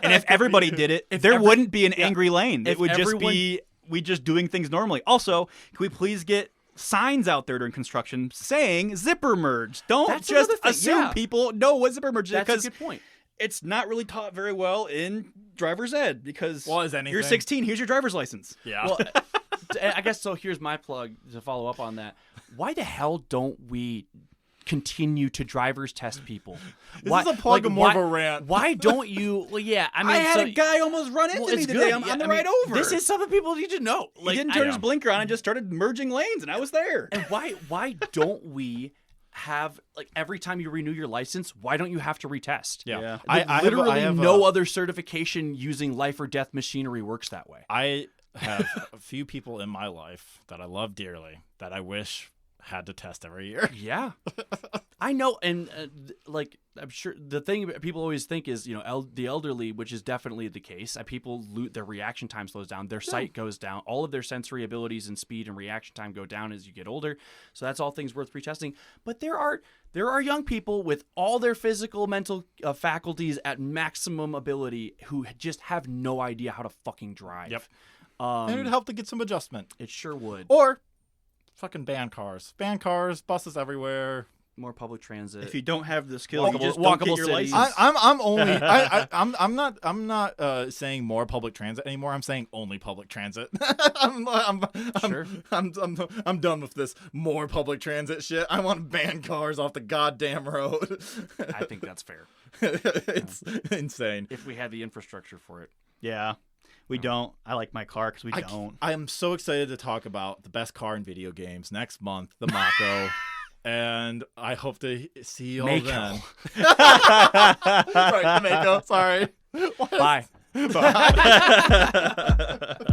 And if everybody did it, there wouldn't be an angry lane. It would just be we just doing things normally. Also, can we please get signs out there during construction saying zipper merge? Don't just assume people know what zipper merge is. That's a good point. It's not really taught very well in driver's ed because you're 16, here's your driver's license. Yeah. Well, I guess so. Here's my plug to follow up on that. Why the hell don't we continue to driver's test people? This is a plug more of a rant. Why don't you? Well, yeah. I mean, I had a guy almost run into me today on the ride over. This is something people need to know. He didn't turn his blinker on and just started merging lanes, and I was there. And why don't we have, like, every time you renew your license, why don't you have to retest? Yeah. I have no other certification using life or death machinery works that way. I have a few people in my life that I love dearly that I wish had to test every year. Yeah. I know, and like, I'm sure the thing people always think is, the elderly, which is definitely the case. People their reaction time slows down, their sight goes down, all of their sensory abilities and speed and reaction time go down as you get older. So that's all things worth retesting. But there are young people with all their physical, mental faculties at maximum ability who just have no idea how to fucking drive. Yep. And it would help to get some adjustment. It sure would. Or fucking ban cars, buses everywhere. More public transit. If you don't have the skills, you just walkable don't get your cities. license. I'm only I'm not saying more public transit anymore. I'm saying only public transit. I'm done with this more public transit shit. I want to ban cars off the goddamn road. I think that's fair. It's insane. If we had the infrastructure for it. Yeah. We don't. I like my car because we don't. I am so excited to talk about the best car in video games next month, the Mako. And I hope to see you all then. Right, the Mako. Sorry. Bye. Bye.